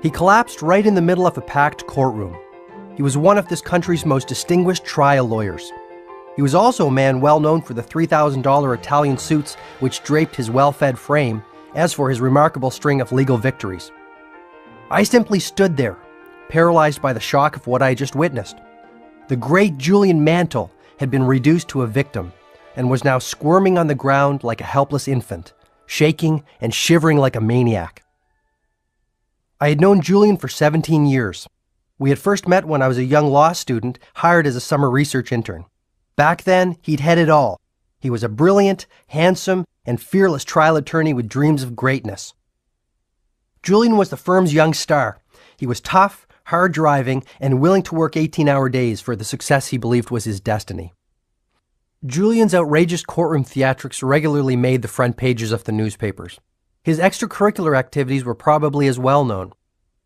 He collapsed right in the middle of a packed courtroom. He was one of this country's most distinguished trial lawyers. He was also a man well known for the $3,000 Italian suits which draped his well-fed frame, as for his remarkable string of legal victories. I simply stood there, paralyzed by the shock of what I had just witnessed. The great Julian Mantle had been reduced to a victim and was now squirming on the ground like a helpless infant, shaking and shivering like a maniac. I had known Julian for 17 years. We had first met when I was a young law student hired as a summer research intern. Back then, he'd had it all. He was a brilliant, handsome, and fearless trial attorney with dreams of greatness. Julian was the firm's young star. He was tough, hard-driving, and willing to work 18-hour days for the success he believed was his destiny. Julian's outrageous courtroom theatrics regularly made the front pages of the newspapers. His extracurricular activities were probably as well known.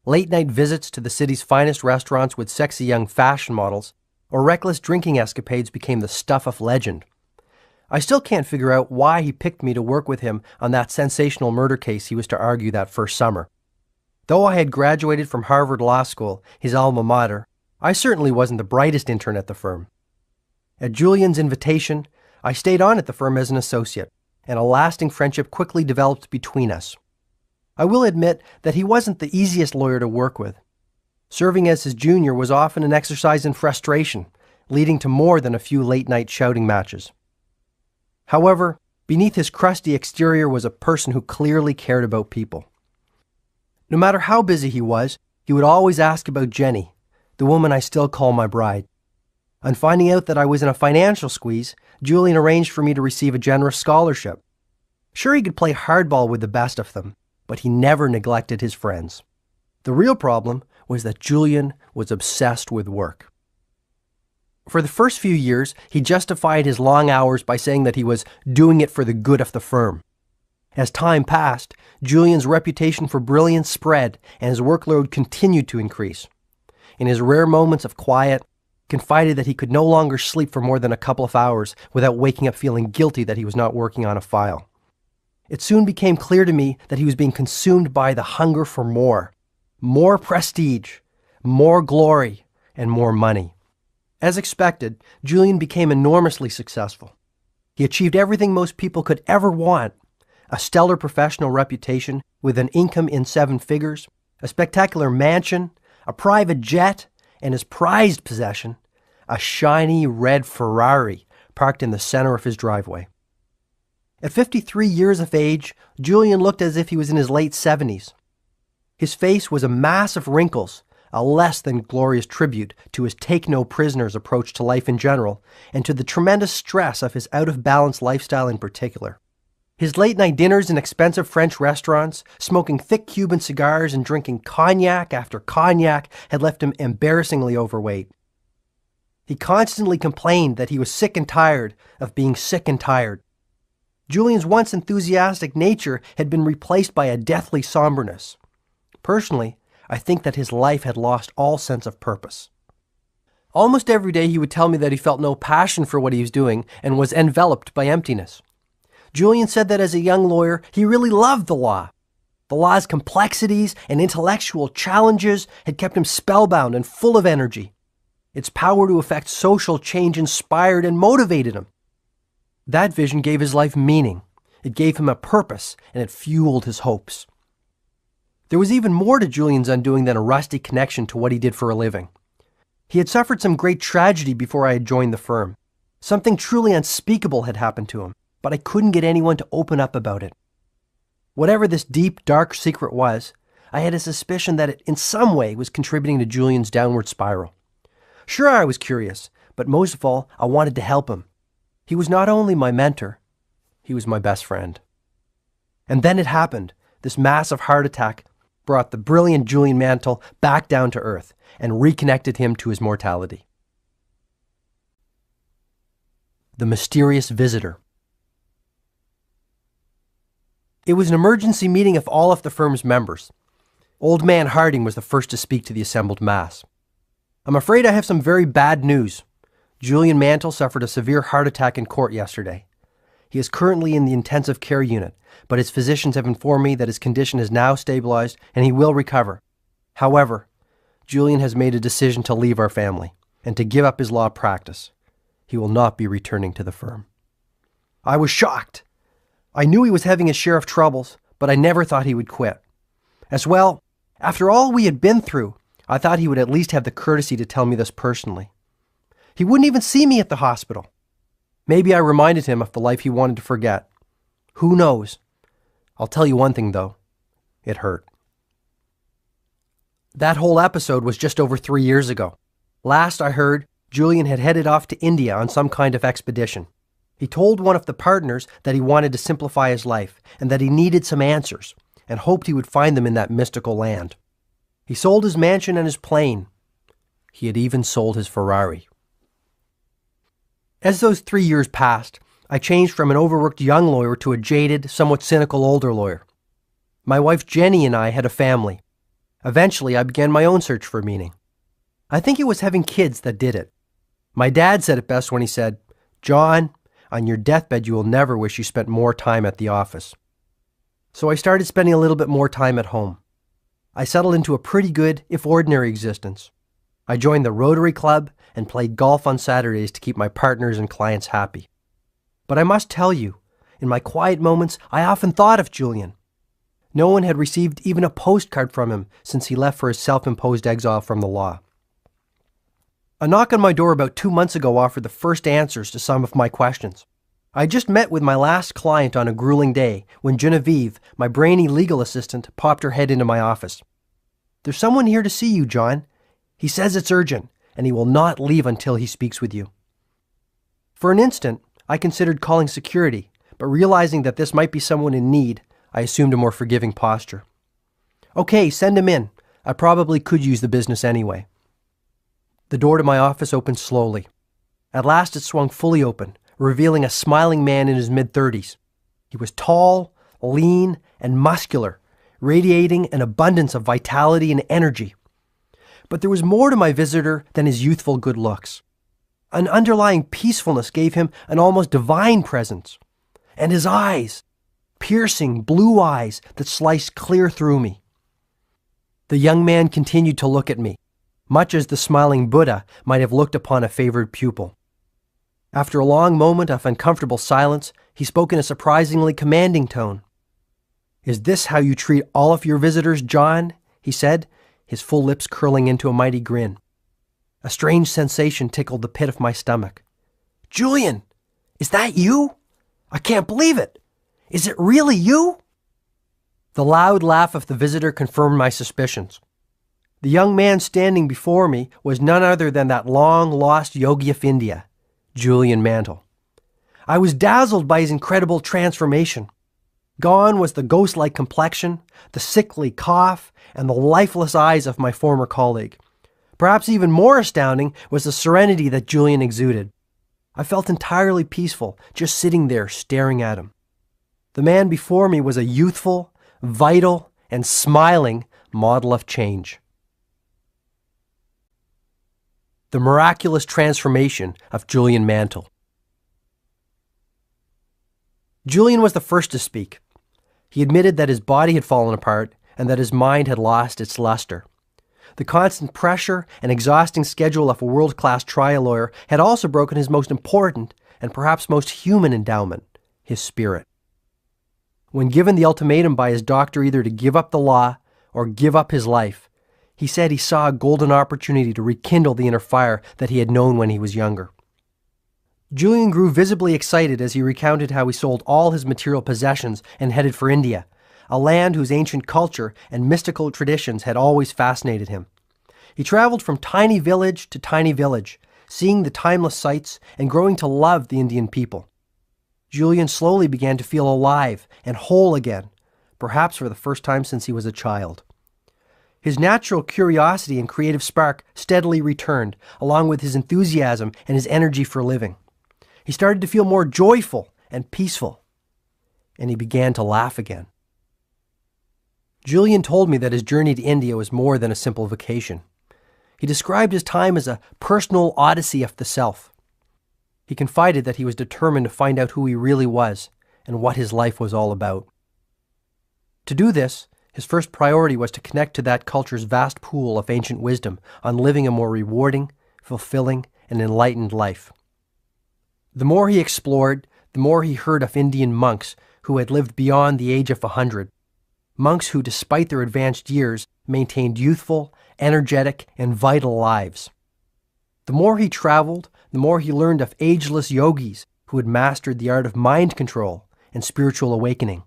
Late-night visits to the city's finest restaurants with sexy young fashion models, or reckless drinking escapades became the stuff of legend. I still can't figure out why he picked me to work with him on that sensational murder case he was to argue that first summer. Though I had graduated from Harvard Law School, his alma mater, I certainly wasn't the brightest intern at the firm. At Julian's invitation, I stayed on at the firm as an associate, and a lasting friendship quickly developed between us. I will admit that he wasn't the easiest lawyer to work with. Serving as his junior was often an exercise in frustration, leading to more than a few late-night shouting matches. However, beneath his crusty exterior was a person who clearly cared about people. No matter how busy he was, he would always ask about Jenny, the woman I still call my bride. On finding out that I was in a financial squeeze, Julian arranged for me to receive a generous scholarship. Sure, he could play hardball with the best of them, but he never neglected his friends. The real problem was that Julian was obsessed with work. For the first few years, he justified his long hours by saying that he was doing it for the good of the firm. As time passed, Julian's reputation for brilliance spread and his workload continued to increase. In his rare moments of quiet, he confided that he could no longer sleep for more than a couple of hours without waking up feeling guilty that he was not working on a file. It soon became clear to me that he was being consumed by the hunger for more prestige, more glory, and more money. As expected, Julian became enormously successful. He achieved everything most people could ever want: a stellar professional reputation with an income in 7 figures, a spectacular mansion, a private jet, and his prized possession, a shiny red Ferrari parked in the center of his driveway. At 53 years of age, Julian looked as if he was in his late 70s. His face was a mass of wrinkles, a less than glorious tribute to his take-no-prisoners approach to life in general, and to the tremendous stress of his out-of-balance lifestyle in particular. His late-night dinners in expensive French restaurants, smoking thick Cuban cigars and drinking cognac after cognac had left him embarrassingly overweight. He constantly complained that he was sick and tired of being sick and tired. Julian's once enthusiastic nature had been replaced by a deathly somberness. Personally, I think that his life had lost all sense of purpose. Almost every day he would tell me that he felt no passion for what he was doing and was enveloped by emptiness. Julian said that as a young lawyer, he really loved the law. The law's complexities and intellectual challenges had kept him spellbound and full of energy. Its power to effect social change inspired and motivated him. That vision gave his life meaning. It gave him a purpose, and it fueled his hopes. There was even more to Julian's undoing than a rusty connection to what he did for a living. He had suffered some great tragedy before I had joined the firm. Something truly unspeakable had happened to him, but I couldn't get anyone to open up about it. Whatever this deep, dark secret was, I had a suspicion that it in some way was contributing to Julian's downward spiral. Sure, I was curious, but most of all, I wanted to help him. He was not only my mentor, he was my best friend. And then it happened. This massive heart attack brought the brilliant Julian Mantle back down to earth and reconnected him to his mortality. The mysterious visitor. It was an emergency meeting of all of the firm's members. Old man Harding was the first to speak to the assembled mass. "I'm afraid I have some very bad news. Julian Mantle suffered a severe heart attack in court yesterday. He is currently in the intensive care unit, but his physicians have informed me that his condition is now stabilized and he will recover. However, Julian has made a decision to leave our family and to give up his law practice. He will not be returning to the firm. I was shocked. I knew he was having his share of troubles, but I never thought he would quit. As well, after all we had been through, I thought he would at least have the courtesy to tell me this personally. He wouldn't even see me at the hospital. Maybe I reminded him of the life he wanted to forget. Who knows? I'll tell you one thing, though. It hurt. That whole episode was just over 3 years ago. Last I heard, Julian had headed off to India on some kind of expedition. He told one of the partners that he wanted to simplify his life and that he needed some answers and hoped he would find them in that mystical land. He sold his mansion and his plane. He had even sold his Ferrari. As those 3 years passed, I changed from an overworked young lawyer to a jaded, somewhat cynical older lawyer. My wife Jenny and I had a family. Eventually, I began my own search for meaning. I think it was having kids that did it. My dad said it best when he said, "John, on your deathbed you will never wish you spent more time at the office." So I started spending a little bit more time at home. I settled into a pretty good, if ordinary, existence. I joined the Rotary Club and played golf on Saturdays to keep my partners and clients happy. But I must tell you, in my quiet moments, I often thought of Julian. No one had received even a postcard from him since he left for his self-imposed exile from the law. A knock on my door about 2 months ago offered the first answers to some of my questions. I had just met with my last client on a grueling day when Genevieve, my brainy legal assistant, popped her head into my office. "There's someone here to see you, John. He says it's urgent, and he will not leave until he speaks with you." For an instant, I considered calling security, but realizing that this might be someone in need, I assumed a more forgiving posture. "Okay, send him in. I probably could use the business anyway." The door to my office opened slowly. At last it swung fully open, revealing a smiling man in his mid-30s. He was tall, lean, and muscular, radiating an abundance of vitality and energy. But there was more to my visitor than his youthful good looks. An underlying peacefulness gave him an almost divine presence. And his eyes, piercing blue eyes that sliced clear through me. The young man continued to look at me, much as the smiling Buddha might have looked upon a favored pupil. After a long moment of uncomfortable silence, he spoke in a surprisingly commanding tone. "Is this how you treat all of your visitors, John?" he said, his full lips curling into a mighty grin. A strange sensation tickled the pit of my stomach. "Julian, is that you? I can't believe it. Is it really you?" The loud laugh of the visitor confirmed my suspicions. The young man standing before me was none other than that long-lost yogi of India, Julian Mantle. I was dazzled by his incredible transformation. Gone was the ghost-like complexion, the sickly cough, and the lifeless eyes of my former colleague. Perhaps even more astounding was the serenity that Julian exuded. I felt entirely peaceful, just sitting there staring at him. The man before me was a youthful, vital, and smiling model of change. The miraculous transformation of Julian Mantle. Julian was the first to speak. He admitted that his body had fallen apart and that his mind had lost its luster. The constant pressure and exhausting schedule of a world-class trial lawyer had also broken his most important and perhaps most human endowment, his spirit. When given the ultimatum by his doctor either to give up the law or give up his life, he said he saw a golden opportunity to rekindle the inner fire that he had known when he was younger. Julian grew visibly excited as he recounted how he sold all his material possessions and headed for India, a land whose ancient culture and mystical traditions had always fascinated him. He traveled from tiny village to tiny village, seeing the timeless sights and growing to love the Indian people. Julian slowly began to feel alive and whole again, perhaps for the first time since he was a child. His natural curiosity and creative spark steadily returned, along with his enthusiasm and his energy for living. He started to feel more joyful and peaceful, and he began to laugh again. Julian told me that his journey to India was more than a simple vacation. He described his time as a personal odyssey of the self. He confided that he was determined to find out who he really was and what his life was all about. To do this, His first priority was to connect to that culture's vast pool of ancient wisdom on living a more rewarding, fulfilling, and enlightened life. The more he explored, the more he heard of Indian monks who had lived beyond the age of 100, monks who, despite their advanced years, maintained youthful, energetic, and vital lives. The more he traveled, the more he learned of ageless yogis who had mastered the art of mind control and spiritual awakening.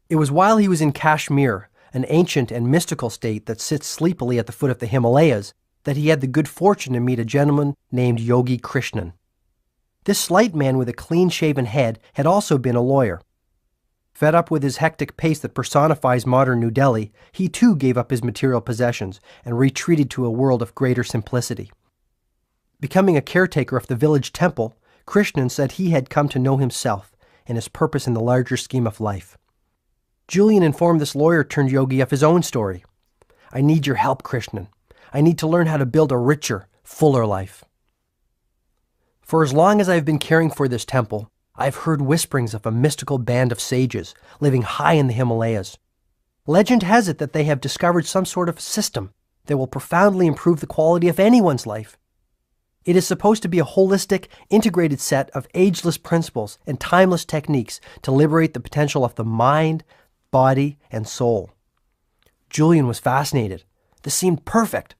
It was while he was in Kashmir, an ancient and mystical state that sits sleepily at the foot of the Himalayas, that he had the good fortune to meet a gentleman named Yogi Krishnan. This slight man with a clean-shaven head had also been a lawyer. Fed up with his hectic pace that personifies modern New Delhi, he too gave up his material possessions and retreated to a world of greater simplicity. Becoming a caretaker of the village temple, Krishnan said he had come to know himself and his purpose in the larger scheme of life. Julian informed this lawyer-turned-yogi of his own story. "I need your help, Krishnan. I need to learn how to build a richer, fuller life. For as long as I have been caring for this temple, I have heard whisperings of a mystical band of sages living high in the Himalayas. Legend has it that they have discovered some sort of system that will profoundly improve the quality of anyone's life. It is supposed to be a holistic, integrated set of ageless principles and timeless techniques to liberate the potential of the mind, body, and soul." Julian was fascinated. This seemed perfect.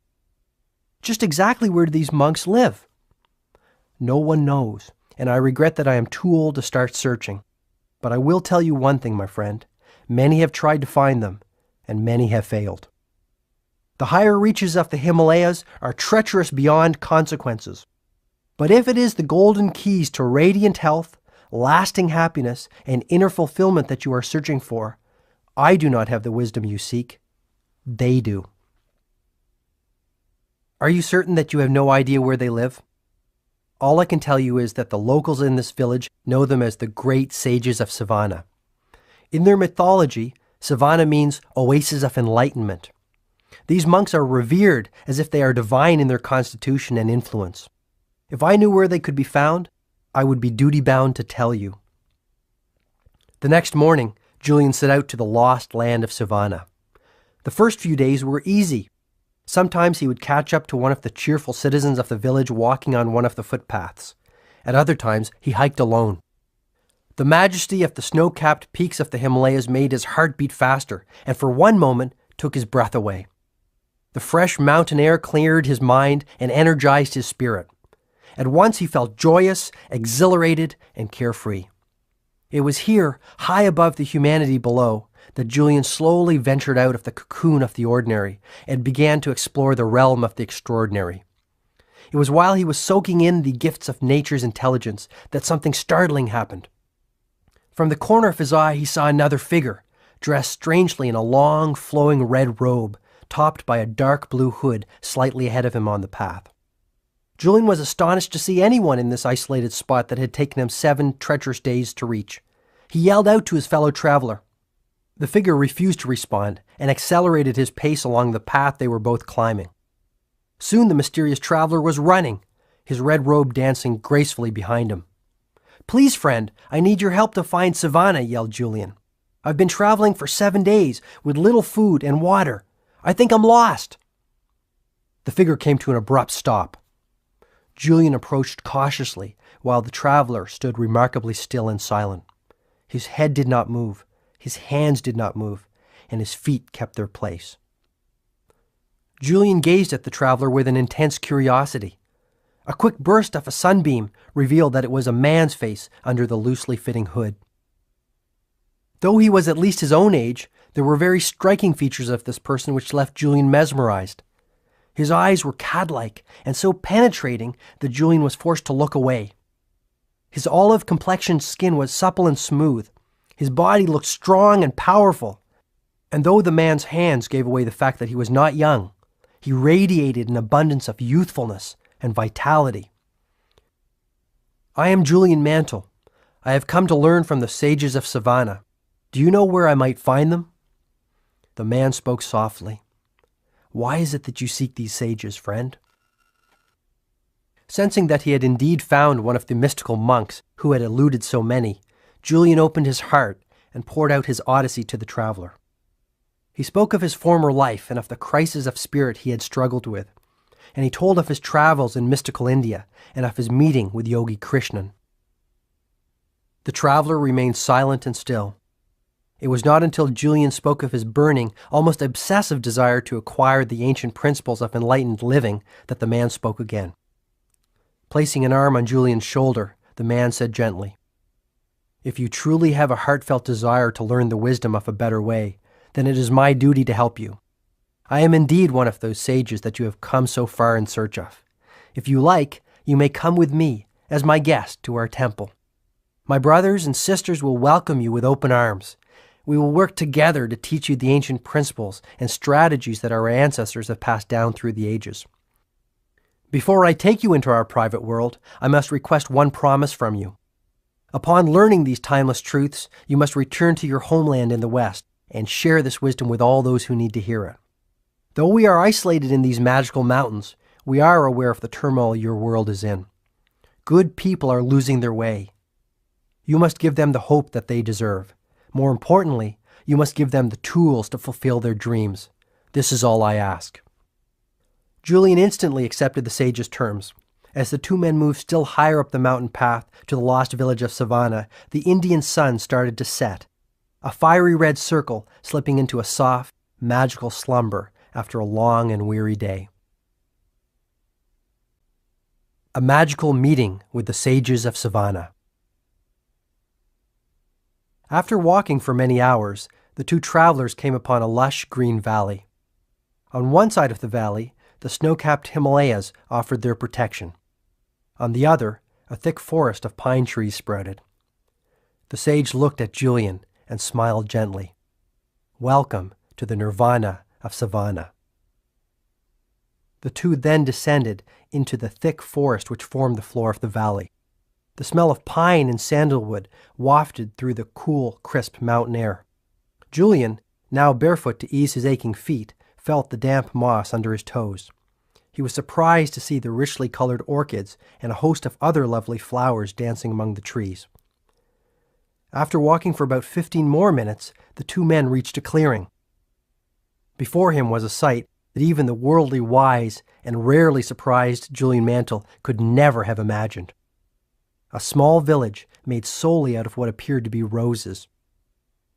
Just exactly where do these monks live? No one knows, and I regret that I am too old to start searching. But I will tell you one thing, my friend. Many have tried to find them, and many have failed. The higher reaches of the Himalayas are treacherous beyond consequences. But if it is the golden keys to radiant health, lasting happiness, and inner fulfillment that you are searching for, I do not have the wisdom you seek. They do. Are you certain that you have no idea where they live? All I can tell you is that the locals in this village know them as the great sages of Savannah. In their mythology, Savannah means oasis of enlightenment. These monks are revered as if they are divine in their constitution and influence. If I knew where they could be found, I would be duty-bound to tell you. The next morning, Julian set out to the lost land of Savannah. The first few days were easy. Sometimes he would catch up to one of the cheerful citizens of the village walking on one of the footpaths. At other times, he hiked alone. The majesty of the snow-capped peaks of the Himalayas made his heart beat faster, and for one moment took his breath away. The fresh mountain air cleared his mind and energized his spirit. At once he felt joyous, exhilarated, and carefree. It was here, high above the humanity below, that Julian slowly ventured out of the cocoon of the ordinary and began to explore the realm of the extraordinary. It was while he was soaking in the gifts of nature's intelligence that something startling happened. From the corner of his eye he saw another figure, dressed strangely in a long, flowing red robe, topped by a dark blue hood slightly ahead of him on the path. Julian was astonished to see anyone in this isolated spot that had taken him 7 treacherous days to reach. He yelled out to his fellow traveler. The figure refused to respond and accelerated his pace along the path they were both climbing. Soon the mysterious traveler was running, his red robe dancing gracefully behind him. "Please, friend, I need your help to find Savannah," yelled Julian. "I've been traveling for 7 days with little food and water. I think I'm lost." The figure came to an abrupt stop. Julian approached cautiously while the traveler stood remarkably still and silent. His head did not move, his hands did not move, and his feet kept their place. Julian gazed at the traveler with an intense curiosity. A quick burst of a sunbeam revealed that it was a man's face under the loosely fitting hood. Though he was at least his own age, there were very striking features of this person which left Julian mesmerized. His eyes were cat-like and so penetrating that Julian was forced to look away. His olive-complexioned skin was supple and smooth. His body looked strong and powerful. And though the man's hands gave away the fact that he was not young, he radiated an abundance of youthfulness and vitality. "I am Julian Mantle. I have come to learn from the sages of Savannah. Do you know where I might find them?" The man spoke softly. "Why is it that you seek these sages, friend?" Sensing that he had indeed found one of the mystical monks who had eluded so many, Julian opened his heart and poured out his odyssey to the traveler. He spoke of his former life and of the crisis of spirit he had struggled with, and he told of his travels in mystical India and of his meeting with Yogi Krishnan. The traveler remained silent and still. It was not until Julian spoke of his burning, almost obsessive desire to acquire the ancient principles of enlightened living that the man spoke again. Placing an arm on Julian's shoulder, the man said gently, "If you truly have a heartfelt desire to learn the wisdom of a better way, then it is my duty to help you. I am indeed one of those sages that you have come so far in search of. If you like, you may come with me as my guest to our temple. My brothers and sisters will welcome you with open arms. We will work together to teach you the ancient principles and strategies that our ancestors have passed down through the ages. Before I take you into our private world, I must request one promise from you. Upon learning these timeless truths, you must return to your homeland in the West and share this wisdom with all those who need to hear it. Though we are isolated in these magical mountains, we are aware of the turmoil your world is in. Good people are losing their way. You must give them the hope that they deserve. More importantly, you must give them the tools to fulfill their dreams. This is all I ask." Julian instantly accepted the sage's terms. As the two men moved still higher up the mountain path to the lost village of Savannah, the Indian sun started to set, a fiery red circle slipping into a soft, magical slumber after a long and weary day. A magical meeting with the sages of Savannah. After walking for many hours, the two travelers came upon a lush green valley. On one side of the valley, the snow-capped Himalayas offered their protection. On the other, a thick forest of pine trees sprouted. The sage looked at Julian and smiled gently. "Welcome to the nirvana of Savannah." The two then descended into the thick forest which formed the floor of the valley. The smell of pine and sandalwood wafted through the cool, crisp mountain air. Julian, now barefoot to ease his aching feet, felt the damp moss under his toes. He was surprised to see the richly colored orchids and a host of other lovely flowers dancing among the trees. After walking for about 15 more minutes, the two men reached a clearing. Before him was a sight that even the worldly wise and rarely surprised Julian Mantle could never have imagined. A small village made solely out of what appeared to be roses.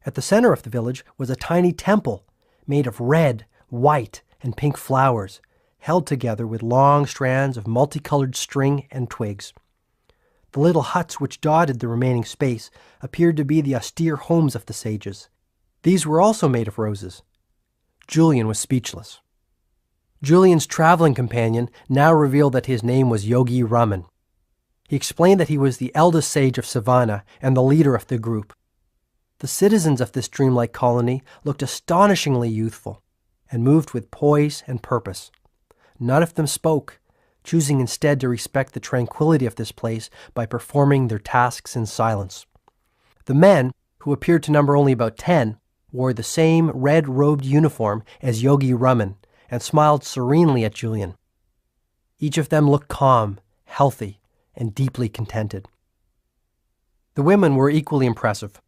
At the center of the village was a tiny temple made of red, white, and pink flowers, held together with long strands of multicolored string and twigs. The little huts which dotted the remaining space appeared to be the austere homes of the sages. These were also made of roses. Julian was speechless. Julian's traveling companion now revealed that his name was Yogi Raman. He explained that he was the eldest sage of Savannah and the leader of the group. The citizens of this dreamlike colony looked astonishingly youthful and moved with poise and purpose. None of them spoke, choosing instead to respect the tranquility of this place by performing their tasks in silence. The men, who appeared to number only about 10, wore the same red-robed uniform as Yogi Raman and smiled serenely at Julian. Each of them looked calm, healthy, and deeply contented. The women were equally impressive.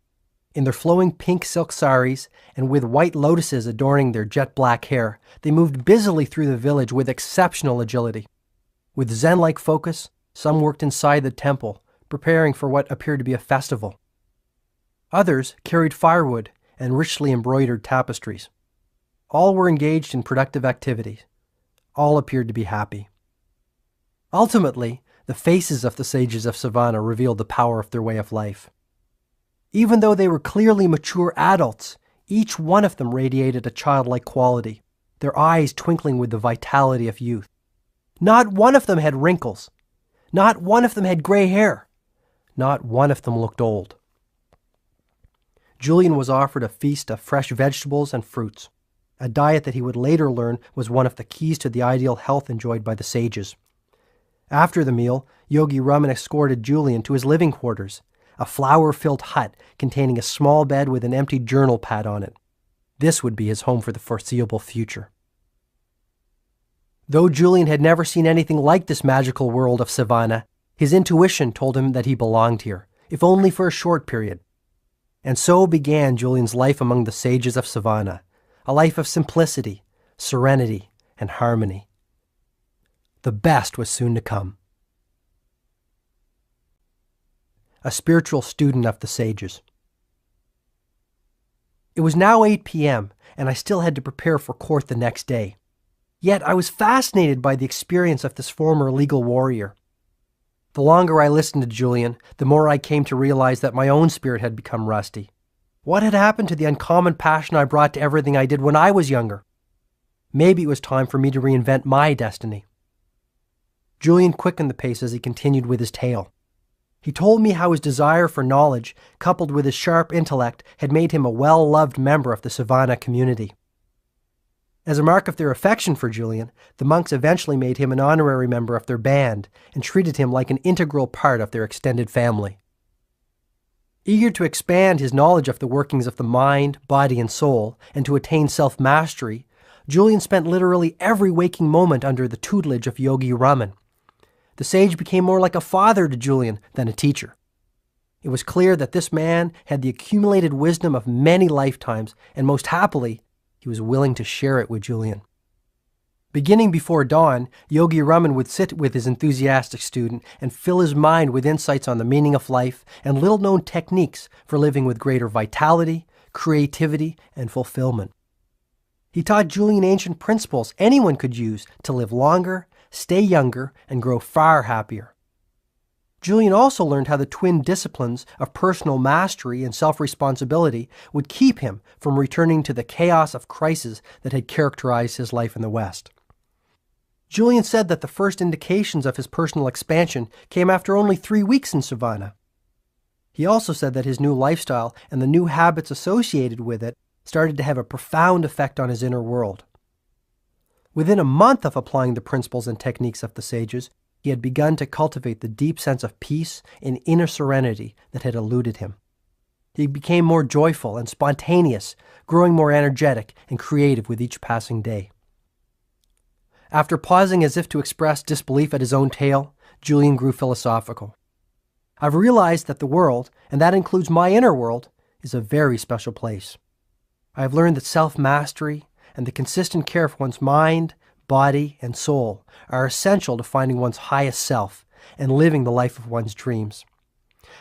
In their flowing pink silk saris and with white lotuses adorning their jet-black hair, they moved busily through the village with exceptional agility. With zen-like focus, some worked inside the temple, preparing for what appeared to be a festival. Others carried firewood and richly embroidered tapestries. All were engaged in productive activities. All appeared to be happy. Ultimately, the faces of the sages of Savannah revealed the power of their way of life. Even though they were clearly mature adults, each one of them radiated a childlike quality, their eyes twinkling with the vitality of youth. Not one of them had wrinkles. Not one of them had gray hair. Not one of them looked old. Julian was offered a feast of fresh vegetables and fruits, a diet that he would later learn was one of the keys to the ideal health enjoyed by the sages. After the meal, Yogi Raman escorted Julian to his living quarters, a flower-filled hut containing a small bed with an empty journal pad on it. This would be his home for the foreseeable future. Though Julian had never seen anything like this magical world of Savannah, his intuition told him that he belonged here, if only for a short period. And so began Julian's life among the sages of Savannah, a life of simplicity, serenity, and harmony. The best was soon to come. A spiritual student of the sages. It was now 8 p.m., and I still had to prepare for court the next day. Yet I was fascinated by the experience of this former legal warrior. The longer I listened to Julian, the more I came to realize that my own spirit had become rusty. What had happened to the uncommon passion I brought to everything I did when I was younger? Maybe it was time for me to reinvent my destiny. Julian quickened the pace as he continued with his tale. He told me how his desire for knowledge, coupled with his sharp intellect, had made him a well-loved member of the Savannah community. As a mark of their affection for Julian, the monks eventually made him an honorary member of their band and treated him like an integral part of their extended family. Eager to expand his knowledge of the workings of the mind, body, and soul, and to attain self-mastery, Julian spent literally every waking moment under the tutelage of Yogi Raman. The sage became more like a father to Julian than a teacher. It was clear that this man had the accumulated wisdom of many lifetimes, and most happily, he was willing to share it with Julian. Beginning before dawn, Yogi Raman would sit with his enthusiastic student and fill his mind with insights on the meaning of life and little-known techniques for living with greater vitality, creativity, and fulfillment. He taught Julian ancient principles anyone could use to live longer, stay younger, and grow far happier. Julian also learned how the twin disciplines of personal mastery and self-responsibility would keep him from returning to the chaos of crisis that had characterized his life in the West. Julian said that the first indications of his personal expansion came after only 3 weeks in Savannah. He also said that his new lifestyle and the new habits associated with it started to have a profound effect on his inner world. Within a month of applying the principles and techniques of the sages, he had begun to cultivate the deep sense of peace and inner serenity that had eluded him. He became more joyful and spontaneous, growing more energetic and creative with each passing day. After pausing as if to express disbelief at his own tale, Julian grew philosophical. I've realized that the world, and that includes my inner world, is a very special place. I have learned that self-mastery and the consistent care for one's mind, body, and soul are essential to finding one's highest self and living the life of one's dreams.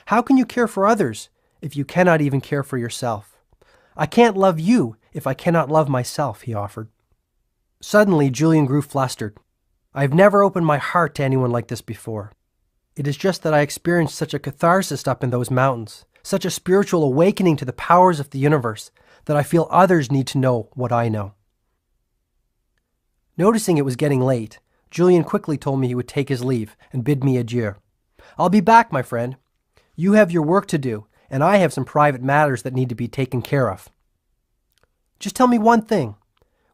How can you care for others if you cannot even care for yourself? I can't love you if I cannot love myself, he offered. Suddenly, Julian grew flustered. I have never opened my heart to anyone like this before. It is just that I experienced such a catharsis up in those mountains, such a spiritual awakening to the powers of the universe, that I feel others need to know what I know. Noticing it was getting late, Julian quickly told me he would take his leave and bid me adieu. I'll be back, my friend. You have your work to do, and I have some private matters that need to be taken care of. Just tell me one thing.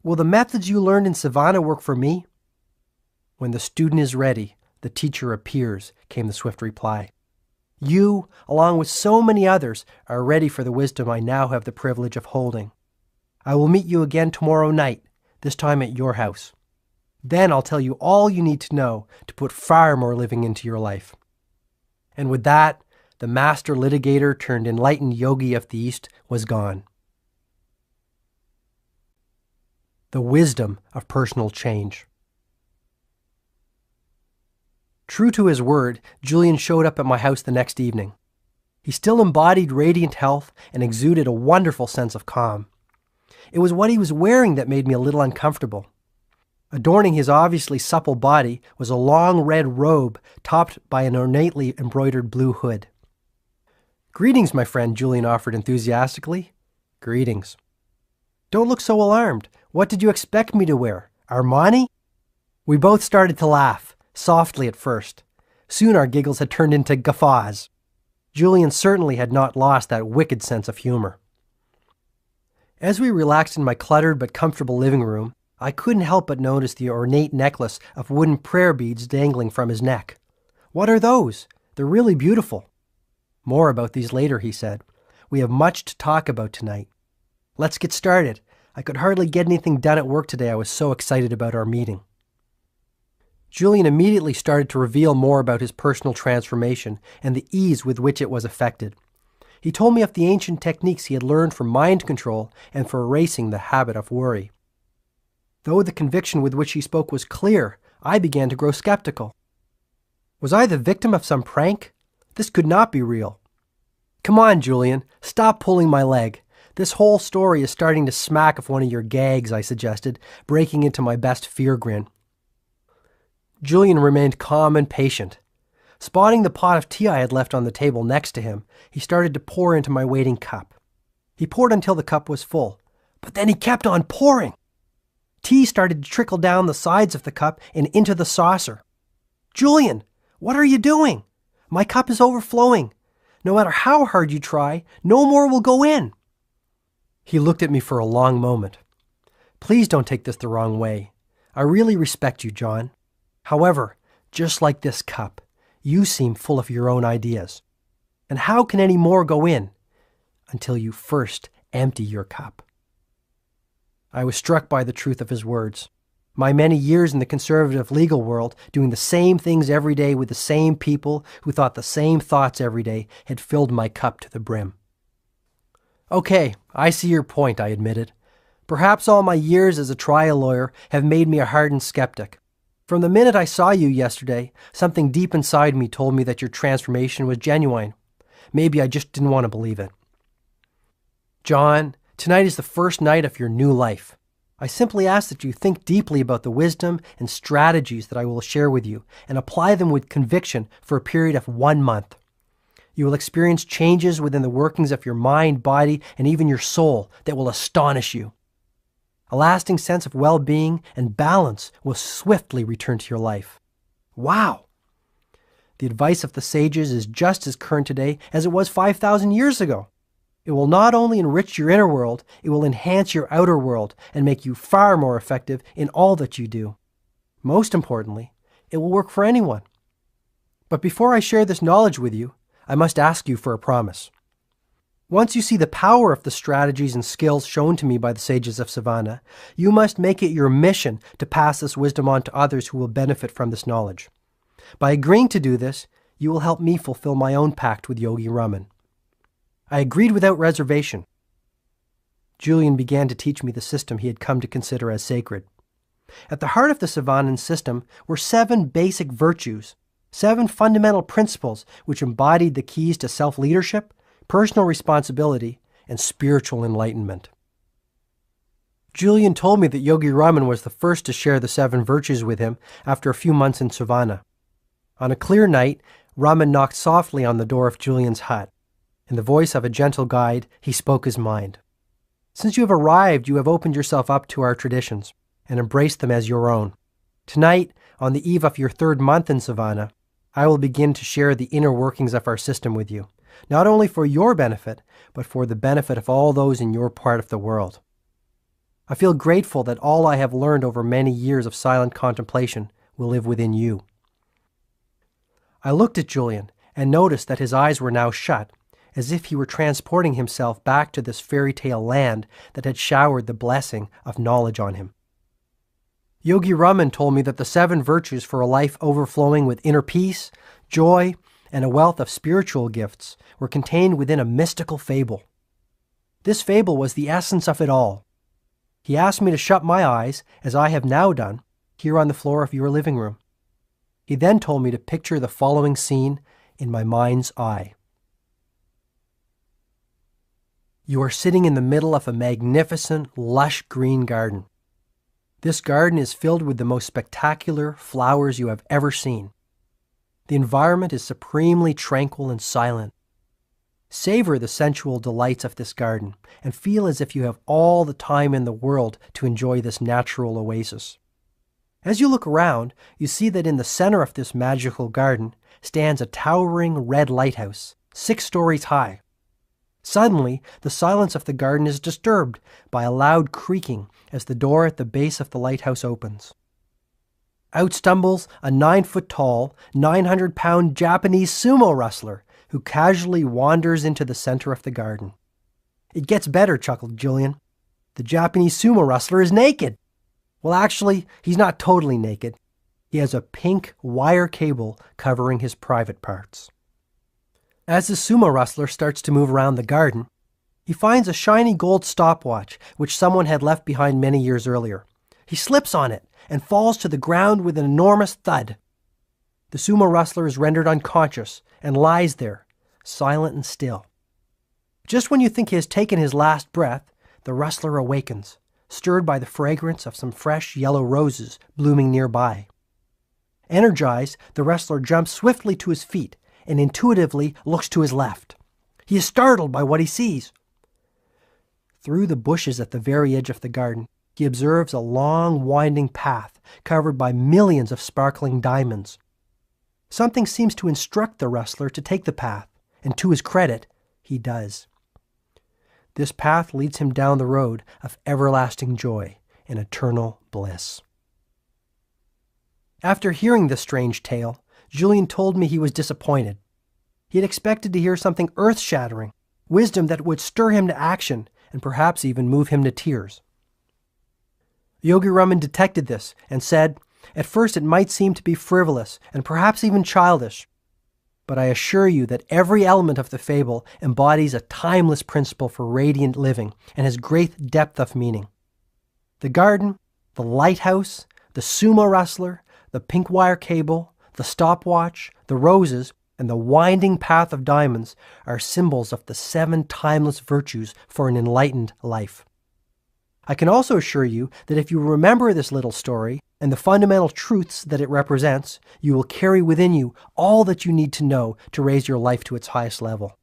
Will the methods you learned in Savannah work for me? When the student is ready, the teacher appears, came the swift reply. You, along with so many others, are ready for the wisdom I now have the privilege of holding. I will meet you again tomorrow night, this time at your house. Then I'll tell you all you need to know to put far more living into your life. And with that, the master litigator turned enlightened yogi of the East was gone. The wisdom of personal change. True to his word, Julian showed up at my house the next evening. He still embodied radiant health and exuded a wonderful sense of calm. It was what he was wearing that made me a little uncomfortable. Adorning his obviously supple body was a long red robe topped by an ornately embroidered blue hood. Greetings, my friend, Julian offered enthusiastically. Greetings. Don't look so alarmed. What did you expect me to wear? Armani? We both started to laugh, softly at first. Soon our giggles had turned into guffaws. Julian certainly had not lost that wicked sense of humor. As we relaxed in my cluttered but comfortable living room, I couldn't help but notice the ornate necklace of wooden prayer beads dangling from his neck. What are those? They're really beautiful. More about these later, he said. We have much to talk about tonight. Let's get started. I could hardly get anything done at work today. I was so excited about our meeting. Julian immediately started to reveal more about his personal transformation and the ease with which it was effected. He told me of the ancient techniques he had learned for mind control and for erasing the habit of worry. Though the conviction with which he spoke was clear, I began to grow skeptical. Was I the victim of some prank? This could not be real. Come on, Julian, stop pulling my leg. This whole story is starting to smack of one of your gags, I suggested, breaking into my best fear grin. Julian remained calm and patient. Spotting the pot of tea I had left on the table next to him, he started to pour into my waiting cup. He poured until the cup was full, but then he kept on pouring. Tea started to trickle down the sides of the cup and into the saucer. Julian, what are you doing? My cup is overflowing. No matter how hard you try, no more will go in. He looked at me for a long moment. Please don't take this the wrong way. I really respect you, John. However, just like this cup, you seem full of your own ideas. And how can any more go in until you first empty your cup? I was struck by the truth of his words. My many years in the conservative legal world, doing the same things every day with the same people who thought the same thoughts every day, had filled my cup to the brim. Okay, I see your point, I admitted. Perhaps all my years as a trial lawyer have made me a hardened skeptic. From the minute I saw you yesterday, something deep inside me told me that your transformation was genuine. Maybe I just didn't want to believe it. John, tonight is the first night of your new life. I simply ask that you think deeply about the wisdom and strategies that I will share with you and apply them with conviction for a period of 1 month. You will experience changes within the workings of your mind, body, and even your soul that will astonish you. A lasting sense of well-being and balance will swiftly return to your life. Wow! The advice of the sages is just as current today as it was 5,000 years ago. It will not only enrich your inner world, it will enhance your outer world and make you far more effective in all that you do. Most importantly, it will work for anyone. But before I share this knowledge with you, I must ask you for a promise. Once you see the power of the strategies and skills shown to me by the sages of Savannah, you must make it your mission to pass this wisdom on to others who will benefit from this knowledge. By agreeing to do this, you will help me fulfill my own pact with Yogi Raman. I agreed without reservation. Julian began to teach me the system he had come to consider as sacred. At the heart of the Savannan system were 7 basic virtues, 7 fundamental principles which embodied the keys to self-leadership, personal responsibility, and spiritual enlightenment. Julian told me that Yogi Raman was the first to share the 7 virtues with him after a few months in Savannah. On a clear night, Raman knocked softly on the door of Julian's hut. In the voice of a gentle guide, he spoke his mind. Since you have arrived, you have opened yourself up to our traditions and embraced them as your own. Tonight, on the eve of your 3rd month in Savannah, I will begin to share the inner workings of our system with you, not only for your benefit, but for the benefit of all those in your part of the world. I feel grateful that all I have learned over many years of silent contemplation will live within you. I looked at Julian and noticed that his eyes were now shut, as if he were transporting himself back to this fairy tale land that had showered the blessing of knowledge on him. Yogi Raman told me that the 7 virtues for a life overflowing with inner peace, joy, and a wealth of spiritual gifts were contained within a mystical fable. This fable was the essence of it all. He asked me to shut my eyes, as I have now done, here on the floor of your living room. He then told me to picture the following scene in my mind's eye. You are sitting in the middle of a magnificent, lush green garden. This garden is filled with the most spectacular flowers you have ever seen. The environment is supremely tranquil and silent. Savor the sensual delights of this garden and feel as if you have all the time in the world to enjoy this natural oasis. As you look around, you see that in the center of this magical garden stands a towering red lighthouse, 6 stories high. Suddenly, the silence of the garden is disturbed by a loud creaking as the door at the base of the lighthouse opens. Out stumbles a 9-foot-tall, 900-pound Japanese sumo wrestler who casually wanders into the center of the garden. It gets better, chuckled Julian. The Japanese sumo wrestler is naked. Well, actually, he's not totally naked. He has a pink wire cable covering his private parts. As the sumo wrestler starts to move around the garden, he finds a shiny gold stopwatch which someone had left behind many years earlier. He slips on it and falls to the ground with an enormous thud. The sumo wrestler is rendered unconscious and lies there, silent and still. Just when you think he has taken his last breath, the wrestler awakens, stirred by the fragrance of some fresh yellow roses blooming nearby. Energized, the wrestler jumps swiftly to his feet and intuitively looks to his left. He is startled by what he sees. Through the bushes at the very edge of the garden, he observes a long, winding path covered by millions of sparkling diamonds. Something seems to instruct the wrestler to take the path, and to his credit, he does. This path leads him down the road of everlasting joy and eternal bliss. After hearing this strange tale, Julien told me he was disappointed. He had expected to hear something earth-shattering, wisdom that would stir him to action and perhaps even move him to tears. Yogi Raman detected this and said, "At first it might seem to be frivolous and perhaps even childish, but I assure you that every element of the fable embodies a timeless principle for radiant living and has great depth of meaning. The garden, the lighthouse, the sumo wrestler, the pink wire cable, the stopwatch, the roses, and the winding path of diamonds are symbols of the 7 timeless virtues for an enlightened life. I can also assure you that if you remember this little story and the fundamental truths that it represents, you will carry within you all that you need to know to raise your life to its highest level.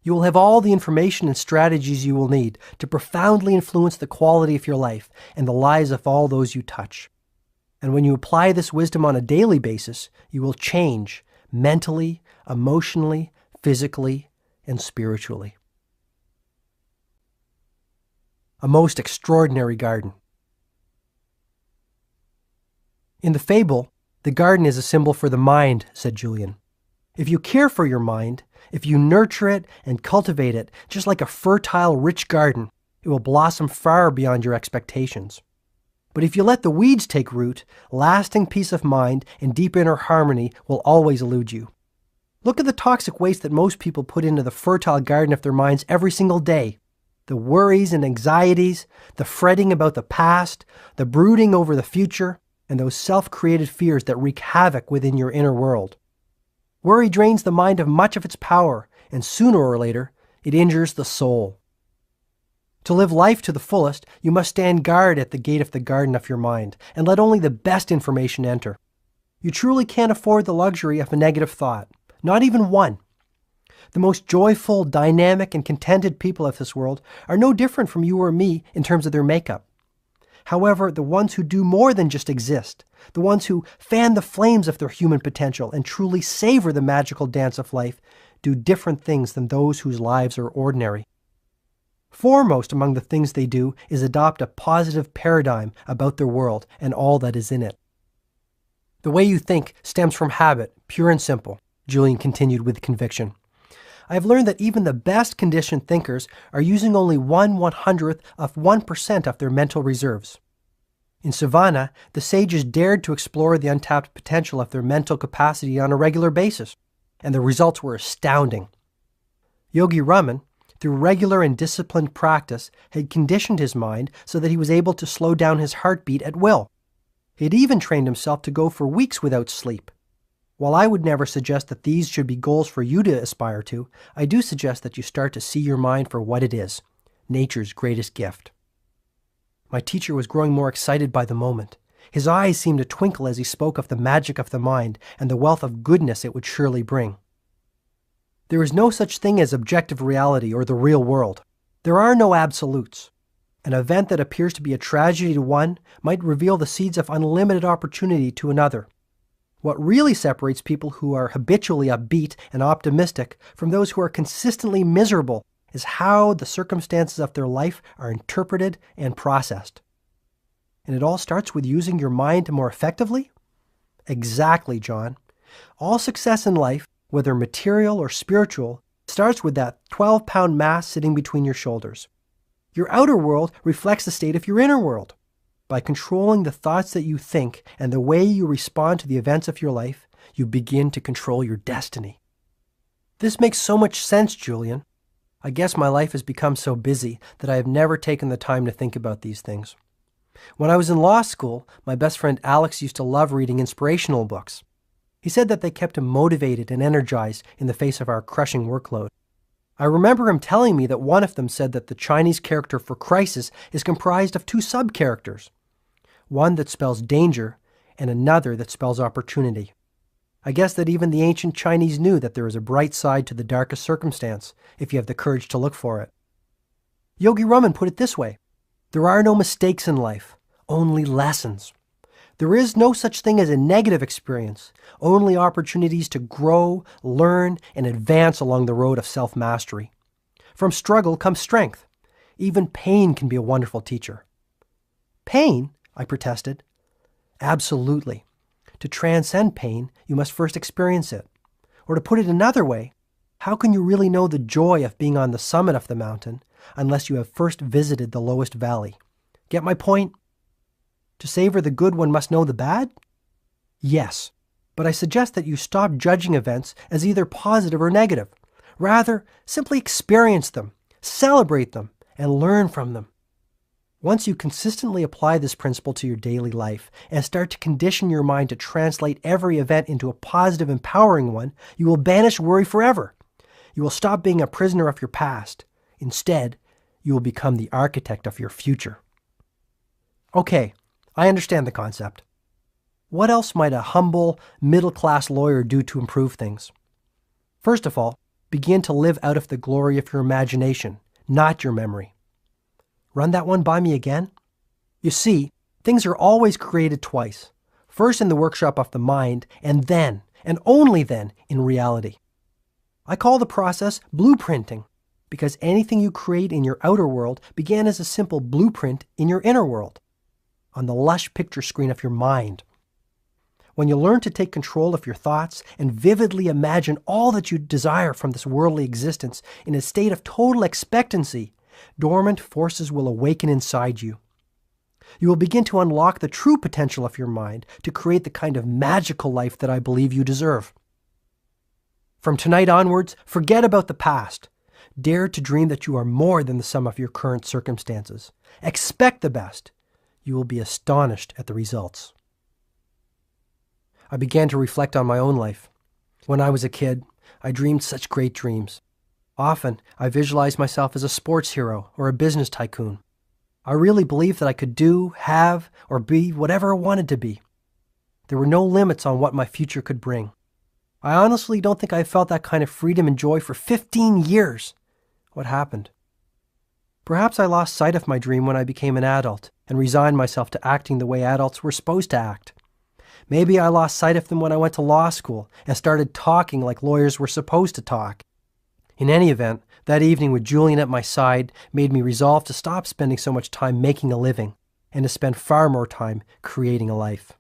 You will have all the information and strategies you will need to profoundly influence the quality of your life and the lives of all those you touch. And when you apply this wisdom on a daily basis, you will change mentally, emotionally, physically, and spiritually." A most extraordinary garden. In the fable, the garden is a symbol for the mind, said Julien. If you care for your mind, if you nurture it and cultivate it, just like a fertile, rich garden, it will blossom far beyond your expectations. But if you let the weeds take root, lasting peace of mind and deep inner harmony will always elude you. Look at the toxic waste that most people put into the fertile garden of their minds every single day. The worries and anxieties, the fretting about the past, the brooding over the future, and those self-created fears that wreak havoc within your inner world. Worry drains the mind of much of its power, and sooner or later, it injures the soul. To live life to the fullest, you must stand guard at the gate of the garden of your mind, and let only the best information enter. You truly can't afford the luxury of a negative thought, not even one. The most joyful, dynamic, and contented people of this world are no different from you or me in terms of their makeup. However, the ones who do more than just exist, the ones who fan the flames of their human potential and truly savor the magical dance of life, do different things than those whose lives are ordinary. Foremost among the things they do is adopt a positive paradigm about their world and all that is in it. The way you think stems from habit, pure and simple, Julien continued with conviction. I have learned that even the best conditioned thinkers are using only 1/100th of 1% of their mental reserves. In Savannah, the sages dared to explore the untapped potential of their mental capacity on a regular basis, and the results were astounding. Yogi Raman, through regular and disciplined practice, had conditioned his mind so that he was able to slow down his heartbeat at will. He had even trained himself to go for weeks without sleep. While I would never suggest that these should be goals for you to aspire to, I do suggest that you start to see your mind for what it is, nature's greatest gift. My teacher was growing more excited by the moment. His eyes seemed to twinkle as he spoke of the magic of the mind and the wealth of goodness it would surely bring. There is no such thing as objective reality or the real world. There are no absolutes. An event that appears to be a tragedy to one might reveal the seeds of unlimited opportunity to another. What really separates people who are habitually upbeat and optimistic from those who are consistently miserable is how the circumstances of their life are interpreted and processed. And it all starts with using your mind more effectively? Exactly, John. All success in life, whether material or spiritual, starts with that 12-pound mass sitting between your shoulders. Your outer world reflects the state of your inner world. By controlling the thoughts that you think and the way you respond to the events of your life, you begin to control your destiny. This makes so much sense, Julian. I guess my life has become so busy that I have never taken the time to think about these things. When I was in law school, my best friend Alex used to love reading inspirational books. He said that they kept him motivated and energized in the face of our crushing workload. I remember him telling me that one of them said that the Chinese character for crisis is comprised of two sub-characters, one that spells danger and another that spells opportunity. I guess that even the ancient Chinese knew that there is a bright side to the darkest circumstance if you have the courage to look for it. Yogi Raman put it this way: there are no mistakes in life, only lessons. There is no such thing as a negative experience, only opportunities to grow, learn, and advance along the road of self-mastery. From struggle comes strength. Even pain can be a wonderful teacher. Pain? I protested. Absolutely. To transcend pain, you must first experience it. Or to put it another way, how can you really know the joy of being on the summit of the mountain unless you have first visited the lowest valley? Get my point? To savor the good, one must know the bad? Yes, but I suggest that you stop judging events as either positive or negative. Rather, simply experience them, celebrate them, and learn from them. Once you consistently apply this principle to your daily life and start to condition your mind to translate every event into a positive, empowering one, you will banish worry forever. You will stop being a prisoner of your past. Instead, you will become the architect of your future. Okay, I understand the concept. What else might a humble, middle-class lawyer do to improve things? First of all, begin to live out of the glory of your imagination, not your memory. Run that one by me again? You see, things are always created twice. First in the workshop of the mind, and then, and only then, in reality. I call the process blueprinting, because anything you create in your outer world began as a simple blueprint in your inner world, on the lush picture screen of your mind. When you learn to take control of your thoughts and vividly imagine all that you desire from this worldly existence in a state of total expectancy, dormant forces will awaken inside you. You will begin to unlock the true potential of your mind to create the kind of magical life that I believe you deserve. From tonight onwards, forget about the past. Dare to dream that you are more than the sum of your current circumstances. Expect the best. You will be astonished at the results. I began to reflect on my own life. When I was a kid, I dreamed such great dreams. Often, I visualized myself as a sports hero or a business tycoon. I really believed that I could do, have, or be whatever I wanted to be. There were no limits on what my future could bring. I honestly don't think I felt that kind of freedom and joy for 15 years. What happened? Perhaps I lost sight of my dream when I became an adult and resigned myself to acting the way adults were supposed to act. Maybe I lost sight of them when I went to law school and started talking like lawyers were supposed to talk. In any event, that evening with Julian at my side made me resolve to stop spending so much time making a living and to spend far more time creating a life.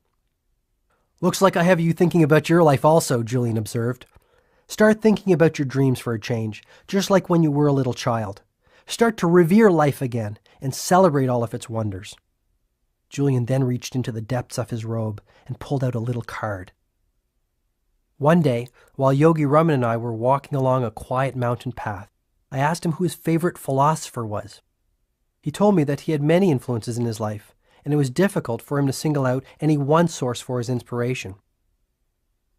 Looks like I have you thinking about your life also, Julian observed. Start thinking about your dreams for a change, just like when you were a little child. Start to revere life again and celebrate all of its wonders. Julian then reached into the depths of his robe and pulled out a little card. One day, while Yogi Raman and I were walking along a quiet mountain path, I asked him who his favorite philosopher was. He told me that he had many influences in his life, and it was difficult for him to single out any one source for his inspiration.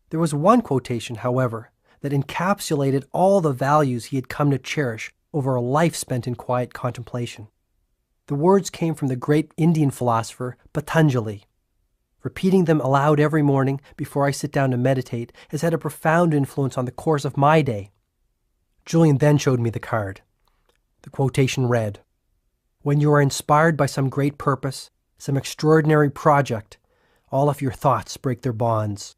There was one quotation, however, that encapsulated all the values he had come to cherish over a life spent in quiet contemplation. The words came from the great Indian philosopher Patanjali. Repeating them aloud every morning before I sit down to meditate has had a profound influence on the course of my day. Julian then showed me the card. The quotation read, "When you are inspired by some great purpose, some extraordinary project, all of your thoughts break their bonds.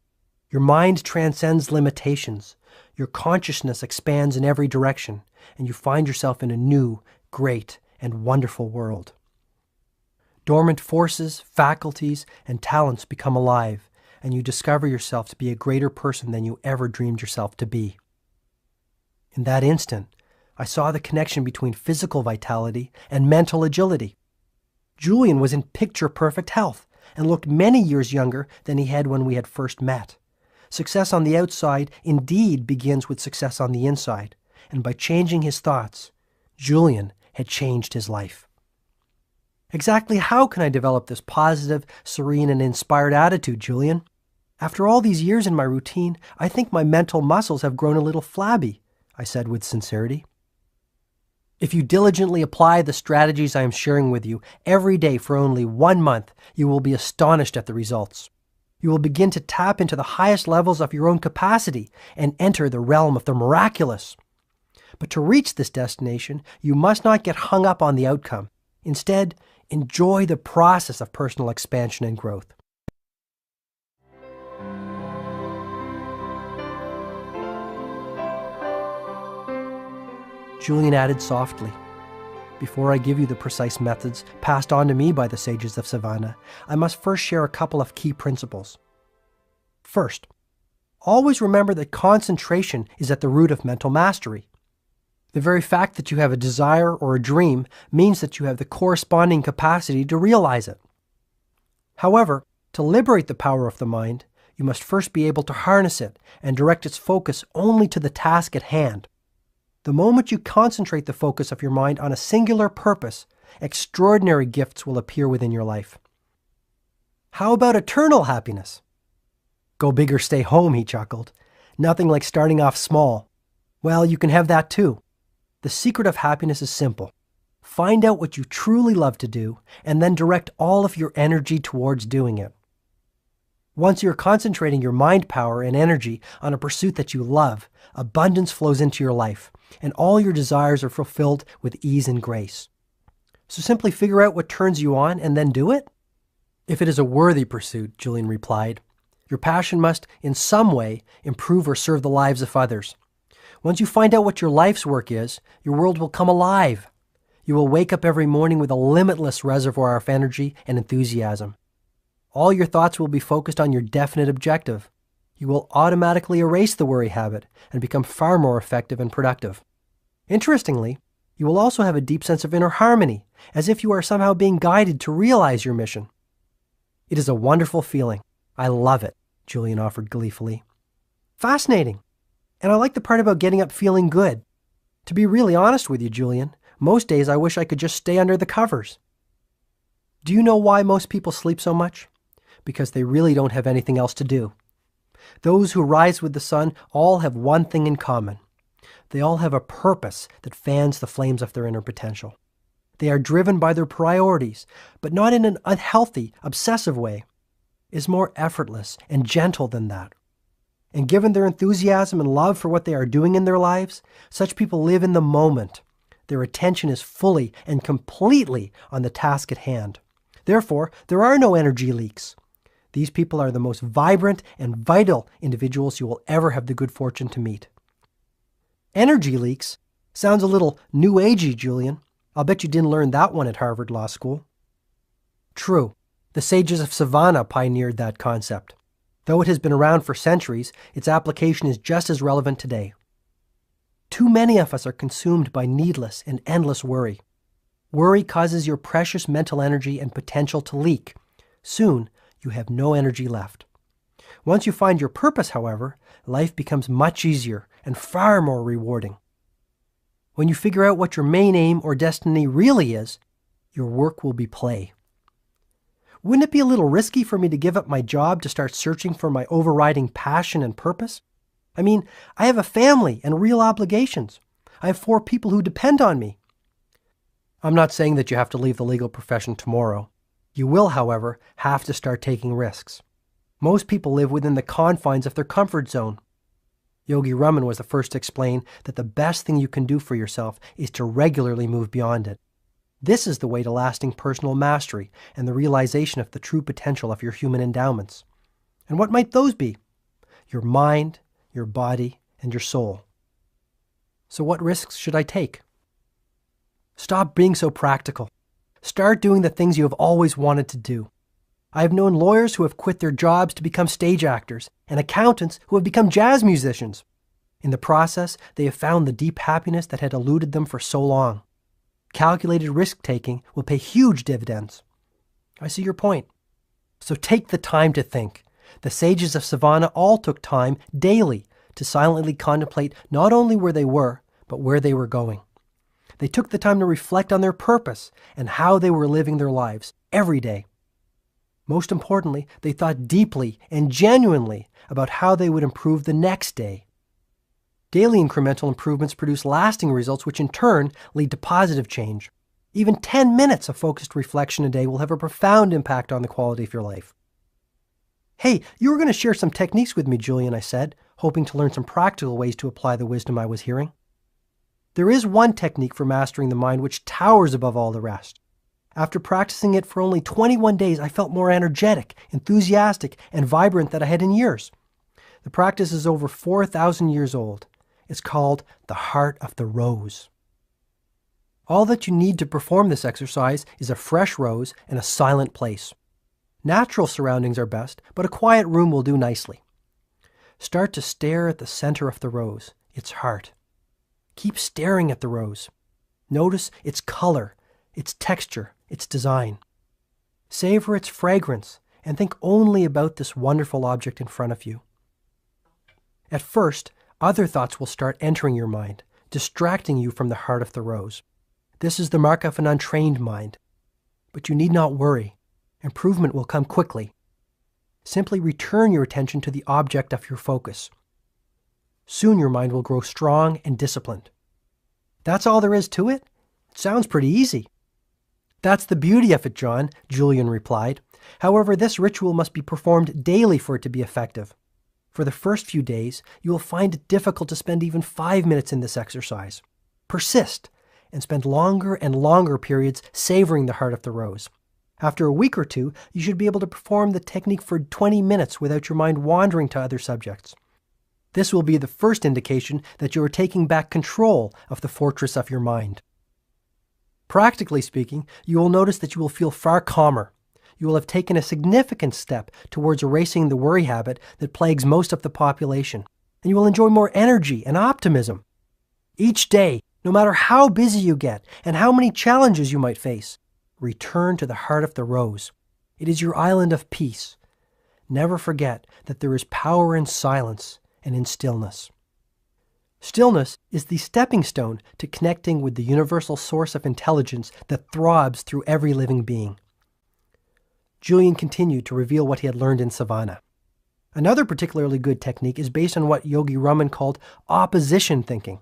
Your mind transcends limitations. Your consciousness expands in every direction, and you find yourself in a new, great, and wonderful world. Dormant forces, faculties, and talents become alive, and you discover yourself to be a greater person than you ever dreamed yourself to be." In that instant, I saw the connection between physical vitality and mental agility. Julian was in picture-perfect health and looked many years younger than he had when we had first met. success on the outside indeed begins with success on the inside, and by changing his thoughts, Julian had changed his life. Exactly how can I develop this positive, serene, and inspired attitude, Julian? After all these years in my routine, I think my mental muscles have grown a little flabby, I said with sincerity. If you diligently apply the strategies I am sharing with you every day for only 1 month, you will be astonished at the results. You will begin to tap into the highest levels of your own capacity and enter the realm of the miraculous. But to reach this destination, you must not get hung up on the outcome. Instead, enjoy the process of personal expansion and growth. Julian added softly, "Before I give you the precise methods passed on to me by the sages of Savannah, I must first share a couple of key principles. First, always remember that concentration is at the root of mental mastery. The very fact that you have a desire or a dream means that you have the corresponding capacity to realize it. However, to liberate the power of the mind, you must first be able to harness it and direct its focus only to the task at hand. The moment you concentrate the focus of your mind on a singular purpose, extraordinary gifts will appear within your life." "How about eternal happiness?" "Go big or stay home," he chuckled. "Nothing like starting off small. Well, you can have that too. The secret of happiness is simple. Find out what you truly love to do, and then direct all of your energy towards doing it. Once you're concentrating your mind power and energy on a pursuit that you love, abundance flows into your life, and all your desires are fulfilled with ease and grace. So simply figure out what turns you on and then do it." "If it is a worthy pursuit," Julian replied, "your passion must, in some way, improve or serve the lives of others. Once you find out what your life's work is, your world will come alive. You will wake up every morning with a limitless reservoir of energy and enthusiasm. All your thoughts will be focused on your definite objective. You will automatically erase the worry habit and become far more effective and productive. Interestingly, you will also have a deep sense of inner harmony, as if you are somehow being guided to realize your mission." "It is a wonderful feeling. I love it," Julian offered gleefully. "Fascinating. And I like the part about getting up feeling good. To be really honest with you, Julian, most days I wish I could just stay under the covers." "Do you know why most people sleep so much? Because they really don't have anything else to do. Those who rise with the sun all have one thing in common. They all have a purpose that fans the flames of their inner potential. They are driven by their priorities, but not in an unhealthy, obsessive way. It is more effortless and gentle than that. And given their enthusiasm and love for what they are doing in their lives, such people live in the moment. Their attention is fully and completely on the task at hand. Therefore, there are no energy leaks. These people are the most vibrant and vital individuals you will ever have the good fortune to meet." "Energy leaks? Sounds a little new agey, Julian. I'll bet you didn't learn that one at Harvard Law School." "True. The sages of Savannah pioneered that concept. Though it has been around for centuries, its application is just as relevant today. Too many of us are consumed by needless and endless worry. Worry causes your precious mental energy and potential to leak. Soon, you have no energy left. Once you find your purpose, however, life becomes much easier and far more rewarding. When you figure out what your main aim or destiny really is, your work will be play. Wouldn't it be a little risky for me to give up my job to start searching for my overriding passion and purpose? I mean, I have a family and real obligations. I have 4 people who depend on me." "I'm not saying that you have to leave the legal profession tomorrow. You will, however, have to start taking risks. Most people live within the confines of their comfort zone. Yogi Raman was the first to explain that the best thing you can do for yourself is to regularly move beyond it. This is the way to lasting personal mastery and the realization of the true potential of your human endowments. And what might those be? Your mind, your body, and your soul. So what risks should I take? Stop being so practical. Start doing the things you have always wanted to do. I have known lawyers who have quit their jobs to become stage actors and accountants who have become jazz musicians. In the process, they have found the deep happiness that had eluded them for so long. Calculated risk-taking will pay huge dividends. I see your point. So take the time to think. The sages of Savannah all took time daily to silently contemplate not only where they were, but where they were going. They took the time to reflect on their purpose and how they were living their lives every day. Most importantly, they thought deeply and genuinely about how they would improve the next day. Daily incremental improvements produce lasting results, which in turn lead to positive change. Even 10 minutes of focused reflection a day will have a profound impact on the quality of your life. Hey, you were going to share some techniques with me, Julian, I said, hoping to learn some practical ways to apply the wisdom I was hearing. There is one technique for mastering the mind which towers above all the rest. After practicing it for only 21 days, I felt more energetic, enthusiastic, and vibrant than I had in years. The practice is over 4,000 years old. It's called the heart of the rose. All that you need to perform this exercise is a fresh rose and a silent place. Natural surroundings are best, but a quiet room will do nicely. Start to stare at the center of the rose, its heart. Keep staring at the rose. Notice its color, its texture, its design. Savor its fragrance and think only about this wonderful object in front of you. At first, other thoughts will start entering your mind, distracting you from the heart of the rose. This is the mark of an untrained mind. But you need not worry. Improvement will come quickly. Simply return your attention to the object of your focus. Soon your mind will grow strong and disciplined. That's all there is to it? It sounds pretty easy. That's the beauty of it, John, Julian replied. However, this ritual must be performed daily for it to be effective. For the first few days, you will find it difficult to spend even 5 minutes in this exercise. Persist and spend longer and longer periods savoring the heart of the rose. After a week or two, you should be able to perform the technique for 20 minutes without your mind wandering to other subjects. This will be the first indication that you are taking back control of the fortress of your mind. Practically speaking, you will notice that you will feel far calmer. You will have taken a significant step towards erasing the worry habit that plagues most of the population, and you will enjoy more energy and optimism. Each day, no matter how busy you get and how many challenges you might face, return to the heart of the rose. It is your island of peace. Never forget that there is power in silence and in stillness. Stillness is the stepping stone to connecting with the universal source of intelligence that throbs through every living being. Julian continued to reveal what he had learned in Savannah. Another particularly good technique is based on what Yogi Raman called opposition thinking.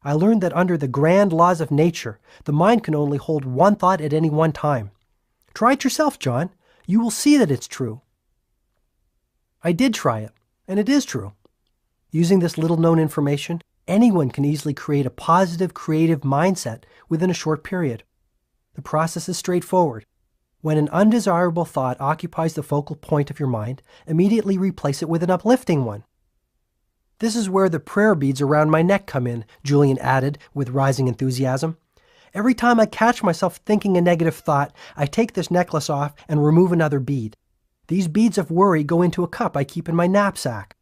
I learned that under the grand laws of nature, the mind can only hold one thought at any one time. Try it yourself, John. You will see that it's true. I did try it, and it is true. Using this little-known information, anyone can easily create a positive, creative mindset within a short period. The process is straightforward. When an undesirable thought occupies the focal point of your mind, immediately replace it with an uplifting one. This is where the prayer beads around my neck come in, Julian added with rising enthusiasm. Every time I catch myself thinking a negative thought, I take this necklace off and remove another bead. These beads of worry go into a cup I keep in my knapsack.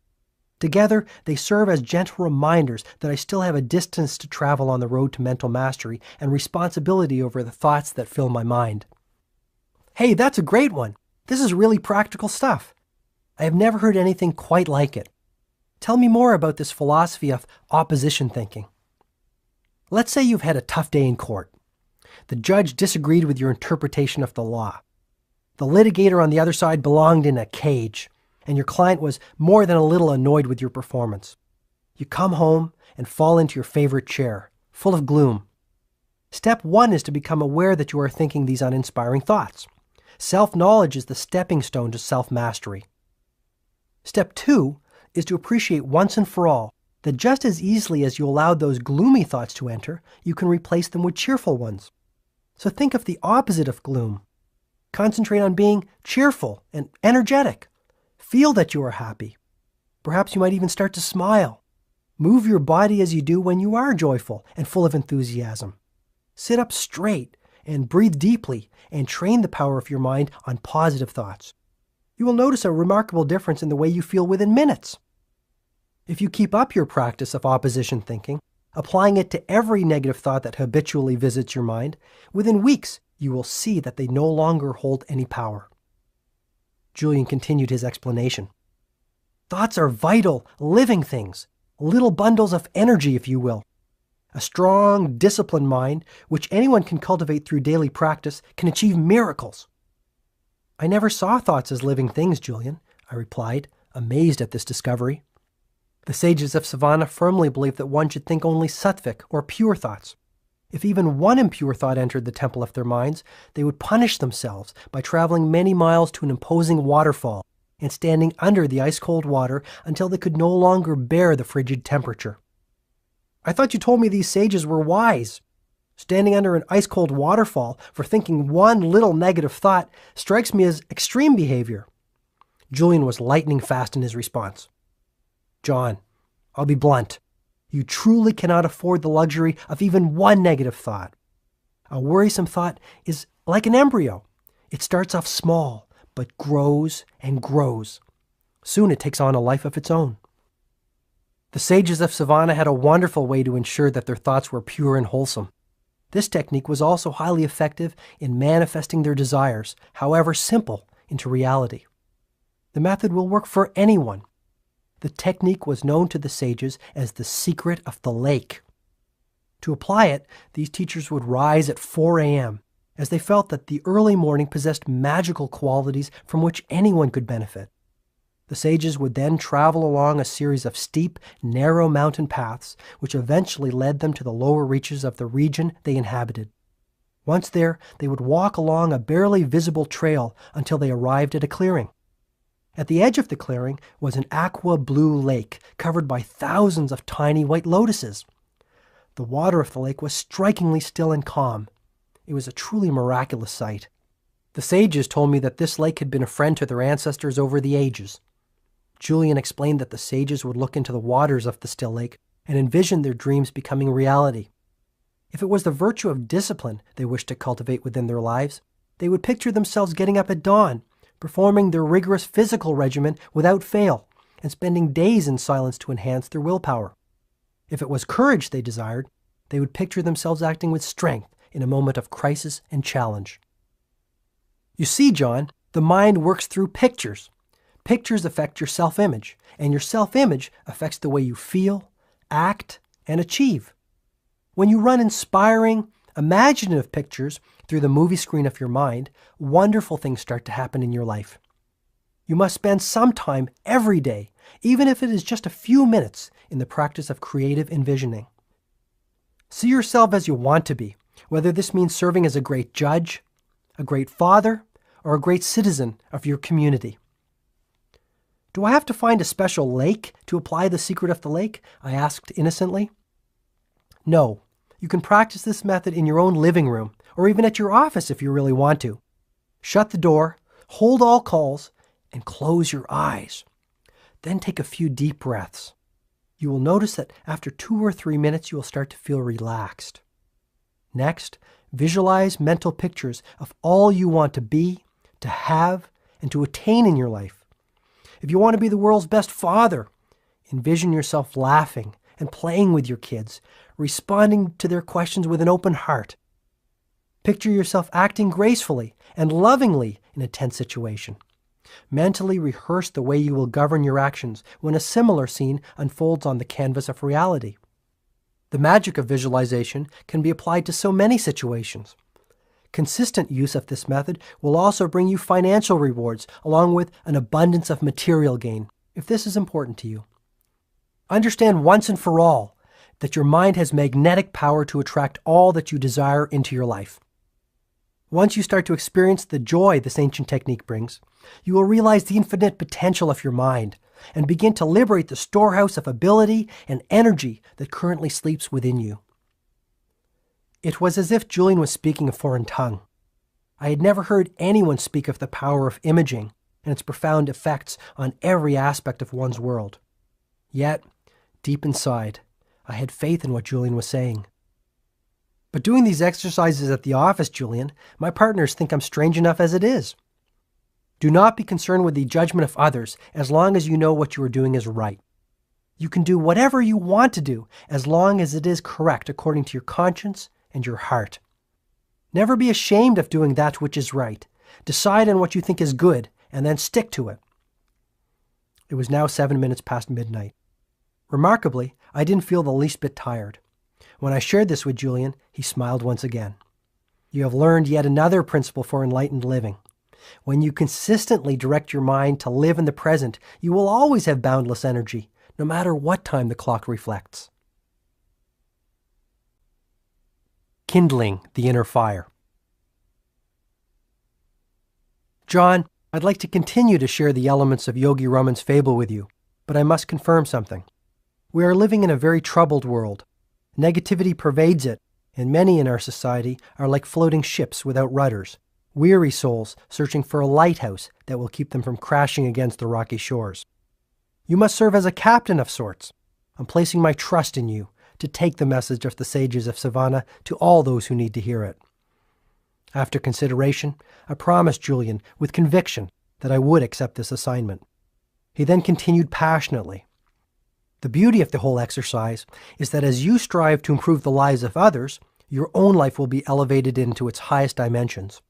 Together, they serve as gentle reminders that I still have a distance to travel on the road to mental mastery and responsibility over the thoughts that fill my mind. Hey, that's a great one. This is really practical stuff. I have never heard anything quite like it. Tell me more about this philosophy of opposition thinking. Let's say you've had a tough day in court. The judge disagreed with your interpretation of the law. The litigator on the other side belonged in a cage, and your client was more than a little annoyed with your performance. You come home and fall into your favorite chair, full of gloom. Step 1 is to become aware that you are thinking these uninspiring thoughts. Self-knowledge is the stepping stone to self-mastery. Step 2 is to appreciate once and for all that just as easily as you allowed those gloomy thoughts to enter, you can replace them with cheerful ones. So think of the opposite of gloom. Concentrate on being cheerful and energetic. Feel that you are happy. Perhaps you might even start to smile. Move your body as you do when you are joyful and full of enthusiasm. Sit up straight and breathe deeply and train the power of your mind on positive thoughts. You will notice a remarkable difference in the way you feel within minutes. If you keep up your practice of opposition thinking, applying it to every negative thought that habitually visits your mind, within weeks you will see that they no longer hold any power. Julian continued his explanation. Thoughts are vital, living things, little bundles of energy, if you will. A strong, disciplined mind, which anyone can cultivate through daily practice, can achieve miracles. I never saw thoughts as living things, Julian, I replied, amazed at this discovery. The sages of Savannah firmly believed that one should think only sattvic, or pure thoughts. If even one impure thought entered the temple of their minds, they would punish themselves by traveling many miles to an imposing waterfall and standing under the ice-cold water until they could no longer bear the frigid temperature. I thought you told me these sages were wise. Standing under an ice-cold waterfall for thinking one little negative thought strikes me as extreme behavior. Julian was lightning fast in his response. John, I'll be blunt. You truly cannot afford the luxury of even one negative thought. A worrisome thought is like an embryo. It starts off small, but grows and grows. Soon it takes on a life of its own. The sages of Savannah had a wonderful way to ensure that their thoughts were pure and wholesome. This technique was also highly effective in manifesting their desires, however simple, into reality. The method will work for anyone. The technique was known to the sages as the secret of the lake. To apply it, these teachers would rise at 4 a.m., as they felt that the early morning possessed magical qualities from which anyone could benefit. The sages would then travel along a series of steep, narrow mountain paths, which eventually led them to the lower reaches of the region they inhabited. Once there, they would walk along a barely visible trail until they arrived at a clearing. At the edge of the clearing was an aqua-blue lake covered by thousands of tiny white lotuses. The water of the lake was strikingly still and calm. It was a truly miraculous sight. The sages told me that this lake had been a friend to their ancestors over the ages. Julian explained that the sages would look into the waters of the still lake and envision their dreams becoming reality. If it was the virtue of discipline they wished to cultivate within their lives, they would picture themselves getting up at dawn, performing their rigorous physical regimen without fail, and spending days in silence to enhance their willpower. If it was courage they desired, they would picture themselves acting with strength in a moment of crisis and challenge. You see, John, the mind works through pictures. Pictures affect your self-image, and your self-image affects the way you feel, act, and achieve. When you run inspiring, imaginative pictures through the movie screen of your mind, wonderful things start to happen in your life. You must spend some time every day, even if it is just a few minutes, in the practice of creative envisioning. See yourself as you want to be, whether this means serving as a great judge, a great father, or a great citizen of your community. Do I have to find a special lake to apply the secret of the lake? I asked innocently. No, you can practice this method in your own living room, or even at your office if you really want to. Shut the door, hold all calls, and close your eyes. Then take a few deep breaths. You will notice that after 2 or 3 minutes you will start to feel relaxed. Next, visualize mental pictures of all you want to be, to have, and to attain in your life. If you want to be the world's best father, envision yourself laughing and playing with your kids, responding to their questions with an open heart. Picture yourself acting gracefully and lovingly in a tense situation. Mentally rehearse the way you will govern your actions when a similar scene unfolds on the canvas of reality. The magic of visualization can be applied to so many situations. Consistent use of this method will also bring you financial rewards along with an abundance of material gain, if this is important to you. Understand once and for all that your mind has magnetic power to attract all that you desire into your life. Once you start to experience the joy this ancient technique brings, you will realize the infinite potential of your mind and begin to liberate the storehouse of ability and energy that currently sleeps within you. It was as if Julian was speaking a foreign tongue. I had never heard anyone speak of the power of imaging and its profound effects on every aspect of one's world. Yet, deep inside, I had faith in what Julian was saying. But doing these exercises at the office, Julian, my partners think I'm strange enough as it is. Do not be concerned with the judgment of others as long as you know what you are doing is right. You can do whatever you want to do as long as it is correct according to your conscience and your heart. Never be ashamed of doing that which is right. Decide on what you think is good and then stick to it. It was now 7 minutes past midnight. Remarkably, I didn't feel the least bit tired. When I shared this with Julian, he smiled once again. You have learned yet another principle for enlightened living. When you consistently direct your mind to live in the present, you will always have boundless energy, no matter what time the clock reflects. Kindling the inner fire. John, I'd like to continue to share the elements of Yogi Raman's fable with you, but I must confirm something. We are living in a very troubled world. Negativity pervades it, and many in our society are like floating ships without rudders, weary souls searching for a lighthouse that will keep them from crashing against the rocky shores. You must serve as a captain of sorts. I'm placing my trust in you to take the message of the sages of Savannah to all those who need to hear it. After consideration, I promised Julian with conviction that I would accept this assignment. He then continued passionately. The beauty of the whole exercise is that as you strive to improve the lives of others, your own life will be elevated into its highest dimensions.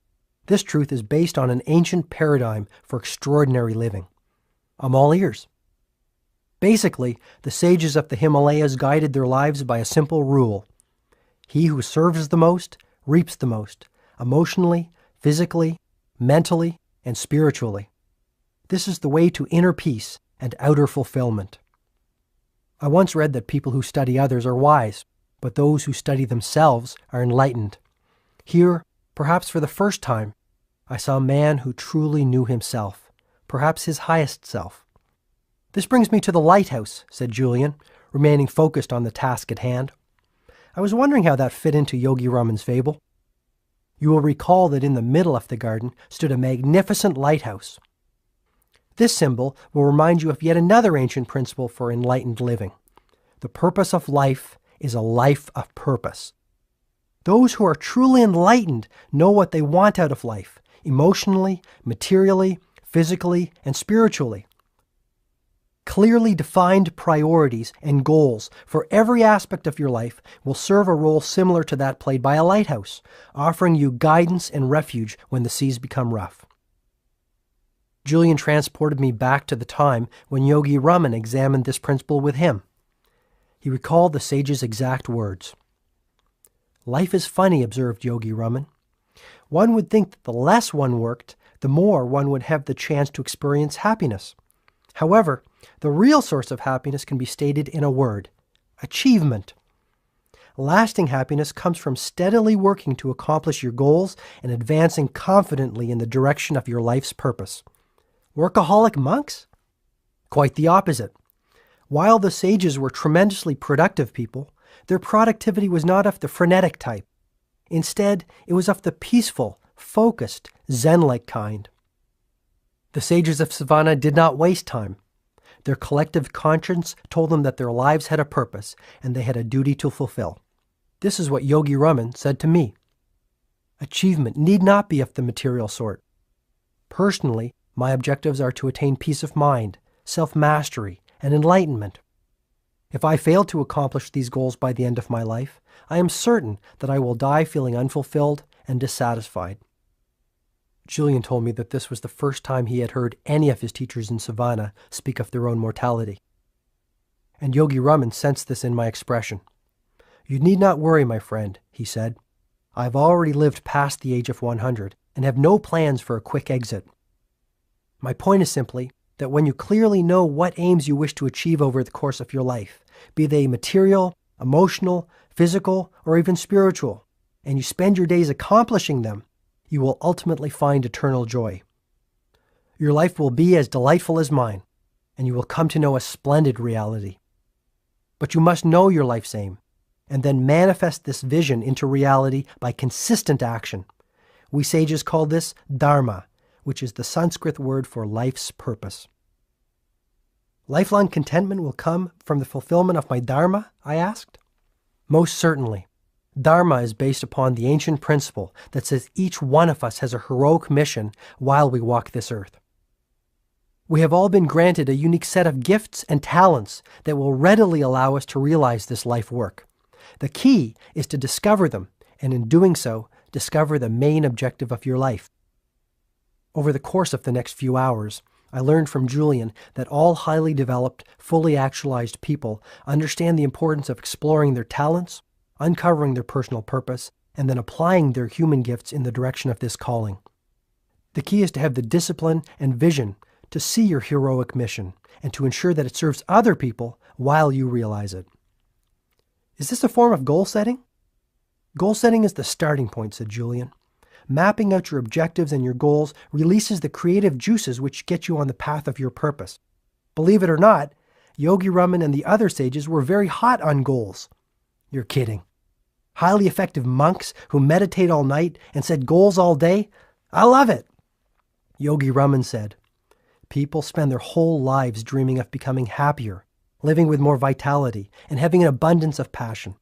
This truth is based on an ancient paradigm for extraordinary living. I'm all ears. Basically, the sages of the Himalayas guided their lives by a simple rule. He who serves the most reaps the most, emotionally, physically, mentally, and spiritually. This is the way to inner peace and outer fulfillment. I once read that people who study others are wise, but those who study themselves are enlightened. Here, perhaps for the first time, I saw a man who truly knew himself, perhaps his highest self. This brings me to the lighthouse, said Julian, remaining focused on the task at hand. I was wondering how that fit into Yogi Raman's fable. You will recall that in the middle of the garden stood a magnificent lighthouse. This symbol will remind you of yet another ancient principle for enlightened living. The purpose of life is a life of purpose. Those who are truly enlightened know what they want out of life, emotionally, materially, physically, and spiritually. Clearly defined priorities and goals for every aspect of your life will serve a role similar to that played by a lighthouse, offering you guidance and refuge when the seas become rough. Julian transported me back to the time when Yogi Raman examined this principle with him. He recalled the sage's exact words. Life is funny, observed Yogi Raman. One would think that the less one worked, the more one would have the chance to experience happiness. However, the real source of happiness can be stated in a word: achievement. Lasting happiness comes from steadily working to accomplish your goals and advancing confidently in the direction of your life's purpose. Workaholic monks? Quite the opposite. While the sages were tremendously productive people, their productivity was not of the frenetic type. Instead, it was of the peaceful, focused, Zen-like kind. The sages of Savannah did not waste time. Their collective conscience told them that their lives had a purpose and they had a duty to fulfill. This is what Yogi Raman said to me. Achievement need not be of the material sort. Personally, my objectives are to attain peace of mind, self-mastery, and enlightenment. If I fail to accomplish these goals by the end of my life, I am certain that I will die feeling unfulfilled and dissatisfied. Julian told me that this was the first time he had heard any of his teachers in Savannah speak of their own mortality. And Yogi Raman sensed this in my expression. You need not worry, my friend, he said. I have already lived past the age of 100 and have no plans for a quick exit. My point is simply that when you clearly know what aims you wish to achieve over the course of your life, be they material, emotional, physical, or even spiritual, and you spend your days accomplishing them, you will ultimately find eternal joy. Your life will be as delightful as mine, and you will come to know a splendid reality. But you must know your life's aim, and then manifest this vision into reality by consistent action. We sages call this dharma, which is the Sanskrit word for life's purpose. Lifelong contentment will come from the fulfillment of my dharma, I asked. Most certainly. Dharma is based upon the ancient principle that says each one of us has a heroic mission while we walk this earth. We have all been granted a unique set of gifts and talents that will readily allow us to realize this life work. The key is to discover them, and in doing so, discover the main objective of your life. Over the course of the next few hours, I learned from Julian that all highly developed, fully actualized people understand the importance of exploring their talents, uncovering their personal purpose, and then applying their human gifts in the direction of this calling. The key is to have the discipline and vision to see your heroic mission and to ensure that it serves other people while you realize it. Is this a form of goal setting? Goal setting is the starting point, said Julian. Mapping out your objectives and your goals releases the creative juices which get you on the path of your purpose. Believe it or not, Yogi Raman and the other sages were very hot on goals. You're kidding. Highly effective monks who meditate all night and set goals all day? I love it. Yogi Raman said, people spend their whole lives dreaming of becoming happier, living with more vitality, and having an abundance of passion.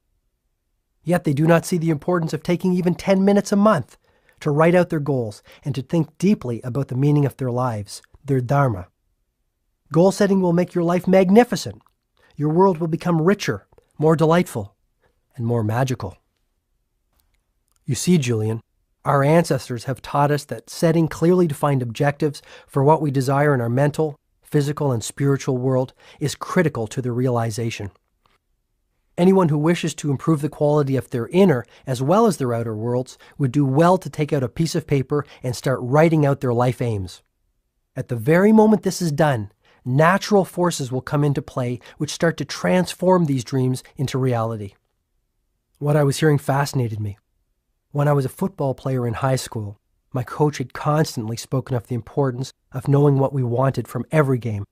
Yet they do not see the importance of taking even 10 minutes a month to write out their goals and to think deeply about the meaning of their lives, their dharma. Goal setting will make your life magnificent. Your world will become richer, more delightful, and more magical. You see, Julian, our ancestors have taught us that setting clearly defined objectives for what we desire in our mental, physical, and spiritual world is critical to their realization. Anyone who wishes to improve the quality of their inner as well as their outer worlds would do well to take out a piece of paper and start writing out their life aims. At the very moment this is done, natural forces will come into play which start to transform these dreams into reality. What I was hearing fascinated me. When I was a football player in high school, my coach had constantly spoken of the importance of knowing what we wanted from every game.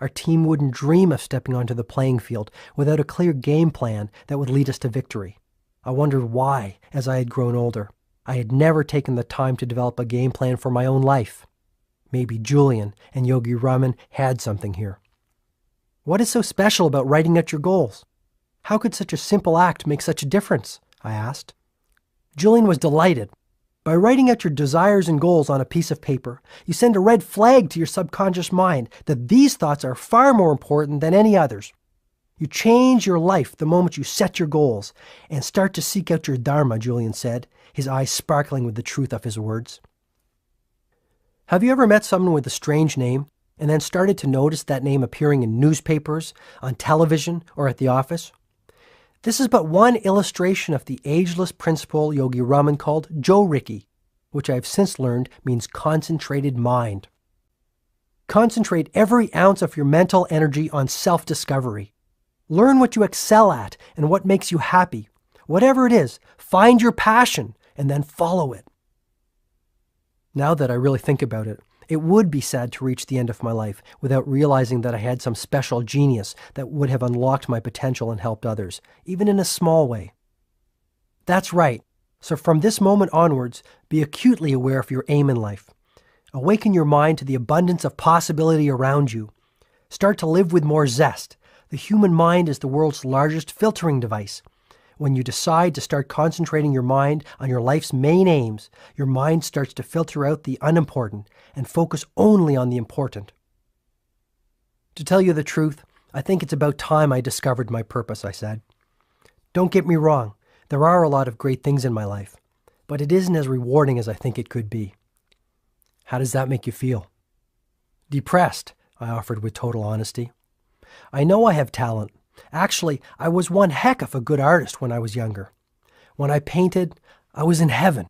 Our team wouldn't dream of stepping onto the playing field without a clear game plan that would lead us to victory. I wondered why, as I had grown older, I had never taken the time to develop a game plan for my own life. Maybe Julian and Yogi Raman had something here. What is so special about writing out your goals? How could such a simple act make such a difference? I asked. Julian was delighted. By writing out your desires and goals on a piece of paper, you send a red flag to your subconscious mind that these thoughts are far more important than any others. You change your life the moment you set your goals and start to seek out your dharma, Julian said, his eyes sparkling with the truth of his words. Have you ever met someone with a strange name and then started to notice that name appearing in newspapers, on television, or at the office? This is but one illustration of the ageless principle Yogi Raman called Jo-Riki, which I have since learned means concentrated mind. Concentrate every ounce of your mental energy on self-discovery. Learn what you excel at and what makes you happy. Whatever it is, find your passion and then follow it. Now that I really think about it, it would be sad to reach the end of my life without realizing that I had some special genius that would have unlocked my potential and helped others, even in a small way. That's right. So from this moment onwards, be acutely aware of your aim in life. Awaken your mind to the abundance of possibility around you. Start to live with more zest. The human mind is the world's largest filtering device. When you decide to start concentrating your mind on your life's main aims, your mind starts to filter out the unimportant and focus only on the important. To tell you the truth, I think it's about time I discovered my purpose, I said. Don't get me wrong, there are a lot of great things in my life, but it isn't as rewarding as I think it could be. How does that make you feel? Depressed, I offered with total honesty. I know I have talent. Actually, I was one heck of a good artist when I was younger. When I painted, I was in heaven.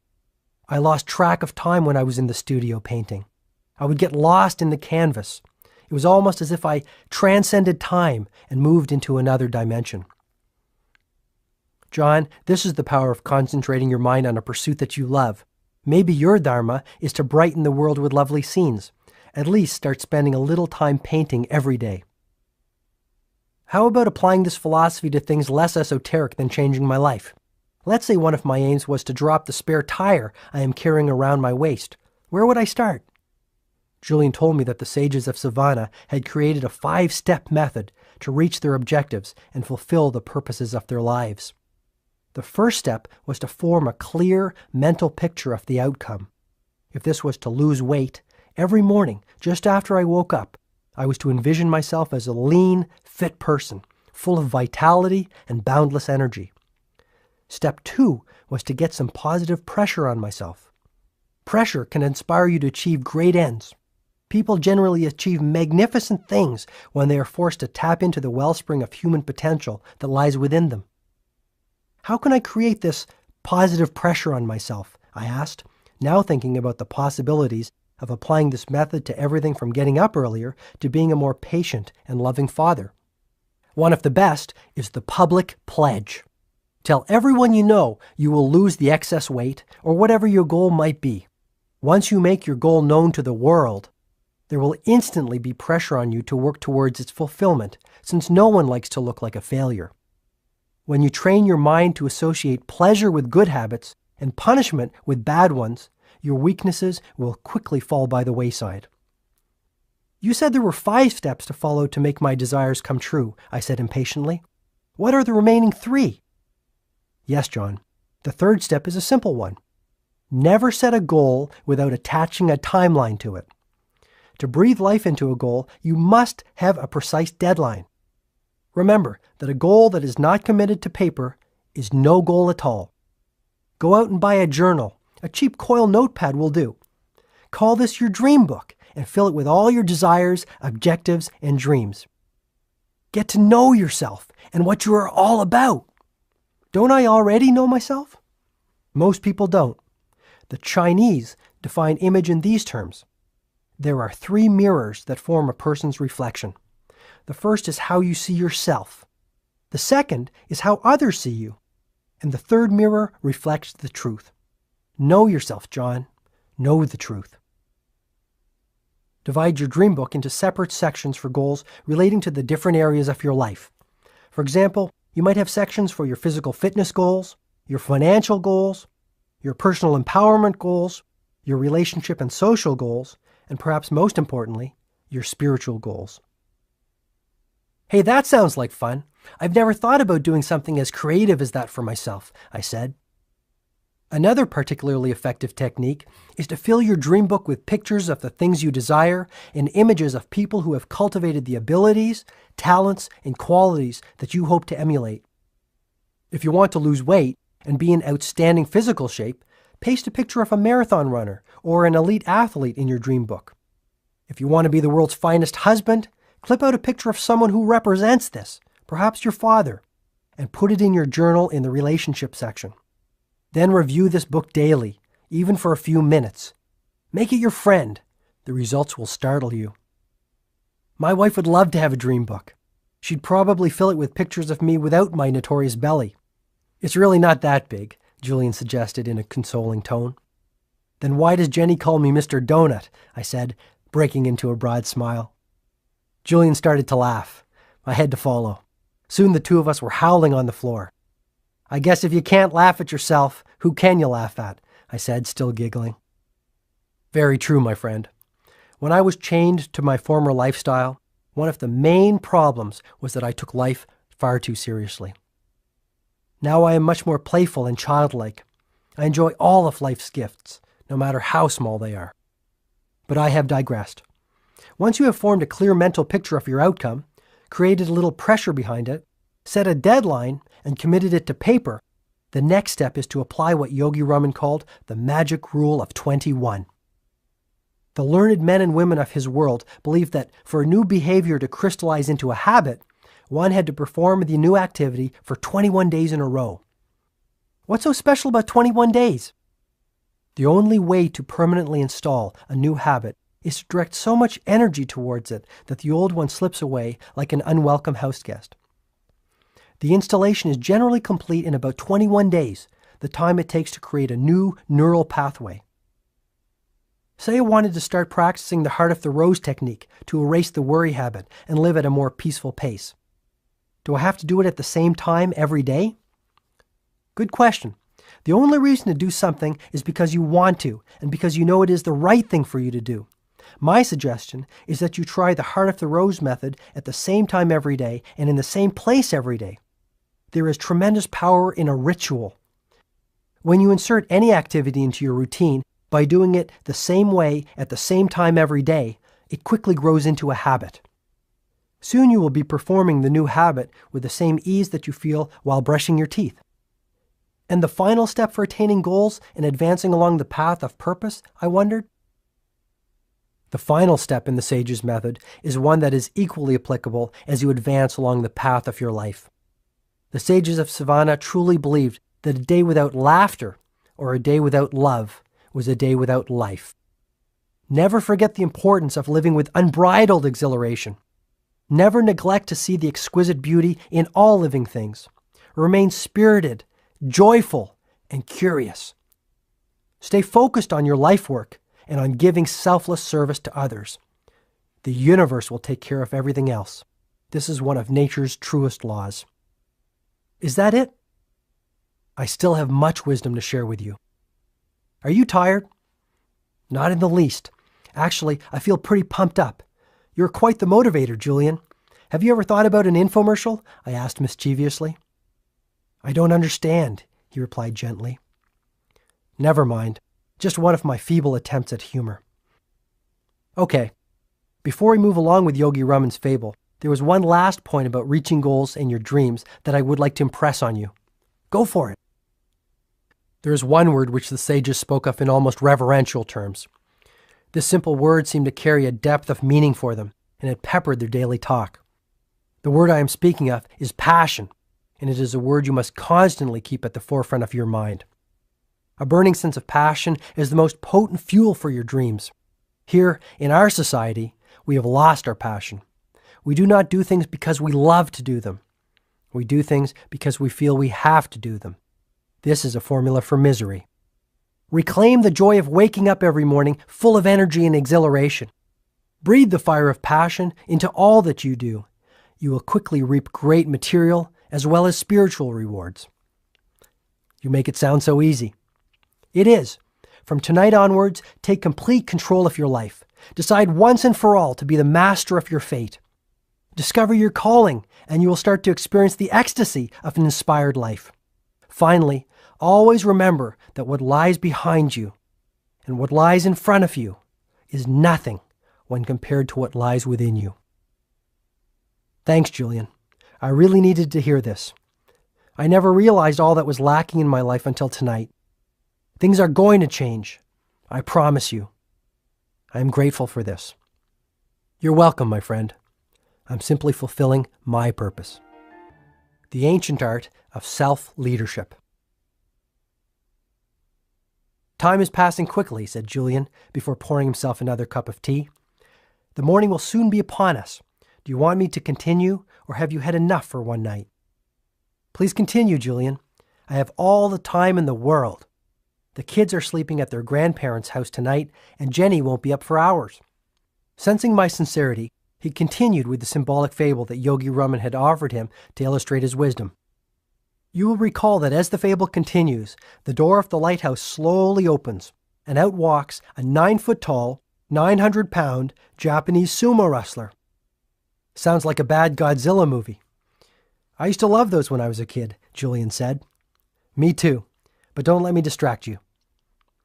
I lost track of time when I was in the studio painting. I would get lost in the canvas. It was almost as if I transcended time and moved into another dimension. John, this is the power of concentrating your mind on a pursuit that you love. Maybe your dharma is to brighten the world with lovely scenes. At least start spending a little time painting every day. How about applying this philosophy to things less esoteric than changing my life? Let's say one of my aims was to drop the spare tire I am carrying around my waist. Where would I start? Julian told me that the sages of Savannah had created a 5-step method to reach their objectives and fulfill the purposes of their lives. The first step was to form a clear mental picture of the outcome. If this was to lose weight, every morning, just after I woke up, I was to envision myself as a lean, fit person, full of vitality and boundless energy. Step 2 was to get some positive pressure on myself. Pressure can inspire you to achieve great ends. People generally achieve magnificent things when they are forced to tap into the wellspring of human potential that lies within them. How can I create this positive pressure on myself? I asked, now thinking about the possibilities of applying this method to everything from getting up earlier to being a more patient and loving father. One of the best is the public pledge. Tell everyone you know you will lose the excess weight or whatever your goal might be. Once you make your goal known to the world, there will instantly be pressure on you to work towards its fulfillment, since no one likes to look like a failure. When you train your mind to associate pleasure with good habits and punishment with bad ones, your weaknesses will quickly fall by the wayside. You said there were 5 steps to follow to make my desires come true, I said impatiently. What are the remaining 3? Yes, John. The 3rd step is a simple one. Never set a goal without attaching a timeline to it. To breathe life into a goal, you must have a precise deadline. Remember that a goal that is not committed to paper is no goal at all. Go out and buy a journal. A cheap coil notepad will do. Call this your dream book and fill it with all your desires, objectives, and dreams. Get to know yourself and what you are all about. Don't I already know myself? Most people don't. The Chinese define image in these terms. There are 3 mirrors that form a person's reflection. The first is how you see yourself. The second is how others see you. And the 3rd mirror reflects the truth. Know yourself, John. Know the truth. Divide your dream book into separate sections for goals relating to the different areas of your life. For example, you might have sections for your physical fitness goals, your financial goals, your personal empowerment goals, your relationship and social goals, and perhaps most importantly, your spiritual goals. Hey, that sounds like fun. I've never thought about doing something as creative as that for myself, I said. Another particularly effective technique is to fill your dream book with pictures of the things you desire and images of people who have cultivated the abilities, talents, and qualities that you hope to emulate. If you want to lose weight and be in outstanding physical shape, paste a picture of a marathon runner or an elite athlete in your dream book. If you want to be the world's finest husband, clip out a picture of someone who represents this, perhaps your father, and put it in your journal in the relationship section. Then review this book daily, even for a few minutes. Make it your friend. The results will startle you. My wife would love to have a dream book. She'd probably fill it with pictures of me without my notorious belly. It's really not that big, Julian suggested in a consoling tone. Then why does Jenny call me Mr. Donut? I said, breaking into a broad smile. Julian started to laugh. I had to follow. Soon the 2 of us were howling on the floor. I guess if you can't laugh at yourself, who can you laugh at? I said, still giggling. Very true, my friend. When I was chained to my former lifestyle, one of the main problems was that I took life far too seriously. Now I am much more playful and childlike. I enjoy all of life's gifts, no matter how small they are. But I have digressed. Once you have formed a clear mental picture of your outcome, created a little pressure behind it, set a deadline, and committed it to paper, the next step is to apply what Yogi Raman called the magic rule of 21. The learned men and women of his world believed that for a new behavior to crystallize into a habit, one had to perform the new activity for 21 days in a row. What's so special about 21 days? The only way to permanently install a new habit is to direct so much energy towards it that the old one slips away like an unwelcome house guest. The installation is generally complete in about 21 days, the time it takes to create a new neural pathway. Say I wanted to start practicing the heart of the rose technique to erase the worry habit and live at a more peaceful pace. Do I have to do it at the same time every day? Good question. The only reason to do something is because you want to and because you know it is the right thing for you to do. My suggestion is that you try the heart of the rose method at the same time every day and in the same place every day. There is tremendous power in a ritual. When you insert any activity into your routine by doing it the same way at the same time every day, it quickly grows into a habit. Soon you will be performing the new habit with the same ease that you feel while brushing your teeth. And the final step for attaining goals and advancing along the path of purpose, I wondered? The final step in the Sage's method is one that is equally applicable as you advance along the path of your life. The Sages of Savannah truly believed that a day without laughter or a day without love was a day without life. Never forget the importance of living with unbridled exhilaration. Never neglect to see the exquisite beauty in all living things. Remain spirited, joyful, and curious. Stay focused on your life work and on giving selfless service to others. The universe will take care of everything else. This is one of nature's truest laws. Is that it? I still have much wisdom to share with you. Are you tired? Not in the least. Actually, I feel pretty pumped up. You're quite the motivator, Julian. Have you ever thought about an infomercial? I asked mischievously. I don't understand, he replied gently. Never mind. Just one of my feeble attempts at humor. Okay, before we move along with Yogi Raman's fable, there was one last point about reaching goals and your dreams that I would like to impress on you. Go for it. There is one word which the sages spoke of in almost reverential terms. This simple word seemed to carry a depth of meaning for them, and it peppered their daily talk. The word I am speaking of is passion, and it is a word you must constantly keep at the forefront of your mind. A burning sense of passion is the most potent fuel for your dreams. Here, in our society, we have lost our passion. We do not do things because we love to do them. We do things because we feel we have to do them. This is a formula for misery. Reclaim the joy of waking up every morning full of energy and exhilaration. Breathe the fire of passion into all that you do. You will quickly reap great material as well as spiritual rewards. You make it sound so easy. It is. From tonight onwards, take complete control of your life. Decide once and for all to be the master of your fate. Discover your calling, and you will start to experience the ecstasy of an inspired life. Finally, always remember that what lies behind you and what lies in front of you is nothing when compared to what lies within you. Thanks, Julian. I really needed to hear this. I never realized all that was lacking in my life until tonight. Things are going to change. I promise you. I am grateful for this. You're welcome, my friend. I'm simply fulfilling my purpose. The ancient art of self-leadership. Time is passing quickly, said Julian, before pouring himself another cup of tea. The morning will soon be upon us. Do you want me to continue, or have you had enough for one night? Please continue, Julian. I have all the time in the world. The kids are sleeping at their grandparents' house tonight, and Jenny won't be up for hours. Sensing my sincerity, he continued with the symbolic fable that Yogi Raman had offered him to illustrate his wisdom. You will recall that as the fable continues, the door of the lighthouse slowly opens, and out walks a 9-foot-tall, 900-pound Japanese sumo wrestler. Sounds like a bad Godzilla movie. I used to love those when I was a kid, Julian said. Me too, but don't let me distract you.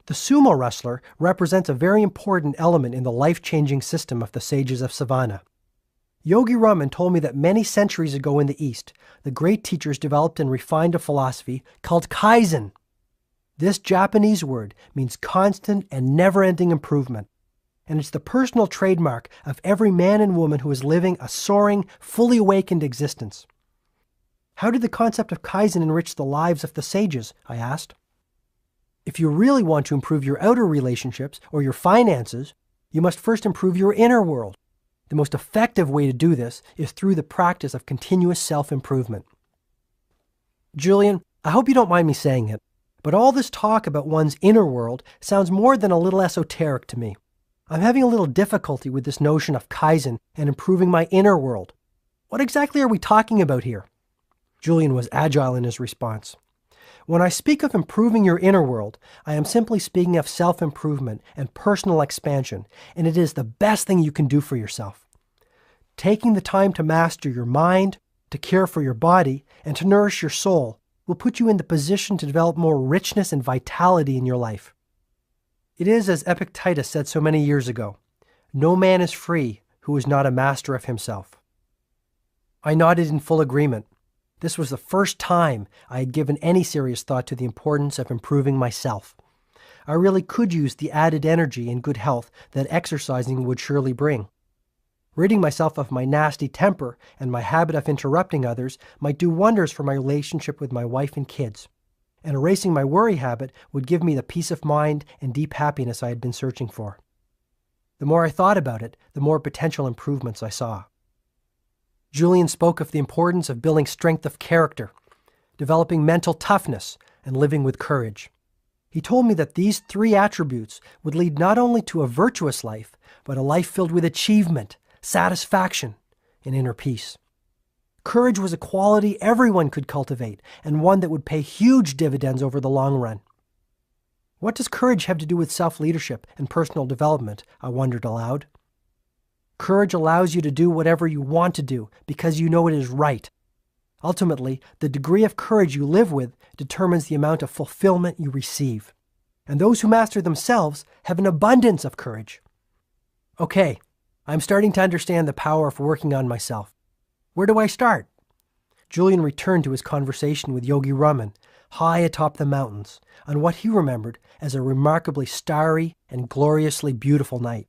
The sumo wrestler represents a very important element in the life-changing system of the sages of Savannah. Yogi Raman told me that many centuries ago in the East, the great teachers developed and refined a philosophy called Kaizen. This Japanese word means constant and never-ending improvement, and it's the personal trademark of every man and woman who is living a soaring, fully awakened existence. How did the concept of Kaizen enrich the lives of the sages? I asked. If you really want to improve your outer relationships or your finances, you must first improve your inner world. The most effective way to do this is through the practice of continuous self-improvement. Julian, I hope you don't mind me saying it, but all this talk about one's inner world sounds more than a little esoteric to me. I'm having a little difficulty with this notion of Kaizen and improving my inner world. What exactly are we talking about here? Julian was agile in his response. When I speak of improving your inner world, I am simply speaking of self-improvement and personal expansion, and it is the best thing you can do for yourself. Taking the time to master your mind, to care for your body, and to nourish your soul will put you in the position to develop more richness and vitality in your life. It is as Epictetus said so many years ago, no man is free who is not a master of himself. I nodded in full agreement. This was the first time I had given any serious thought to the importance of improving myself. I really could use the added energy and good health that exercising would surely bring. Ridding myself of my nasty temper and my habit of interrupting others might do wonders for my relationship with my wife and kids. And erasing my worry habit would give me the peace of mind and deep happiness I had been searching for. The more I thought about it, the more potential improvements I saw. Julian spoke of the importance of building strength of character, developing mental toughness, and living with courage. He told me that these 3 attributes would lead not only to a virtuous life, but a life filled with achievement, satisfaction, and inner peace. Courage was a quality everyone could cultivate, and one that would pay huge dividends over the long run. What does courage have to do with self-leadership and personal development? I wondered aloud. Courage allows you to do whatever you want to do because you know it is right. Ultimately, the degree of courage you live with determines the amount of fulfillment you receive. And those who master themselves have an abundance of courage. Okay, I'm starting to understand the power of working on myself. Where do I start? Julian returned to his conversation with Yogi Raman, high atop the mountains, on what he remembered as a remarkably starry and gloriously beautiful night.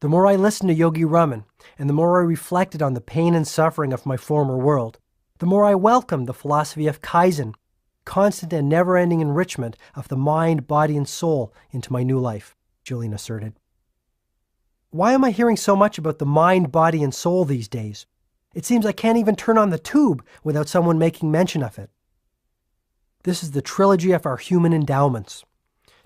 The more I listened to Yogi Raman, and the more I reflected on the pain and suffering of my former world, the more I welcomed the philosophy of Kaizen, constant and never-ending enrichment of the mind, body, and soul into my new life, Julian asserted. Why am I hearing so much about the mind, body, and soul these days? It seems I can't even turn on the tube without someone making mention of it. This is the trilogy of our human endowments.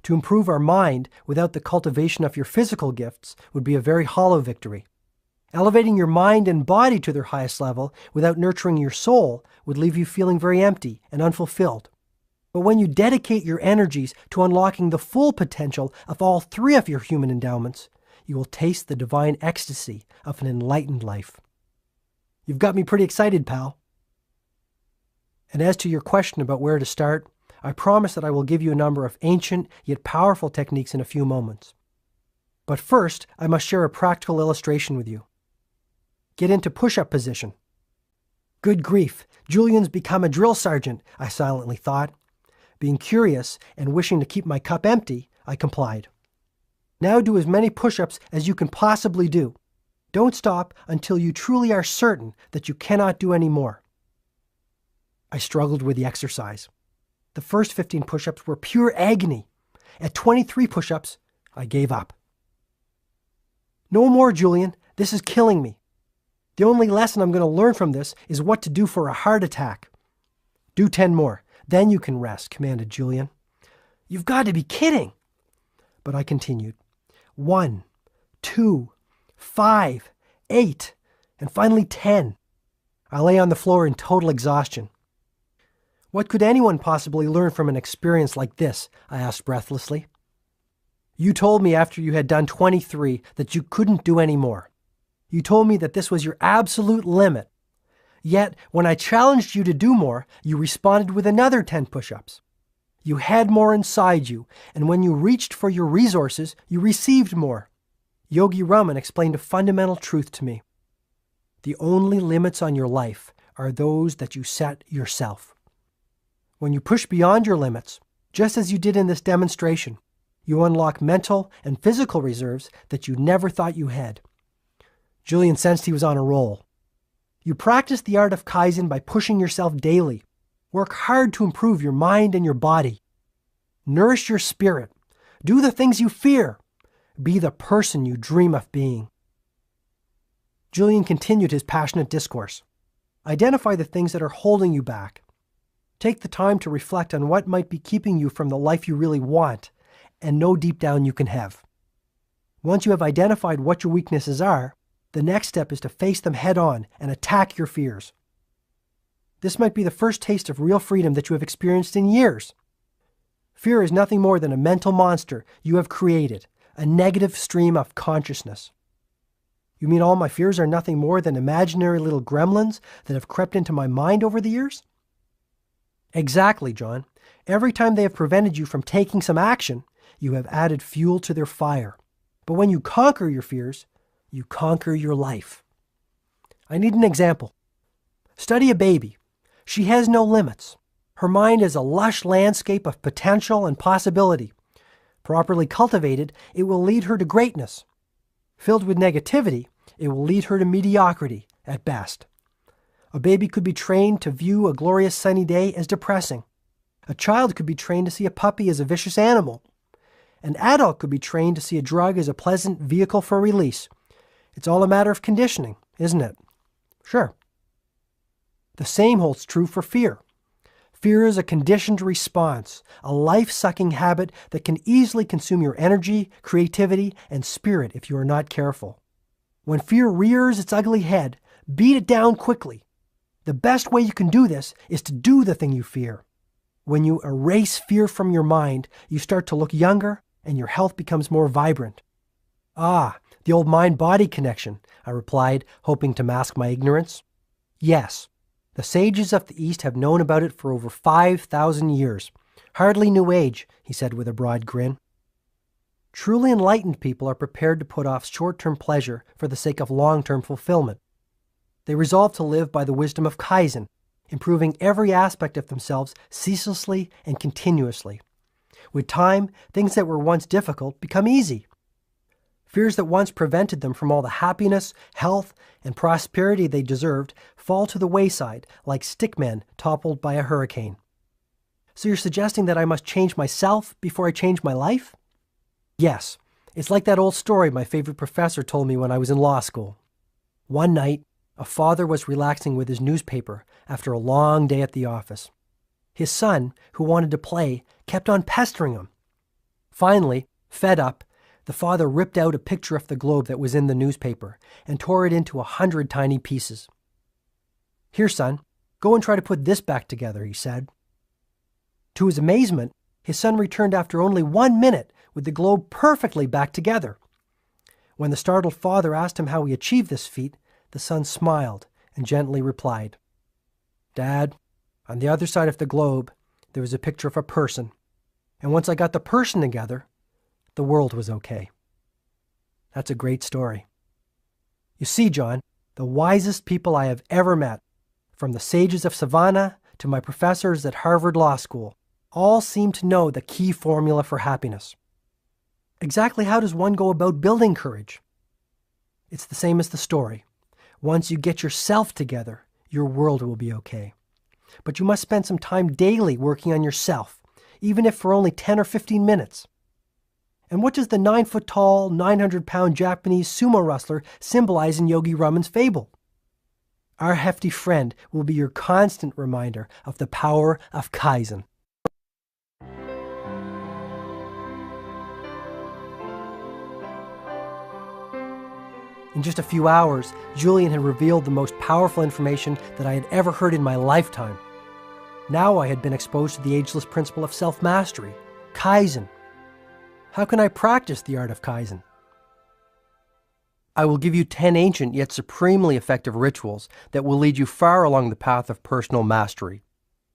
To improve our mind without the cultivation of your physical gifts would be a very hollow victory. Elevating your mind and body to their highest level without nurturing your soul would leave you feeling very empty and unfulfilled. But when you dedicate your energies to unlocking the full potential of all 3 of your human endowments, you will taste the divine ecstasy of an enlightened life. You've got me pretty excited, pal. And as to your question about where to start, I promise that I will give you a number of ancient yet powerful techniques in a few moments. But first, I must share a practical illustration with you. Get into push-up position. Good grief, Julian's become a drill sergeant, I silently thought. Being curious and wishing to keep my cup empty, I complied. Now do as many push-ups as you can possibly do. Don't stop until you truly are certain that you cannot do any more. I struggled with the exercise. The first 15 push-ups were pure agony. At 23 push-ups, I gave up. No more, Julian. This is killing me. The only lesson I'm going to learn from this is what to do for a heart attack. Do 10 more. Then you can rest, commanded Julian. You've got to be kidding. But I continued. 1, 2, 5, 8, and finally 10. I lay on the floor in total exhaustion. What could anyone possibly learn from an experience like this? I asked breathlessly. You told me after you had done 23 that you couldn't do any more. You told me that this was your absolute limit. Yet, when I challenged you to do more, you responded with another 10 push-ups. You had more inside you, and when you reached for your resources, you received more. Yogi Raman explained a fundamental truth to me. The only limits on your life are those that you set yourself. When you push beyond your limits, just as you did in this demonstration, you unlock mental and physical reserves that you never thought you had. Julian sensed he was on a roll. You practice the art of Kaizen by pushing yourself daily. Work hard to improve your mind and your body. Nourish your spirit. Do the things you fear. Be the person you dream of being. Julian continued his passionate discourse. Identify the things that are holding you back. Take the time to reflect on what might be keeping you from the life you really want and know deep down you can have. Once you have identified what your weaknesses are, the next step is to face them head on and attack your fears. This might be the first taste of real freedom that you have experienced in years. Fear is nothing more than a mental monster you have created, a negative stream of consciousness. You mean all my fears are nothing more than imaginary little gremlins that have crept into my mind over the years? Exactly, John. Every time they have prevented you from taking some action, you have added fuel to their fire. But when you conquer your fears, you conquer your life. I need an example. Study a baby. She has no limits. Her mind is a lush landscape of potential and possibility. Properly cultivated, it will lead her to greatness. Filled with negativity, it will lead her to mediocrity at best. A baby could be trained to view a glorious sunny day as depressing. A child could be trained to see a puppy as a vicious animal. An adult could be trained to see a drug as a pleasant vehicle for release. It's all a matter of conditioning, isn't it? Sure. The same holds true for fear. Fear is a conditioned response, a life-sucking habit that can easily consume your energy, creativity, and spirit if you are not careful. When fear rears its ugly head, beat it down quickly. The best way you can do this is to do the thing you fear. When you erase fear from your mind, you start to look younger and your health becomes more vibrant. Ah, the old mind-body connection, I replied, hoping to mask my ignorance. Yes. The sages of the East have known about it for over 5,000 years. Hardly new age, he said with a broad grin. Truly enlightened people are prepared to put off short-term pleasure for the sake of long-term fulfillment. They resolve to live by the wisdom of Kaizen, improving every aspect of themselves ceaselessly and continuously. With time, things that were once difficult become easy. Fears that once prevented them from all the happiness, health, and prosperity they deserved fall to the wayside like stickmen toppled by a hurricane. So you're suggesting that I must change myself before I change my life? Yes, it's like that old story my favorite professor told me when I was in law school. One night, a father was relaxing with his newspaper after a long day at the office. His son, who wanted to play, kept on pestering him. Finally, fed up, the father ripped out a picture of the globe that was in the newspaper and tore it into 100 tiny pieces. Here, son, go and try to put this back together, he said. To his amazement, his son returned after only 1 minute with the globe perfectly back together. When the startled father asked him how he achieved this feat, the son smiled and gently replied, "Dad, on the other side of the globe, there was a picture of a person, and once I got the person together, the world was okay." That's a great story. You see, John, the wisest people I have ever met, from the sages of Savannah to my professors at Harvard Law School, all seem to know the key formula for happiness. Exactly how does one go about building courage? It's the same as the story. Once you get yourself together, your world will be okay. But you must spend some time daily working on yourself, even if for only 10 or 15 minutes. And what does the 9-foot-tall, 900-pound Japanese sumo wrestler symbolize in Yogi Raman's fable? Our hefty friend will be your constant reminder of the power of Kaizen. In just a few hours, Julian had revealed the most powerful information that I had ever heard in my lifetime. Now I had been exposed to the ageless principle of self-mastery, Kaizen. How can I practice the art of Kaizen? I will give you 10 ancient yet supremely effective rituals that will lead you far along the path of personal mastery.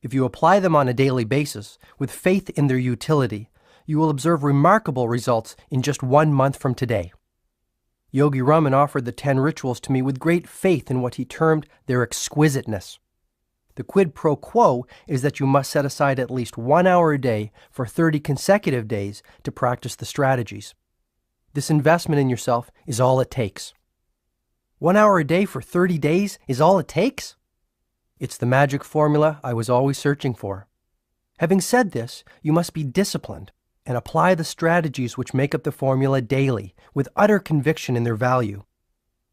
If you apply them on a daily basis, with faith in their utility, you will observe remarkable results in just 1 month from today. Yogi Raman offered the 10 rituals to me with great faith in what he termed their exquisiteness. The quid pro quo is that you must set aside at least 1 hour a day for 30 consecutive days to practice the strategies. This investment in yourself is all it takes. 1 hour a day for 30 days is all it takes? It's the magic formula I was always searching for. Having said this, you must be disciplined and apply the strategies which make up the formula daily with utter conviction in their value.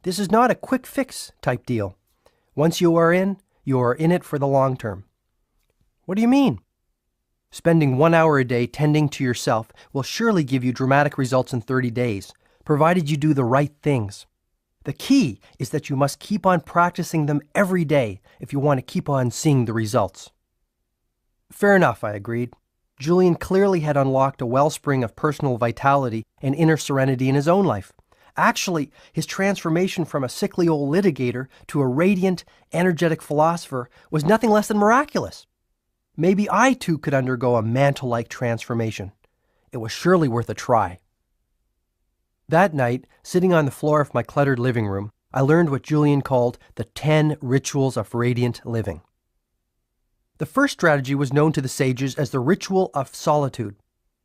This is not a quick fix type deal. Once you are in it for the long term. What do you mean? Spending 1 hour a day tending to yourself will surely give you dramatic results in 30 days, provided you do the right things. The key is that you must keep on practicing them every day if you want to keep on seeing the results. Fair enough, I agreed. Julian clearly had unlocked a wellspring of personal vitality and inner serenity in his own life. Actually, his transformation from a sickly old litigator to a radiant, energetic philosopher was nothing less than miraculous. Maybe I too could undergo a mantle-like transformation. It was surely worth a try. That night, sitting on the floor of my cluttered living room, I learned what Julian called the 10 rituals of radiant living. The first strategy was known to the sages as the ritual of solitude.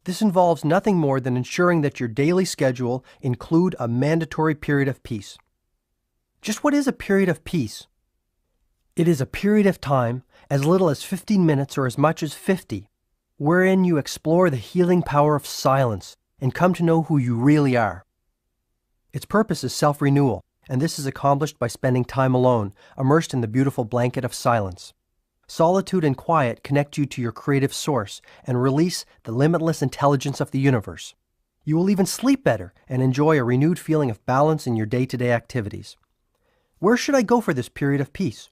This involves nothing more than ensuring that your daily schedule include a mandatory period of peace. Just what is a period of peace? It is a period of time, as little as 15 minutes or as much as 50, wherein you explore the healing power of silence and come to know who you really are. Its purpose is self-renewal, and this is accomplished by spending time alone, immersed in the beautiful blanket of silence. Solitude and quiet connect you to your creative source and release the limitless intelligence of the universe. You will even sleep better and enjoy a renewed feeling of balance in your day-to-day activities. Where should I go for this period of peace?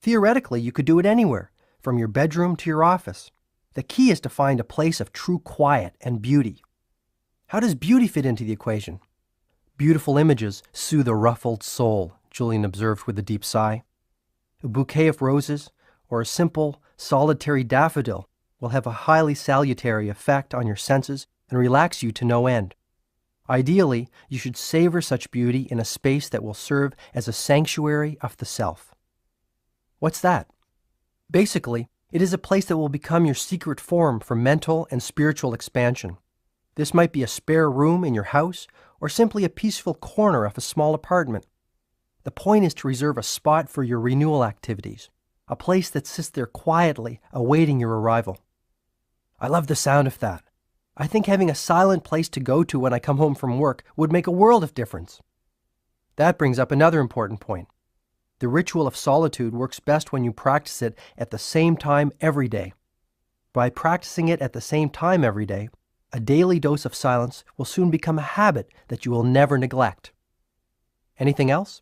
Theoretically, you could do it anywhere, from your bedroom to your office. The key is to find a place of true quiet and beauty. How does beauty fit into the equation? Beautiful images soothe a ruffled soul, Julian observed with a deep sigh. A bouquet of roses, or a simple, solitary daffodil will have a highly salutary effect on your senses and relax you to no end. Ideally, you should savor such beauty in a space that will serve as a sanctuary of the self. What's that? Basically, it is a place that will become your secret forum for mental and spiritual expansion. This might be a spare room in your house or simply a peaceful corner of a small apartment. The point is to reserve a spot for your renewal activities, a place that sits there quietly, awaiting your arrival. I love the sound of that. I think having a silent place to go to when I come home from work would make a world of difference. That brings up another important point. The ritual of solitude works best when you practice it at the same time every day. By practicing it at the same time every day, a daily dose of silence will soon become a habit that you will never neglect. Anything else?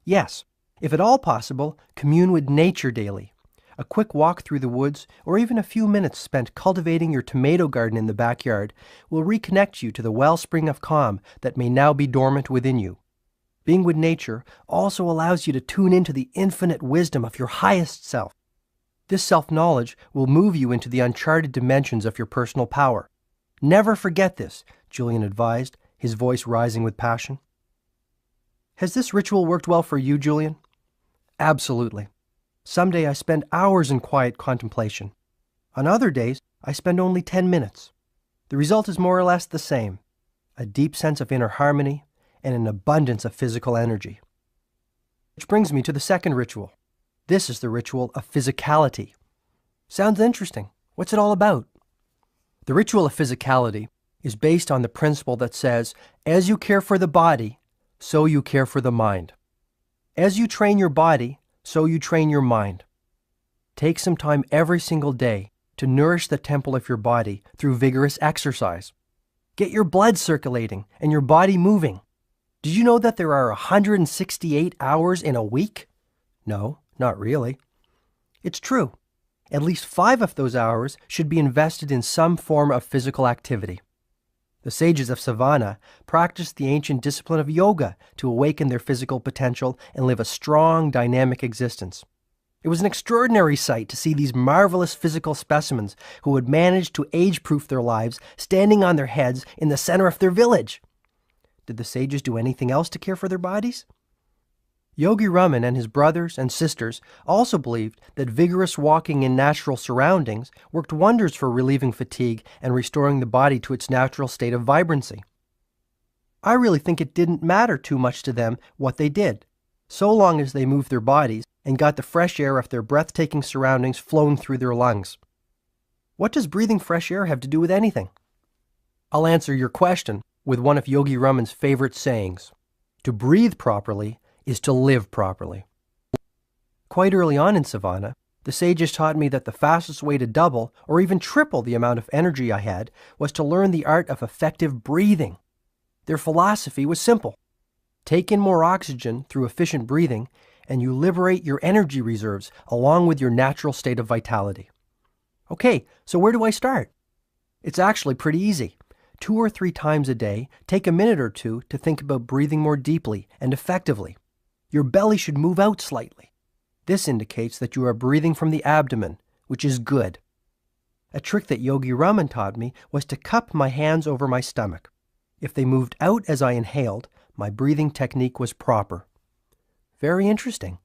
Yes. If at all possible, commune with nature daily. A quick walk through the woods, or even a few minutes spent cultivating your tomato garden in the backyard, will reconnect you to the wellspring of calm that may now be dormant within you. Being with nature also allows you to tune into the infinite wisdom of your highest self. This self-knowledge will move you into the uncharted dimensions of your personal power. Never forget this, Julian advised, his voice rising with passion. Has this ritual worked well for you, Julian? Absolutely. Some days I spend hours in quiet contemplation. On other days, I spend only 10 minutes. The result is more or less the same: a deep sense of inner harmony and an abundance of physical energy. Which brings me to the second ritual. This is the ritual of physicality. Sounds interesting. What's it all about? The ritual of physicality is based on the principle that says, as you care for the body, so you care for the mind. As you train your body, so you train your mind. Take some time every single day to nourish the temple of your body through vigorous exercise. Get your blood circulating and your body moving. Did you know that there are 168 hours in a week? No, not really. It's true. At least 5 of those hours should be invested in some form of physical activity. The sages of Savannah practiced the ancient discipline of yoga to awaken their physical potential and live a strong, dynamic existence. It was an extraordinary sight to see these marvelous physical specimens who had managed to age-proof their lives standing on their heads in the center of their village. Did the sages do anything else to care for their bodies? Yogi Raman and his brothers and sisters also believed that vigorous walking in natural surroundings worked wonders for relieving fatigue and restoring the body to its natural state of vibrancy. I really think it didn't matter too much to them what they did, so long as they moved their bodies and got the fresh air of their breathtaking surroundings flowing through their lungs. What does breathing fresh air have to do with anything? I'll answer your question with one of Yogi Raman's favorite sayings: to breathe properly is to live properly. Quite early on in Savannah, the sages taught me that the fastest way to double or even triple the amount of energy I had was to learn the art of effective breathing. Their philosophy was simple. Take in more oxygen through efficient breathing, and you liberate your energy reserves along with your natural state of vitality. Okay, so where do I start? It's actually pretty easy. 2 or 3 times a day, take a minute or two to think about breathing more deeply and effectively. Your belly should move out slightly. This indicates that you are breathing from the abdomen, which is good. A trick that Yogi Raman taught me was to cup my hands over my stomach. If they moved out as I inhaled, my breathing technique was proper. Very interesting.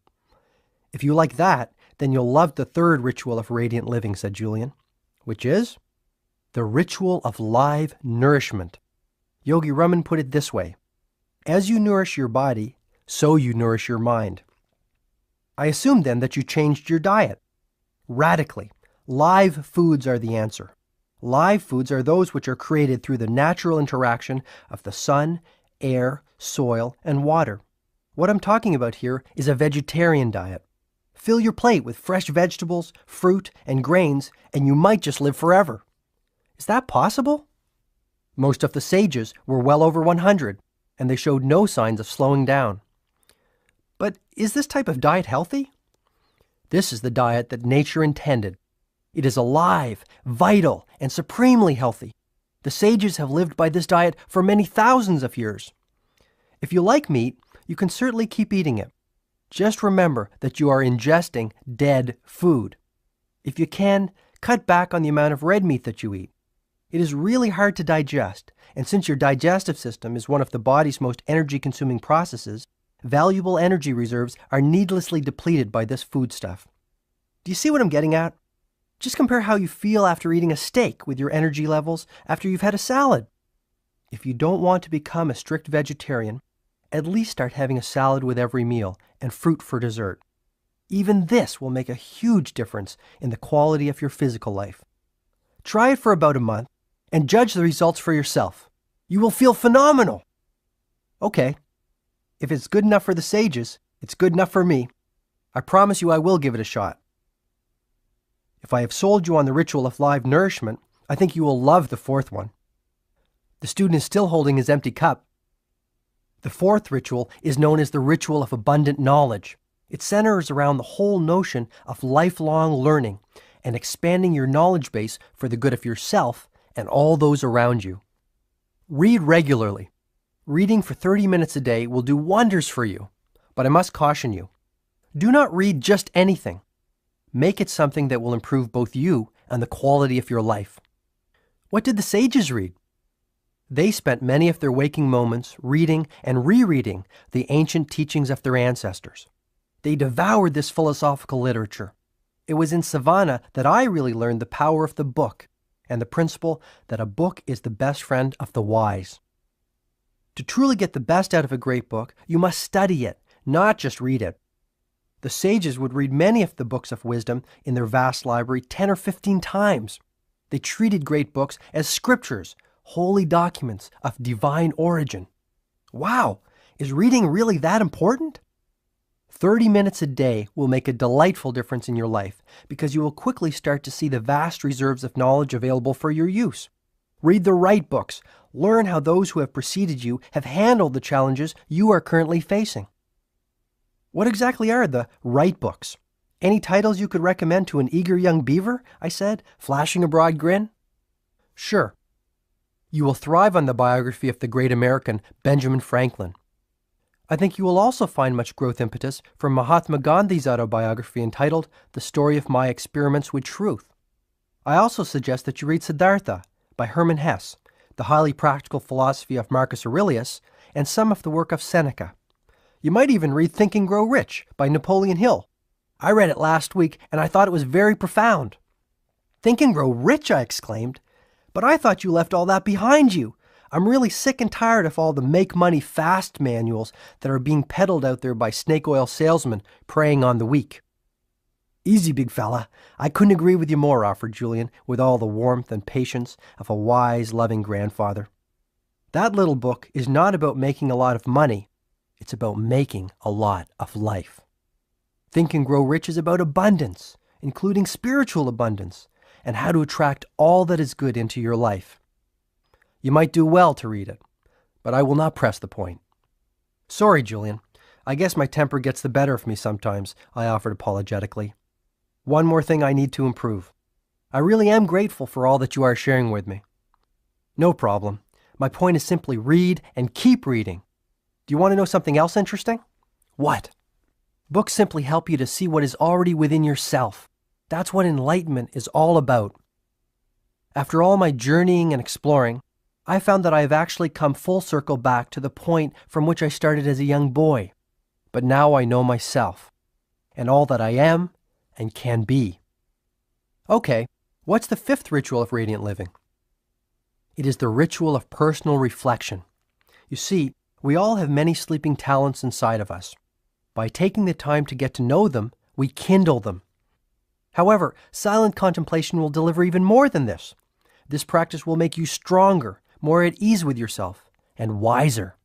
If you like that, Then you'll love the third ritual of radiant living, said Julian, which is the ritual of live nourishment. Yogi Raman put it this way: as you nourish your body, so you nourish your mind. I assume then that you changed your diet. Radically. Live foods are the answer. Live foods are those which are created through the natural interaction of the sun, air, soil, and water. What I'm talking about here is a vegetarian diet. Fill your plate with fresh vegetables, fruit, and grains, and you might just live forever. Is that possible? Most of the sages were well over 100, and they showed no signs of slowing down. But is this type of diet healthy? This is the diet that nature intended. It is alive, vital, and supremely healthy. The sages have lived by this diet for many thousands of years. If you like meat, you can certainly keep eating it. Just remember that you are ingesting dead food. If you can, cut back on the amount of red meat that you eat. It is really hard to digest, and since your digestive system is one of the body's most energy-consuming processes, valuable energy reserves are needlessly depleted by this foodstuff. Do you see what I'm getting at? Just compare how you feel after eating a steak with your energy levels after you've had a salad. If you don't want to become a strict vegetarian, at least start having a salad with every meal and fruit for dessert. Even this will make a huge difference in the quality of your physical life. Try it for about a month and judge the results for yourself. You will feel phenomenal. Okay, if it's good enough for the sages, it's good enough for me. I promise you I will give it a shot. If I have sold you on the ritual of live nourishment, I think you will love the fourth one. The student is still holding his empty cup. The fourth ritual is known as the ritual of abundant knowledge. It centers around the whole notion of lifelong learning and expanding your knowledge base for the good of yourself and all those around you. Read regularly. Reading for 30 minutes a day will do wonders for you, but I must caution you. Do not read just anything. Make it something that will improve both you and the quality of your life. What did the sages read? They spent many of their waking moments reading and rereading the ancient teachings of their ancestors. They devoured this philosophical literature. It was in Savannah that I really learned the power of the book and the principle that a book is the best friend of the wise. To truly get the best out of a great book, you must study it, not just read it. The sages would read many of the books of wisdom in their vast library 10 or 15 times. They treated great books as scriptures, holy documents of divine origin. Wow, is reading really that important? 30 minutes a day will make a delightful difference in your life because you will quickly start to see the vast reserves of knowledge available for your use. Read the right books. Learn how those who have preceded you have handled the challenges you are currently facing. What exactly are the right books? Any titles you could recommend to an eager young beaver? I said, flashing a broad grin. Sure. You will thrive on the biography of the great American Benjamin Franklin. I think you will also find much growth impetus from Mahatma Gandhi's autobiography entitled The Story of My Experiments with Truth. I also suggest that you read Siddhartha by Hermann Hesse, the highly practical philosophy of Marcus Aurelius, and some of the work of Seneca. You might even read Think and Grow Rich by Napoleon Hill. I read it last week and I thought it was very profound. Think and Grow Rich, I exclaimed. But I thought you left all that behind you. I'm really sick and tired of all the make money fast manuals that are being peddled out there by snake oil salesmen preying on the weak. Easy, big fella. I couldn't agree with you more, offered Julian, with all the warmth and patience of a wise, loving grandfather. That little book is not about making a lot of money. It's about making a lot of life. Think and Grow Rich is about abundance, including spiritual abundance, and how to attract all that is good into your life. You might do well to read it, but I will not press the point. Sorry, Julian. I guess my temper gets the better of me sometimes, I offered apologetically. One more thing I need to improve. I really am grateful for all that you are sharing with me. No problem. My point is simply read and keep reading. Do you want to know something else interesting? What? Books simply help you to see what is already within yourself. That's what enlightenment is all about. After all my journeying and exploring, I found that I have actually come full circle back to the point from which I started as a young boy. But now I know myself, and all that I am and can be. Okay, what's the fifth ritual of radiant living? It is the ritual of personal reflection. You see, we all have many sleeping talents inside of us. By taking the time to get to know them, we kindle them. However, silent contemplation will deliver even more than this. This practice will make you stronger, more at ease with yourself, and wiser.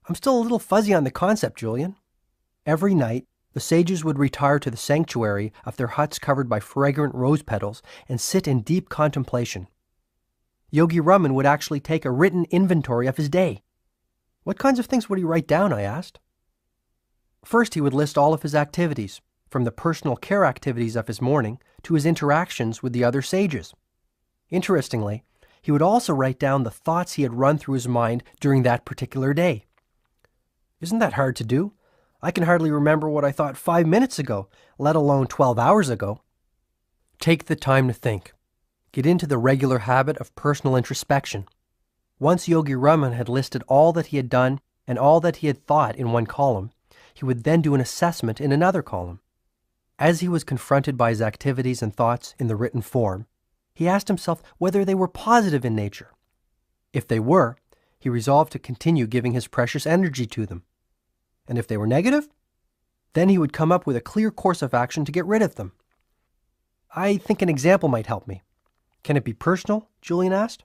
I'm still a little fuzzy on the concept, Julian. Every night, the sages would retire to the sanctuary of their huts covered by fragrant rose petals and sit in deep contemplation. Yogi Raman would actually take a written inventory of his day. What kinds of things would he write down, I asked. First, he would list all of his activities, from the personal care activities of his morning to his interactions with the other sages. Interestingly, he would also write down the thoughts he had run through his mind during that particular day. Isn't that hard to do? I can hardly remember what I thought 5 minutes ago, let alone 12 hours ago. Take the time to think. Get into the regular habit of personal introspection. Once Yogi Raman had listed all that he had done and all that he had thought in one column, he would then do an assessment in another column. As he was confronted by his activities and thoughts in the written form, he asked himself whether they were positive in nature. If they were, he resolved to continue giving his precious energy to them. And if they were negative, then he would come up with a clear course of action to get rid of them. I think an example might help me. Can it be personal? Julian asked.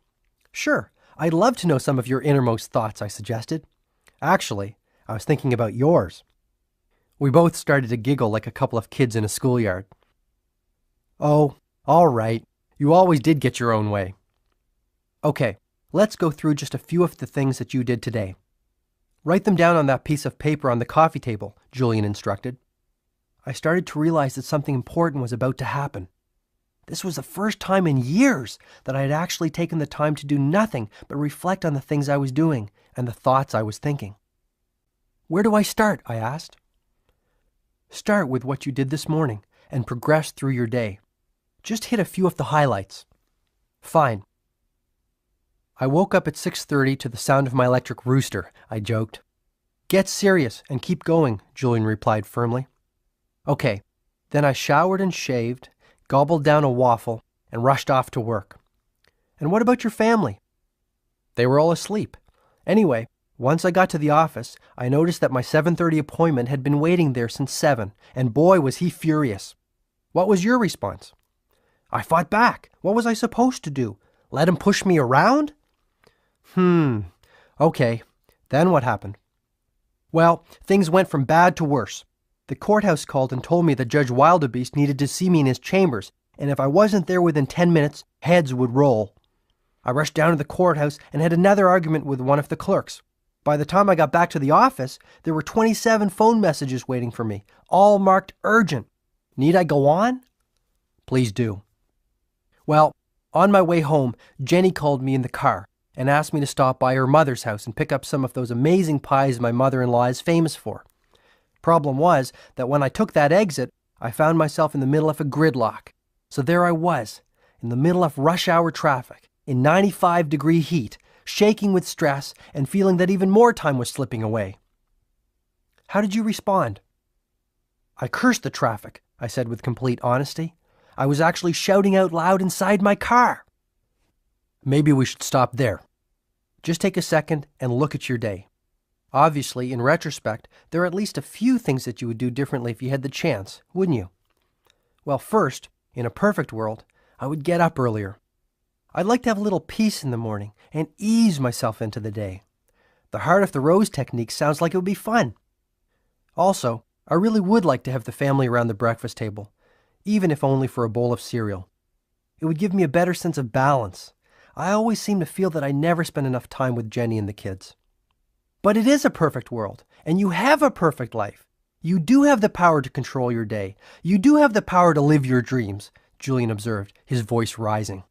Sure, I'd love to know some of your innermost thoughts, I suggested. Actually, I was thinking about yours. We both started to giggle like a couple of kids in a schoolyard. Oh, all right. You always did get your own way. Okay, let's go through just a few of the things that you did today. Write them down on that piece of paper on the coffee table, Julian instructed. I started to realize that something important was about to happen. This was the first time in years that I had actually taken the time to do nothing but reflect on the things I was doing and the thoughts I was thinking. Where do I start? I asked. Start with what you did this morning and progress through your day. Just hit a few of the highlights. Fine. I woke up at 6:30 to the sound of my electric rooster, I joked. Get serious and keep going, Julian replied firmly. Okay, then I showered and shaved, gobbled down a waffle, and rushed off to work. And what about your family? They were all asleep. Anyway, once I got to the office, I noticed that my 7:30 appointment had been waiting there since 7, and boy was he furious. What was your response? I fought back. What was I supposed to do? Let him push me around? Okay. Then what happened? Well, things went from bad to worse. The courthouse called and told me that Judge Wildebeest needed to see me in his chambers, and if I wasn't there within 10 minutes, heads would roll. I rushed down to the courthouse and had another argument with one of the clerks. By the time I got back to the office, there were 27 phone messages waiting for me, all marked urgent. Need I go on? Please do. Well, on my way home, Jenny called me in the car and asked me to stop by her mother's house and pick up some of those amazing pies my mother-in-law is famous for. Problem was that when I took that exit, I found myself in the middle of a gridlock. So there I was, in the middle of rush hour traffic, in 95-degree heat, shaking with stress and feeling that even more time was slipping away. How did you respond? I cursed the traffic, I said with complete honesty. I was actually shouting out loud inside my car. Maybe we should stop there. Just take a second and look at your day. Obviously, in retrospect, there are at least a few things that you would do differently if you had the chance, wouldn't you? Well, first, in a perfect world, I would get up earlier. I'd like to have a little peace in the morning and ease myself into the day. The heart of the rose technique sounds like it would be fun. Also, I really would like to have the family around the breakfast table, even if only for a bowl of cereal. It would give me a better sense of balance. I always seem to feel that I never spend enough time with Jenny and the kids. But it is a perfect world, and you have a perfect life. You do have the power to control your day. You do have the power to live your dreams, Julian observed, his voice rising.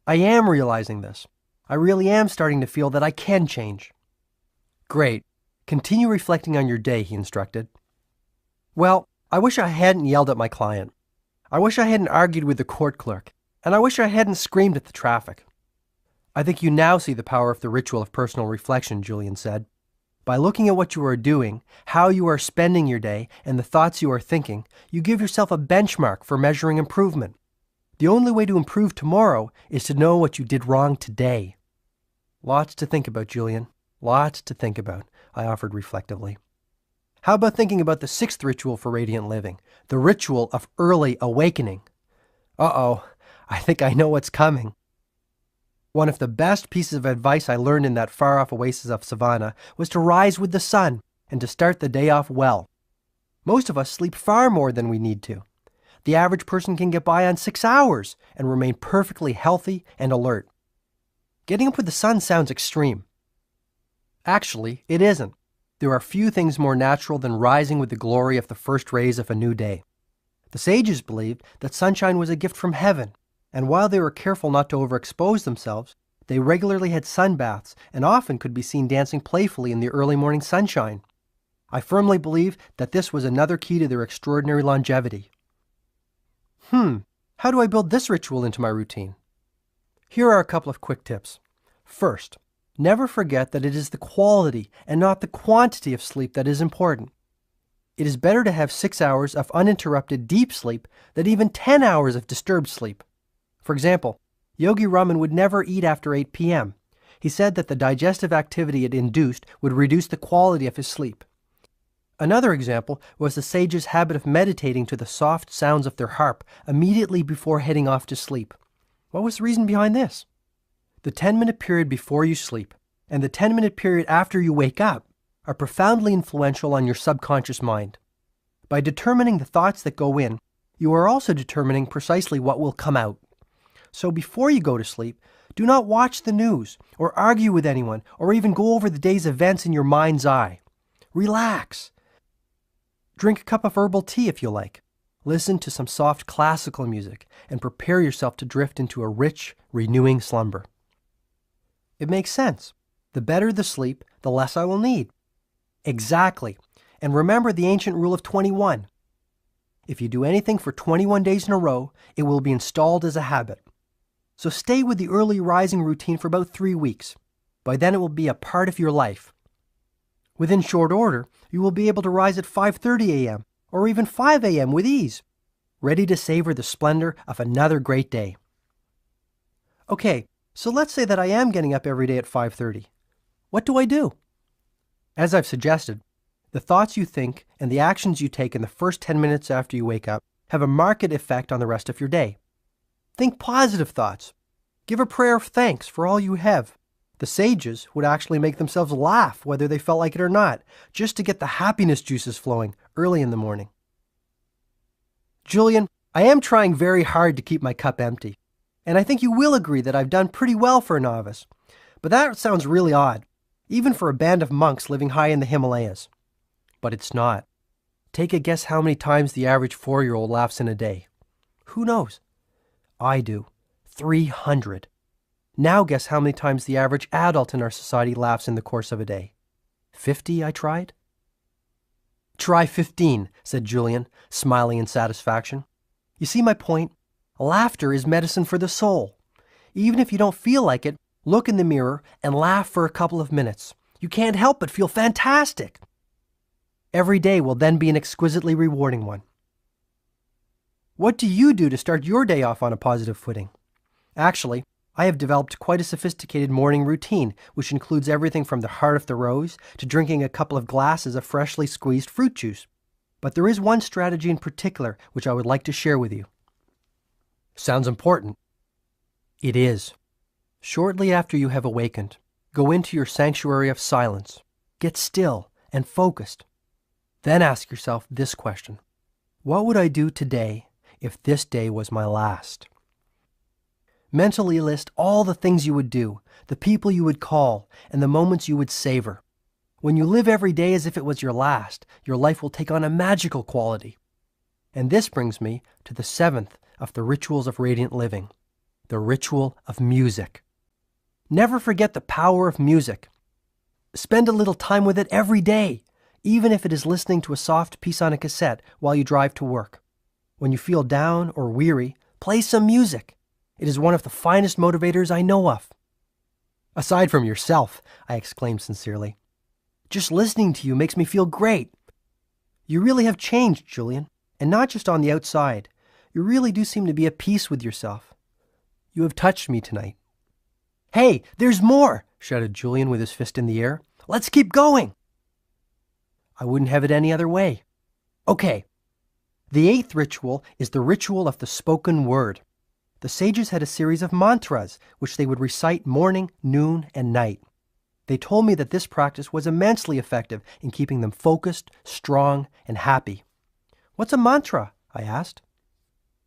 I am realizing this. I really am starting to feel that I can change. Great. Continue reflecting on your day, he instructed. Well, I wish I hadn't yelled at my client. I wish I hadn't argued with the court clerk. And I wish I hadn't screamed at the traffic. I think you now see the power of the ritual of personal reflection, Julian said. By looking at what you are doing, how you are spending your day, and the thoughts you are thinking, you give yourself a benchmark for measuring improvement. The only way to improve tomorrow is to know what you did wrong today. Lots to think about, Julian. Lots to think about, I offered reflectively. How about thinking about the sixth ritual for radiant living, the ritual of early awakening? Uh-oh, I think I know what's coming. One of the best pieces of advice I learned in that far-off oasis of savannah was to rise with the sun and to start the day off well. Most of us sleep far more than we need to. The average person can get by on 6 hours and remain perfectly healthy and alert. Getting up with the sun sounds extreme. Actually, it isn't. There are few things more natural than rising with the glory of the first rays of a new day. The sages believed that sunshine was a gift from heaven, and while they were careful not to overexpose themselves, they regularly had sun baths and often could be seen dancing playfully in the early morning sunshine. I firmly believe that this was another key to their extraordinary longevity. How do I build this ritual into my routine? Here are a couple of quick tips. First, never forget that it is the quality and not the quantity of sleep that is important. It is better to have 6 hours of uninterrupted deep sleep than even 10 hours of disturbed sleep. For example, Yogi Raman would never eat after 8 p.m. He said that the digestive activity it induced would reduce the quality of his sleep. Another example was the sage's habit of meditating to the soft sounds of their harp immediately before heading off to sleep. What was the reason behind this? The 10-minute period before you sleep and the 10-minute period after you wake up are profoundly influential on your subconscious mind. By determining the thoughts that go in, you are also determining precisely what will come out. So before you go to sleep, do not watch the news or argue with anyone or even go over the day's events in your mind's eye. Relax. Drink a cup of herbal tea if you like. Listen to some soft classical music and prepare yourself to drift into a rich, renewing slumber. It makes sense. The better the sleep, the less I will need. Exactly. And remember the ancient rule of 21. If you do anything for 21 days in a row, it will be installed as a habit. So stay with the early rising routine for about 3 weeks. By then it will be a part of your life. Within short order, you will be able to rise at 5:30 a.m. or even 5 a.m. with ease, ready to savor the splendor of another great day. Okay, so let's say that I am getting up every day at 5:30. What do I do? As I've suggested, the thoughts you think and the actions you take in the first 10 minutes after you wake up have a marked effect on the rest of your day. Think positive thoughts. Give a prayer of thanks for all you have. The sages would actually make themselves laugh whether they felt like it or not, just to get the happiness juices flowing early in the morning. Julian, I am trying very hard to keep my cup empty, and I think you will agree that I've done pretty well for a novice. But that sounds really odd, even for a band of monks living high in the Himalayas. But it's not. Take a guess how many times the average 4-year-old laughs in a day. Who knows? I do. 300. Now guess how many times the average adult in our society laughs in the course of a day. 50, I tried. Try 15, said Julian, smiling in satisfaction. You see my point? Laughter is medicine for the soul. Even if you don't feel like it, look in the mirror and laugh for a couple of minutes. You can't help but feel fantastic. Every day will then be an exquisitely rewarding one. What do you do to start your day off on a positive footing? Actually, I have developed quite a sophisticated morning routine, which includes everything from the heart of the rose to drinking a couple of glasses of freshly squeezed fruit juice. But there is one strategy in particular which I would like to share with you. Sounds important. It is. Shortly after you have awakened, go into your sanctuary of silence. Get still and focused. Then ask yourself this question. What would I do today if this day was my last? Mentally list all the things you would do, the people you would call, and the moments you would savor. When you live every day as if it was your last, your life will take on a magical quality. And this brings me to the 7th of the rituals of radiant living, the ritual of music. Never forget the power of music. Spend a little time with it every day, even if it is listening to a soft piece on a cassette while you drive to work. When you feel down or weary, play some music. It is one of the finest motivators I know of. Aside from yourself, I exclaimed sincerely. Just listening to you makes me feel great. You really have changed, Julian, and not just on the outside. You really do seem to be at peace with yourself. You have touched me tonight." "Hey, there's more!" shouted Julian with his fist in the air. "Let's keep going!" "I wouldn't have it any other way." "Okay. The 8th ritual is the ritual of the spoken word. The sages had a series of mantras which they would recite morning, noon, and night. They told me that this practice was immensely effective in keeping them focused, strong, and happy." "What's a mantra?" I asked.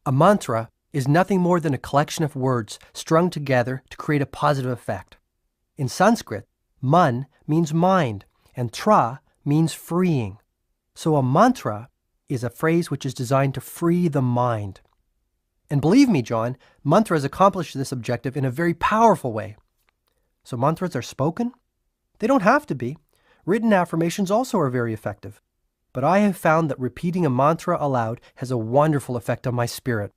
"A mantra is nothing more than a collection of words strung together to create a positive effect. In Sanskrit, man means mind, and tra means freeing. So a mantra is a phrase which is designed to free the mind. And believe me, John, mantras accomplish this objective in a very powerful way." "So mantras are spoken?" "They don't have to be. Written affirmations also are very effective. But I have found that repeating a mantra aloud has a wonderful effect on my spirit.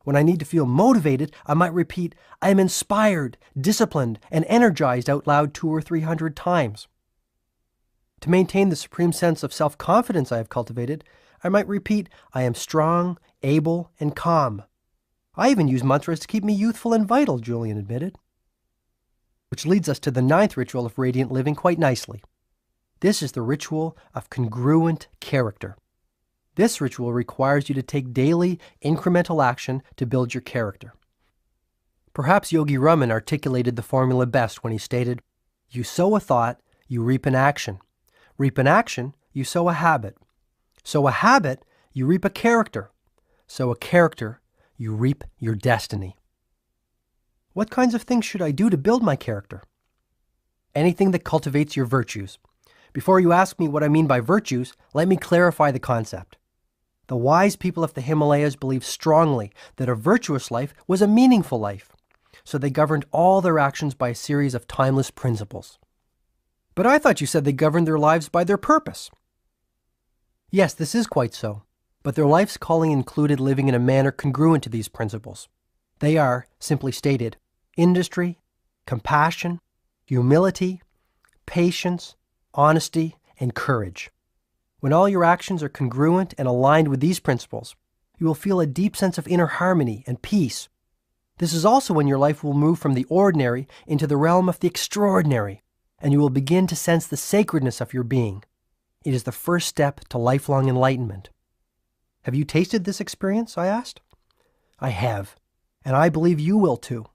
When I need to feel motivated, I might repeat, 'I am inspired, disciplined, and energized' out loud 200 or 300 times. To maintain the supreme sense of self-confidence I have cultivated, I might repeat, 'I am strong, able, and calm.' I even use mantras to keep me youthful and vital," Julian admitted. Which leads us to the 9th ritual of radiant living quite nicely. This is the ritual of congruent character. This ritual requires you to take daily, incremental action to build your character. Perhaps Yogi Raman articulated the formula best when he stated, "You sow a thought, you reap an action. Reap an action, you sow a habit. Sow a habit, you reap a character. Sow a character, you reap your destiny." What kinds of things should I do to build my character? Anything that cultivates your virtues. Before you ask me what I mean by virtues, let me clarify the concept. The wise people of the Himalayas believed strongly that a virtuous life was a meaningful life, so they governed all their actions by a series of timeless principles. But I thought you said they governed their lives by their purpose. Yes, this is quite so, but their life's calling included living in a manner congruent to these principles. They are, simply stated, industry, compassion, humility, patience, honesty, and courage. When all your actions are congruent and aligned with these principles, you will feel a deep sense of inner harmony and peace. This is also when your life will move from the ordinary into the realm of the extraordinary, and you will begin to sense the sacredness of your being. It is the first step to lifelong enlightenment. Have you tasted this experience? I asked. I have, and I believe you will too.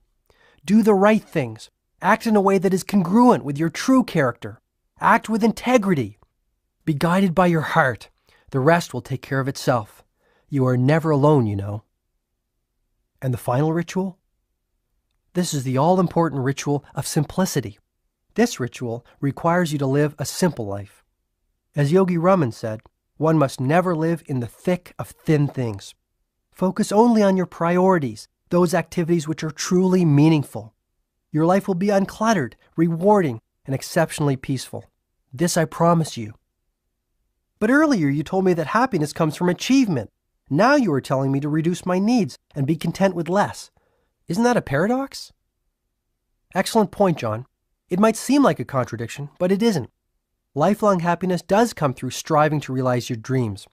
Do the right things. Act in a way that is congruent with your true character. Act with integrity. Be guided by your heart. The rest will take care of itself. You are never alone, you know. And the final ritual? This is the all-important ritual of simplicity. This ritual requires you to live a simple life. As Yogi Raman said, one must never live in the thick of thin things. Focus only on your priorities, those activities which are truly meaningful. Your life will be uncluttered, rewarding, and exceptionally peaceful. This I promise you. But earlier you told me that happiness comes from achievement. Now you are telling me to reduce my needs and be content with less. Isn't that a paradox? Excellent point, John. It might seem like a contradiction, but it isn't. Lifelong happiness does come through striving to realize your dreams.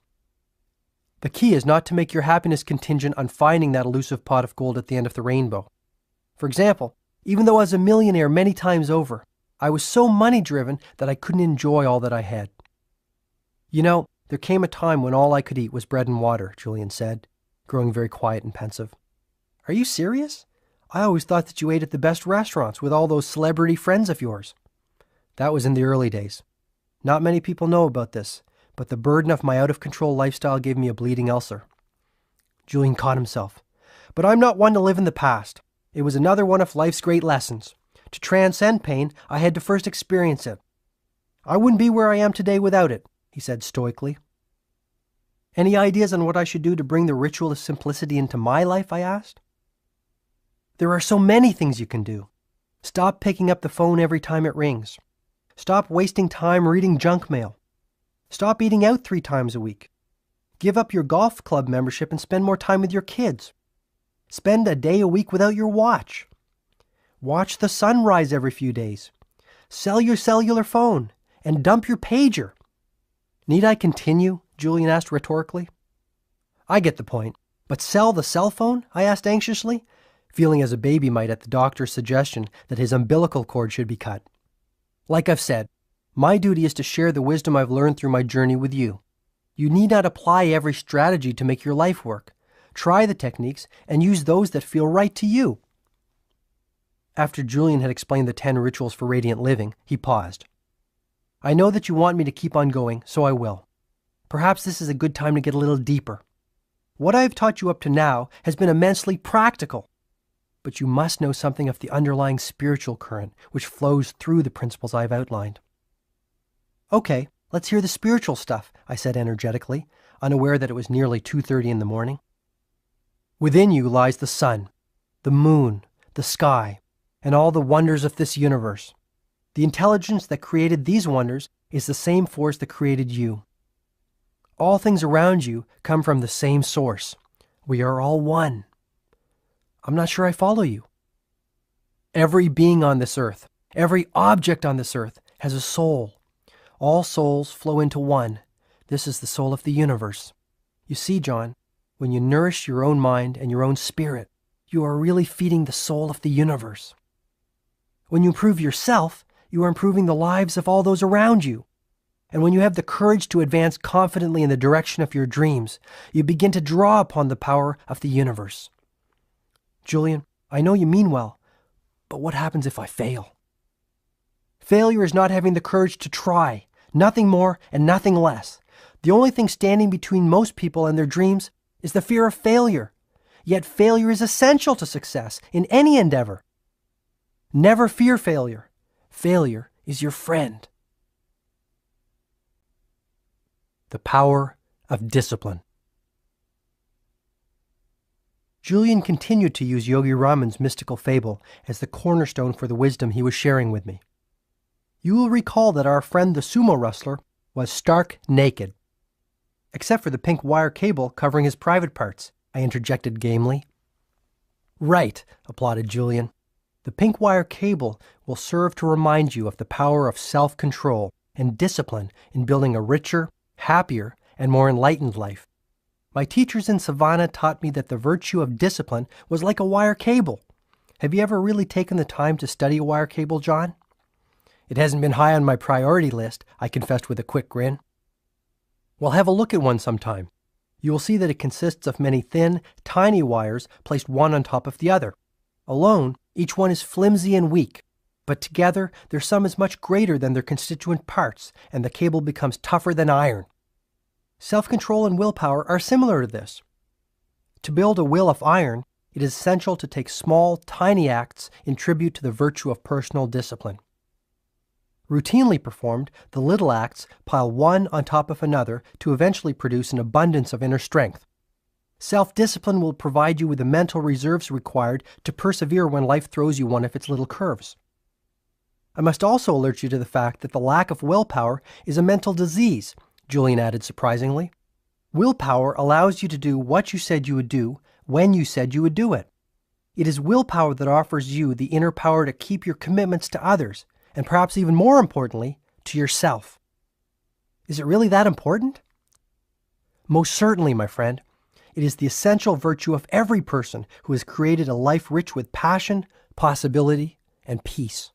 The key is not to make your happiness contingent on finding that elusive pot of gold at the end of the rainbow. For example, even though I was a millionaire many times over, I was so money-driven that I couldn't enjoy all that I had. You know, there came a time when all I could eat was bread and water, Julian said, growing very quiet and pensive. Are you serious? I always thought that you ate at the best restaurants with all those celebrity friends of yours. That was in the early days. Not many people know about this, but the burden of my out-of-control lifestyle gave me a bleeding ulcer. Julian caught himself. But I'm not one to live in the past. It was another one of life's great lessons. To transcend pain, I had to first experience it. I wouldn't be where I am today without it, he said stoically. Any ideas on what I should do to bring the ritual of simplicity into my life, I asked. There are so many things you can do. Stop picking up the phone every time it rings. Stop wasting time reading junk mail. Stop eating out 3 times a week. Give up your golf club membership and spend more time with your kids. Spend a day a week without your watch. Watch the sun rise every few days. Sell your cellular phone. and dump your pager. Need I continue? Julian asked rhetorically. I get the point. But sell the cell phone? I asked anxiously, feeling as a baby might at the doctor's suggestion that his umbilical cord should be cut. Like I've said, my duty is to share the wisdom I've learned through my journey with you. You need not apply every strategy to make your life work. Try the techniques and use those that feel right to you. After Julian had explained the 10 rituals for radiant living, he paused. I know that you want me to keep on going, so I will. Perhaps this is a good time to get a little deeper. What I have taught you up to now has been immensely practical, but you must know something of the underlying spiritual current which flows through the principles I have outlined. Okay, let's hear the spiritual stuff, I said energetically, unaware that it was nearly 2:30 in the morning. Within you lies the sun, the moon, the sky, and all the wonders of this universe. The intelligence that created these wonders is the same force that created you. All things around you come from the same source. We are all one. I'm not sure I follow you. Every being on this earth, every object on this earth has a soul. All souls flow into one. This is the soul of the universe. You see, John, when you nourish your own mind and your own spirit, you are really feeding the soul of the universe. When you improve yourself, you are improving the lives of all those around you. And when you have the courage to advance confidently in the direction of your dreams, you begin to draw upon the power of the universe. Julian, I know you mean well, but what happens if I fail? Failure is not having the courage to try, nothing more and nothing less. The only thing standing between most people and their dreams is the fear of failure. Yet failure is essential to success in any endeavor. Never fear failure. Failure is your friend. The power of discipline. Julian continued to use Yogi Raman's mystical fable as the cornerstone for the wisdom he was sharing with me. You will recall that our friend the sumo wrestler was stark naked. Except for the pink wire cable covering his private parts, I interjected gamely. Right, applauded Julian. The pink wire cable will serve to remind you of the power of self-control and discipline in building a richer, happier, and more enlightened life. My teachers in Savannah taught me that the virtue of discipline was like a wire cable. Have you ever really taken the time to study a wire cable, John? It hasn't been high on my priority list, I confessed with a quick grin. Well, have a look at one sometime. You will see that it consists of many thin, tiny wires placed one on top of the other. Alone, each one is flimsy and weak, but together their sum is much greater than their constituent parts, and the cable becomes tougher than iron. Self-control and willpower are similar to this. To build a will of iron, it is essential to take small, tiny acts in tribute to the virtue of personal discipline. Routinely performed, the little acts pile one on top of another to eventually produce an abundance of inner strength. Self-discipline will provide you with the mental reserves required to persevere when life throws you one of its little curves. I must also alert you to the fact that the lack of willpower is a mental disease, Julian added surprisingly. Willpower allows you to do what you said you would do when you said you would do it. It is willpower that offers you the inner power to keep your commitments to others, and perhaps even more importantly, to yourself. Is it really that important? Most certainly, my friend. It is the essential virtue of every person who has created a life rich with passion, possibility, and peace.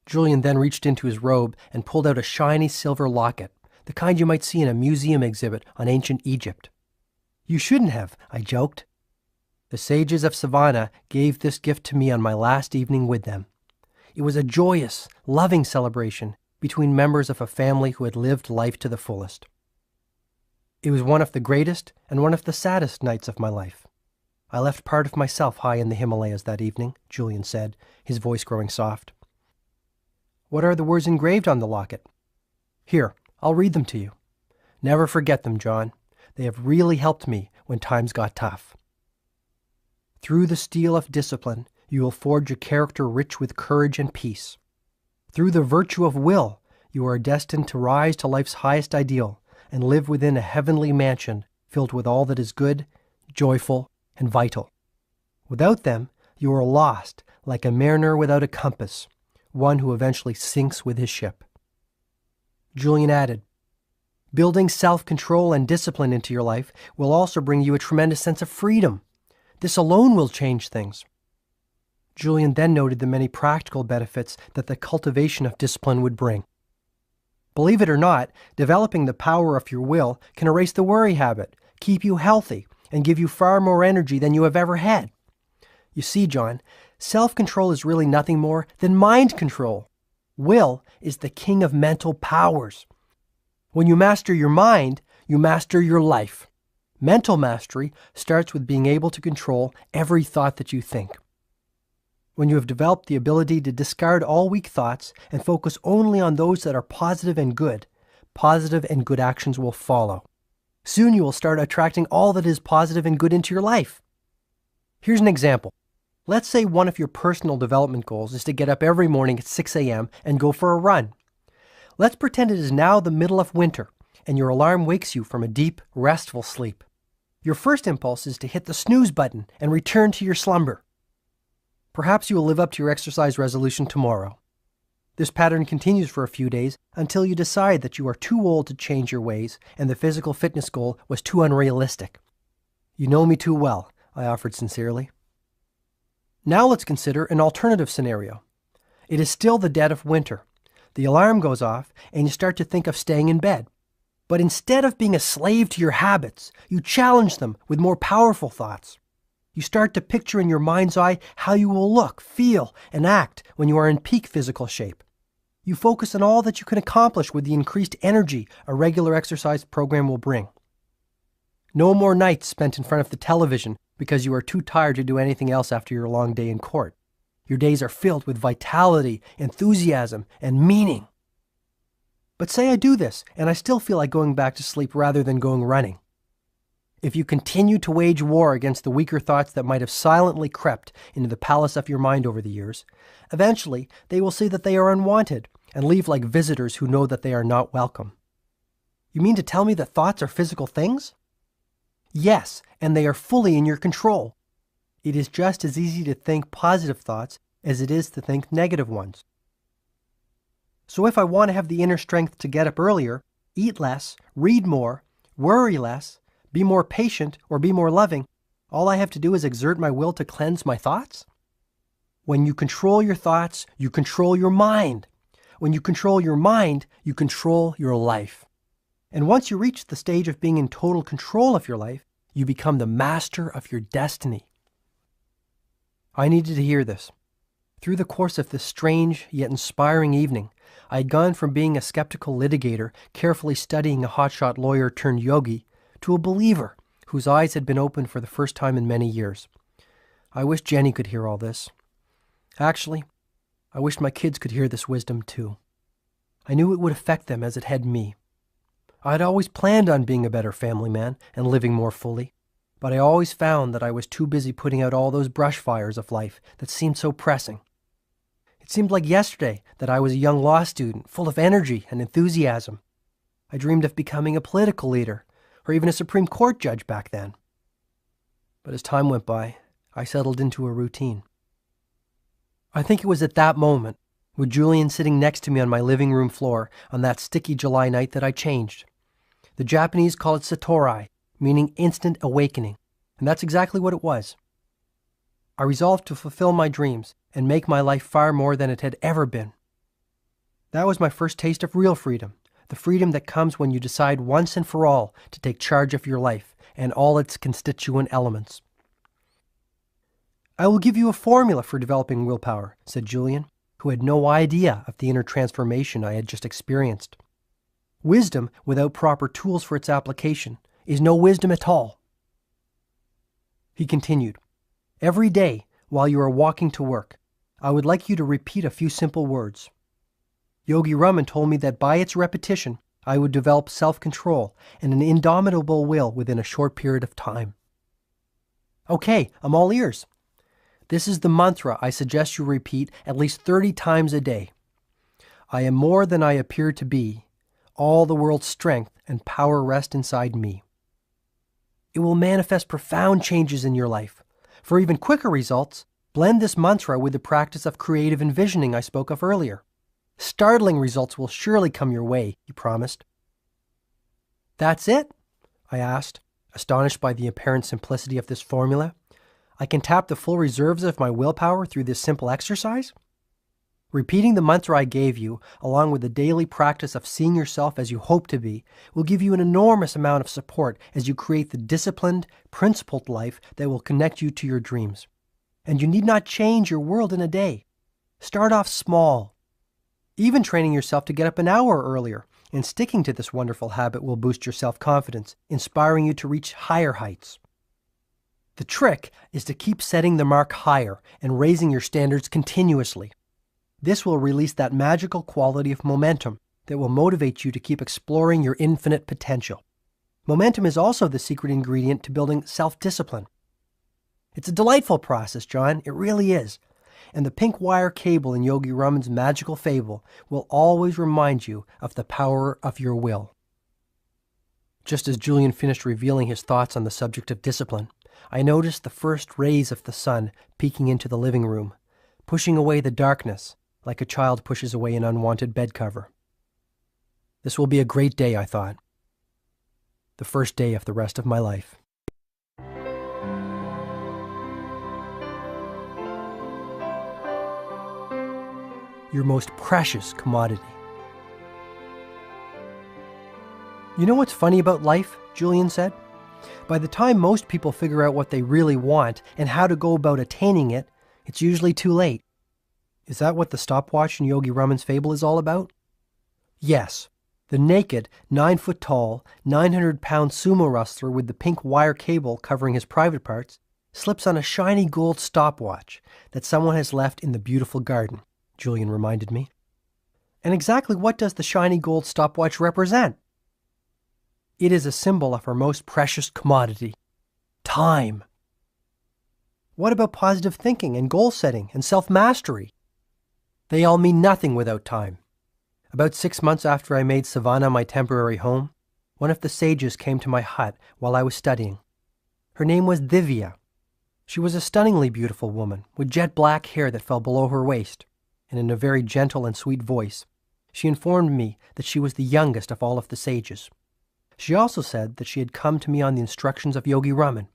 Julian then reached into his robe and pulled out a shiny silver locket, the kind you might see in a museum exhibit on ancient Egypt. You shouldn't have, I joked. The sages of Savannah gave this gift to me on my last evening with them. It was a joyous, loving celebration between members of a family who had lived life to the fullest. It was one of the greatest and one of the saddest nights of my life. I left part of myself high in the Himalayas that evening, Julian said, his voice growing soft. What are the words engraved on the locket? Here, I'll read them to you. Never forget them, John. They have really helped me when times got tough. Through the steel of discipline, you will forge a character rich with courage and peace. Through the virtue of will, you are destined to rise to life's highest ideal and live within a heavenly mansion filled with all that is good, joyful, and vital. Without them, you are lost, like a mariner without a compass, one who eventually sinks with his ship. Julian added, "Building self-control and discipline into your life will also bring you a tremendous sense of freedom. This alone will change things." Julian then noted the many practical benefits that the cultivation of discipline would bring. Believe it or not, developing the power of your will can erase the worry habit, keep you healthy, and give you far more energy than you have ever had. You see, John, self-control is really nothing more than mind control. Will is the king of mental powers. When you master your mind, you master your life. Mental mastery starts with being able to control every thought that you think. When you have developed the ability to discard all weak thoughts and focus only on those that are positive and good actions will follow. Soon you will start attracting all that is positive and good into your life. Here's an example. Let's say one of your personal development goals is to get up every morning at 6 a.m. and go for a run. Let's pretend it is now the middle of winter and your alarm wakes you from a deep, restful sleep. Your first impulse is to hit the snooze button and return to your slumber. Perhaps you will live up to your exercise resolution tomorrow. This pattern continues for a few days until you decide that you are too old to change your ways and the physical fitness goal was too unrealistic. "You know me too well," I offered sincerely. Now let's consider an alternative scenario. It is still the dead of winter. The alarm goes off and you start to think of staying in bed. But instead of being a slave to your habits, you challenge them with more powerful thoughts. You start to picture in your mind's eye how you will look, feel, and act when you are in peak physical shape. You focus on all that you can accomplish with the increased energy a regular exercise program will bring. No more nights spent in front of the television because you are too tired to do anything else after your long day in court. Your days are filled with vitality, enthusiasm, and meaning. But say I do this, and I still feel like going back to sleep rather than going running. If you continue to wage war against the weaker thoughts that might have silently crept into the palace of your mind over the years, eventually they will see that they are unwanted and leave like visitors who know that they are not welcome. You mean to tell me that thoughts are physical things? Yes, and they are fully in your control. It is just as easy to think positive thoughts as it is to think negative ones. So if I want to have the inner strength to get up earlier, eat less, read more, worry less, be more patient, or be more loving, all I have to do is exert my will to cleanse my thoughts? When you control your thoughts, you control your mind. When you control your mind, you control your life. And once you reach the stage of being in total control of your life, you become the master of your destiny. I needed to hear this. Through the course of this strange yet inspiring evening, I had gone from being a skeptical litigator, carefully studying a hotshot lawyer turned yogi, to a believer whose eyes had been opened for the first time in many years. I wish Jenny could hear all this. Actually, I wish my kids could hear this wisdom too. I knew it would affect them as it had me. I had always planned on being a better family man and living more fully, but I always found that I was too busy putting out all those brush fires of life that seemed so pressing. It seemed like yesterday that I was a young law student, full of energy and enthusiasm. I dreamed of becoming a political leader, or even a Supreme Court judge back then. But as time went by, I settled into a routine. I think it was at that moment, with Julian sitting next to me on my living room floor on that sticky July night, that I changed. The Japanese call it satori, meaning instant awakening, and that's exactly what it was. I resolved to fulfill my dreams and make my life far more than it had ever been. That was my first taste of real freedom, the freedom that comes when you decide once and for all to take charge of your life and all its constituent elements. "I will give you a formula for developing willpower," said Julian, who had no idea of the inner transformation I had just experienced. "Wisdom without proper tools for its application is no wisdom at all." He continued, "Every day, while you are walking to work, I would like you to repeat a few simple words. Yogi Raman told me that by its repetition, I would develop self-control and an indomitable will within a short period of time." "Okay, I'm all ears." "This is the mantra I suggest you repeat at least 30 times a day. I am more than I appear to be. All the world's strength and power rest inside me." It will manifest profound changes in your life. For even quicker results, blend this mantra with the practice of creative envisioning I spoke of earlier. Startling results will surely come your way, he promised. That's it? I asked, astonished by the apparent simplicity of this formula. I can tap the full reserves of my willpower through this simple exercise? Repeating the mantra I gave you, along with the daily practice of seeing yourself as you hope to be, will give you an enormous amount of support as you create the disciplined, principled life that will connect you to your dreams. And you need not change your world in a day. Start off small. Even training yourself to get up an hour earlier and sticking to this wonderful habit will boost your self-confidence, inspiring you to reach higher heights. The trick is to keep setting the mark higher and raising your standards continuously. This will release that magical quality of momentum that will motivate you to keep exploring your infinite potential. Momentum is also the secret ingredient to building self-discipline. It's a delightful process, John. It really is. And the pink wire cable in Yogi Raman's magical fable will always remind you of the power of your will. Just as Julian finished revealing his thoughts on the subject of discipline, I noticed the first rays of the sun peeking into the living room, pushing away the darkness like a child pushes away an unwanted bed cover. This will be a great day, I thought. The first day of the rest of my life. Your most precious commodity. You know what's funny about life? Julian said. By the time most people figure out what they really want and how to go about attaining it, it's usually too late. Is that what the stopwatch in Yogi Raman's fable is all about? Yes. The naked, 9-foot-tall, 900-pound sumo wrestler with the pink wire cable covering his private parts slips on a shiny gold stopwatch that someone has left in the beautiful garden, Julian reminded me. And exactly what does the shiny gold stopwatch represent? It is a symbol of our most precious commodity, time. What about positive thinking and goal setting and self-mastery? They all mean nothing without time. About 6 months after I made Savannah my temporary home, one of the sages came to my hut while I was studying. Her name was Divya. She was a stunningly beautiful woman with jet black hair that fell below her waist, and in a very gentle and sweet voice, she informed me that she was the youngest of all of the sages. She also said that she had come to me on the instructions of Yogi Raman.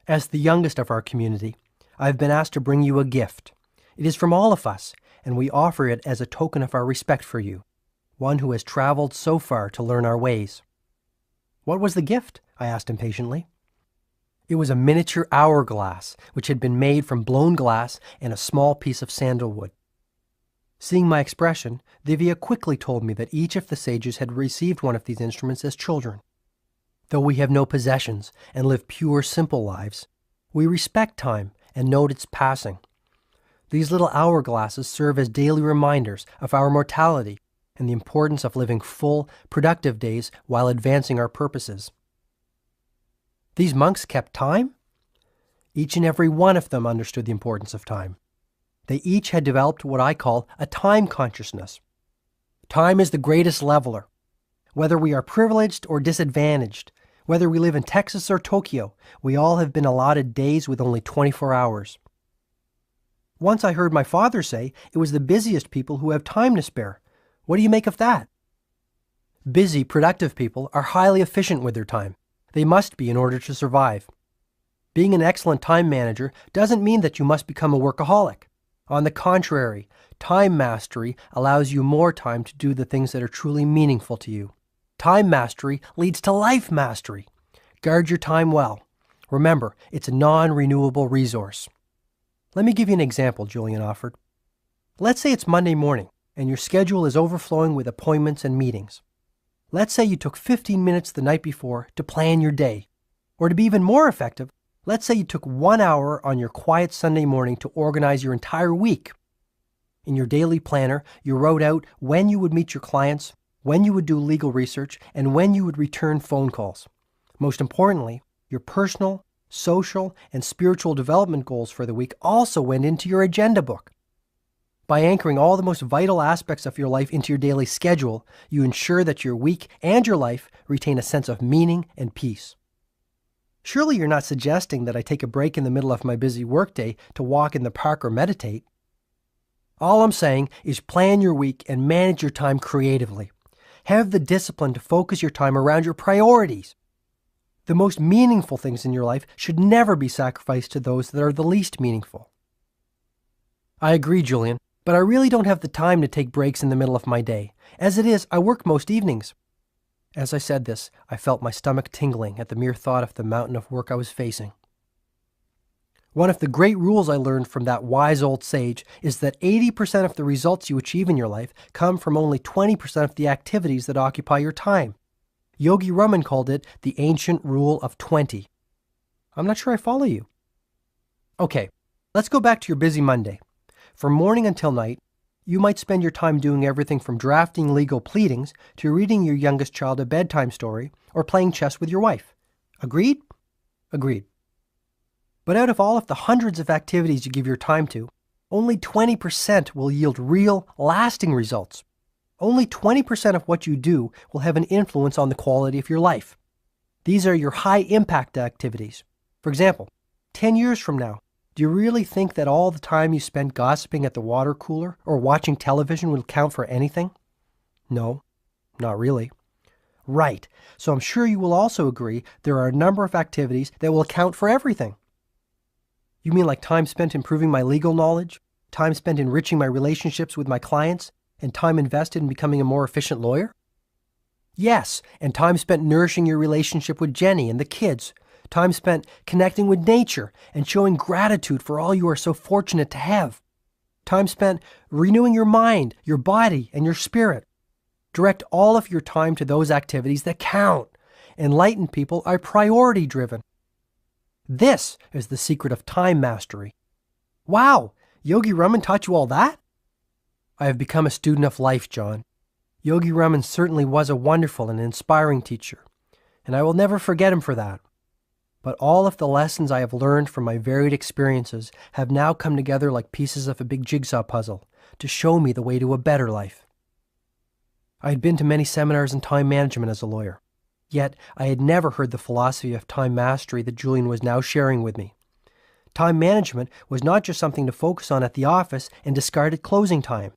As the youngest of our community, I have been asked to bring you a gift. It is from all of us, and we offer it as a token of our respect for you, one who has traveled so far to learn our ways. What was the gift? I asked impatiently. It was a miniature hourglass, which had been made from blown glass and a small piece of sandalwood. Seeing my expression, Divya quickly told me that each of the sages had received one of these instruments as children. Though we have no possessions and live pure, simple lives, we respect time and note its passing. These little hourglasses serve as daily reminders of our mortality and the importance of living full, productive days while advancing our purposes. These monks kept time? Each and every one of them understood the importance of time. They each had developed what I call a time consciousness. Time is the greatest leveler. Whether we are privileged or disadvantaged, whether we live in Texas or Tokyo, we all have been allotted days with only 24 hours. Once I heard my father say it was the busiest people who have time to spare. What do you make of that? Busy, productive people are highly efficient with their time. They must be in order to survive. Being an excellent time manager doesn't mean that you must become a workaholic. On the contrary, time mastery allows you more time to do the things that are truly meaningful to you. Time mastery leads to life mastery. Guard your time well. Remember, it's a non-renewable resource. Let me give you an example, Julian offered. Let's say it's Monday morning and your schedule is overflowing with appointments and meetings. Let's say you took 15 minutes the night before to plan your day. Or to be even more effective, let's say you took 1 hour on your quiet Sunday morning to organize your entire week. In your daily planner, you wrote out when you would meet your clients, when you would do legal research, and when you would return phone calls. Most importantly, your personal, social, and spiritual development goals for the week also went into your agenda book. By anchoring all the most vital aspects of your life into your daily schedule, you ensure that your week and your life retain a sense of meaning and peace. Surely you're not suggesting that I take a break in the middle of my busy workday to walk in the park or meditate. All I'm saying is plan your week and manage your time creatively. Have the discipline to focus your time around your priorities. The most meaningful things in your life should never be sacrificed to those that are the least meaningful. I agree, Julian, but I really don't have the time to take breaks in the middle of my day. As it is, I work most evenings. As I said this, I felt my stomach tingling at the mere thought of the mountain of work I was facing. One of the great rules I learned from that wise old sage is that 80% of the results you achieve in your life come from only 20% of the activities that occupy your time. Yogi Raman called it the ancient rule of 20. I'm not sure I follow you. Okay, let's go back to your busy Monday. From morning until night, you might spend your time doing everything from drafting legal pleadings to reading your youngest child a bedtime story or playing chess with your wife. Agreed? Agreed. But out of all of the hundreds of activities you give your time to, only 20% will yield real, lasting results. Only 20% of what you do will have an influence on the quality of your life. These are your high-impact activities. For example, 10 years from now, do you really think that all the time you spend gossiping at the water cooler or watching television will count for anything? No, not really. Right, so I'm sure you will also agree there are a number of activities that will count for everything. You mean like time spent improving my legal knowledge, time spent enriching my relationships with my clients, and time invested in becoming a more efficient lawyer? Yes, and time spent nourishing your relationship with Jenny and the kids, time spent connecting with nature and showing gratitude for all you are so fortunate to have, time spent renewing your mind, your body, and your spirit. Direct all of your time to those activities that count. Enlightened people are priority-driven. This is the secret of time mastery. Wow, Yogi Raman taught you all that? I have become a student of life, John. Yogi Raman certainly was a wonderful and inspiring teacher, and I will never forget him for that. But all of the lessons I have learned from my varied experiences have now come together like pieces of a big jigsaw puzzle to show me the way to a better life. I had been to many seminars in time management as a lawyer, yet I had never heard the philosophy of time mastery that Julian was now sharing with me. Time management was not just something to focus on at the office and discard at closing time.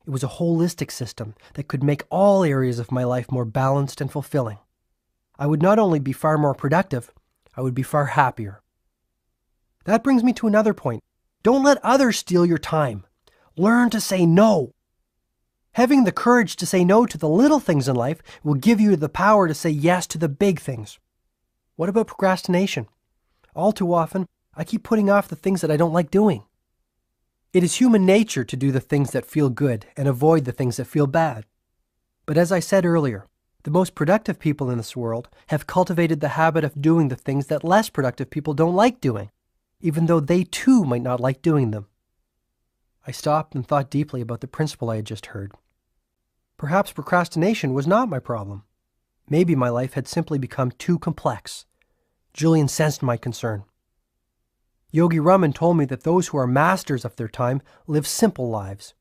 It was a holistic system that could make all areas of my life more balanced and fulfilling. I would not only be far more productive, I would be far happier. That brings me to another point. Don't let others steal your time. Learn to say no. Having the courage to say no to the little things in life will give you the power to say yes to the big things. What about procrastination? All too often, I keep putting off the things that I don't like doing. It is human nature to do the things that feel good and avoid the things that feel bad. But as I said earlier, the most productive people in this world have cultivated the habit of doing the things that less productive people don't like doing, even though they too might not like doing them. I stopped and thought deeply about the principle I had just heard. Perhaps procrastination was not my problem. Maybe my life had simply become too complex. Julian sensed my concern. Yogi Raman told me that those who are masters of their time live simple lives.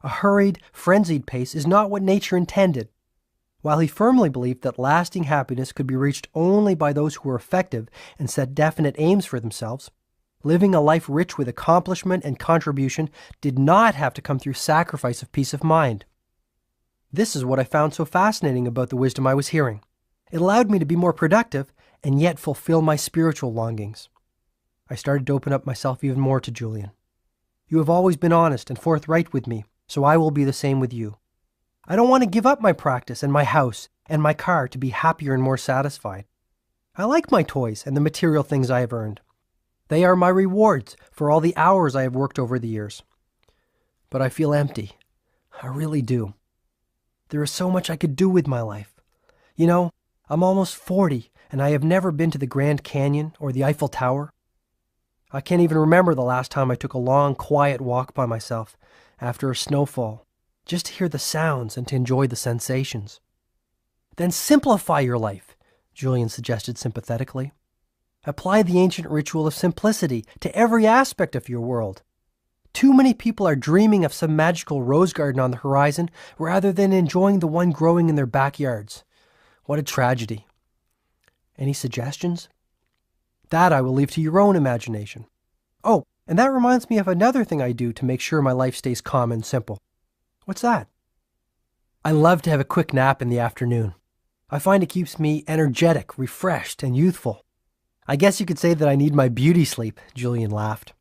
A hurried, frenzied pace is not what nature intended. While he firmly believed that lasting happiness could be reached only by those who were effective and set definite aims for themselves, living a life rich with accomplishment and contribution did not have to come through sacrifice of peace of mind. This is what I found so fascinating about the wisdom I was hearing. It allowed me to be more productive and yet fulfill my spiritual longings. I started to open up myself even more to Julian. You have always been honest and forthright with me, so I will be the same with you. I don't want to give up my practice and my house and my car to be happier and more satisfied. I like my toys and the material things I have earned. They are my rewards for all the hours I have worked over the years. But I feel empty. I really do. There is so much I could do with my life. You know, I'm almost 40 and I have never been to the Grand Canyon or the Eiffel Tower. I can't even remember the last time I took a long, quiet walk by myself after a snowfall, just to hear the sounds and to enjoy the sensations. Then simplify your life, Julian suggested sympathetically. Apply the ancient ritual of simplicity to every aspect of your world. Too many people are dreaming of some magical rose garden on the horizon rather than enjoying the one growing in their backyards. What a tragedy. Any suggestions? That I will leave to your own imagination. Oh, And that reminds me of another thing I do to make sure my life stays calm and simple. What's that? I love to have a quick nap in the afternoon. I find it keeps me energetic, refreshed, and youthful. I guess you could say that I need my beauty sleep, Julian laughed.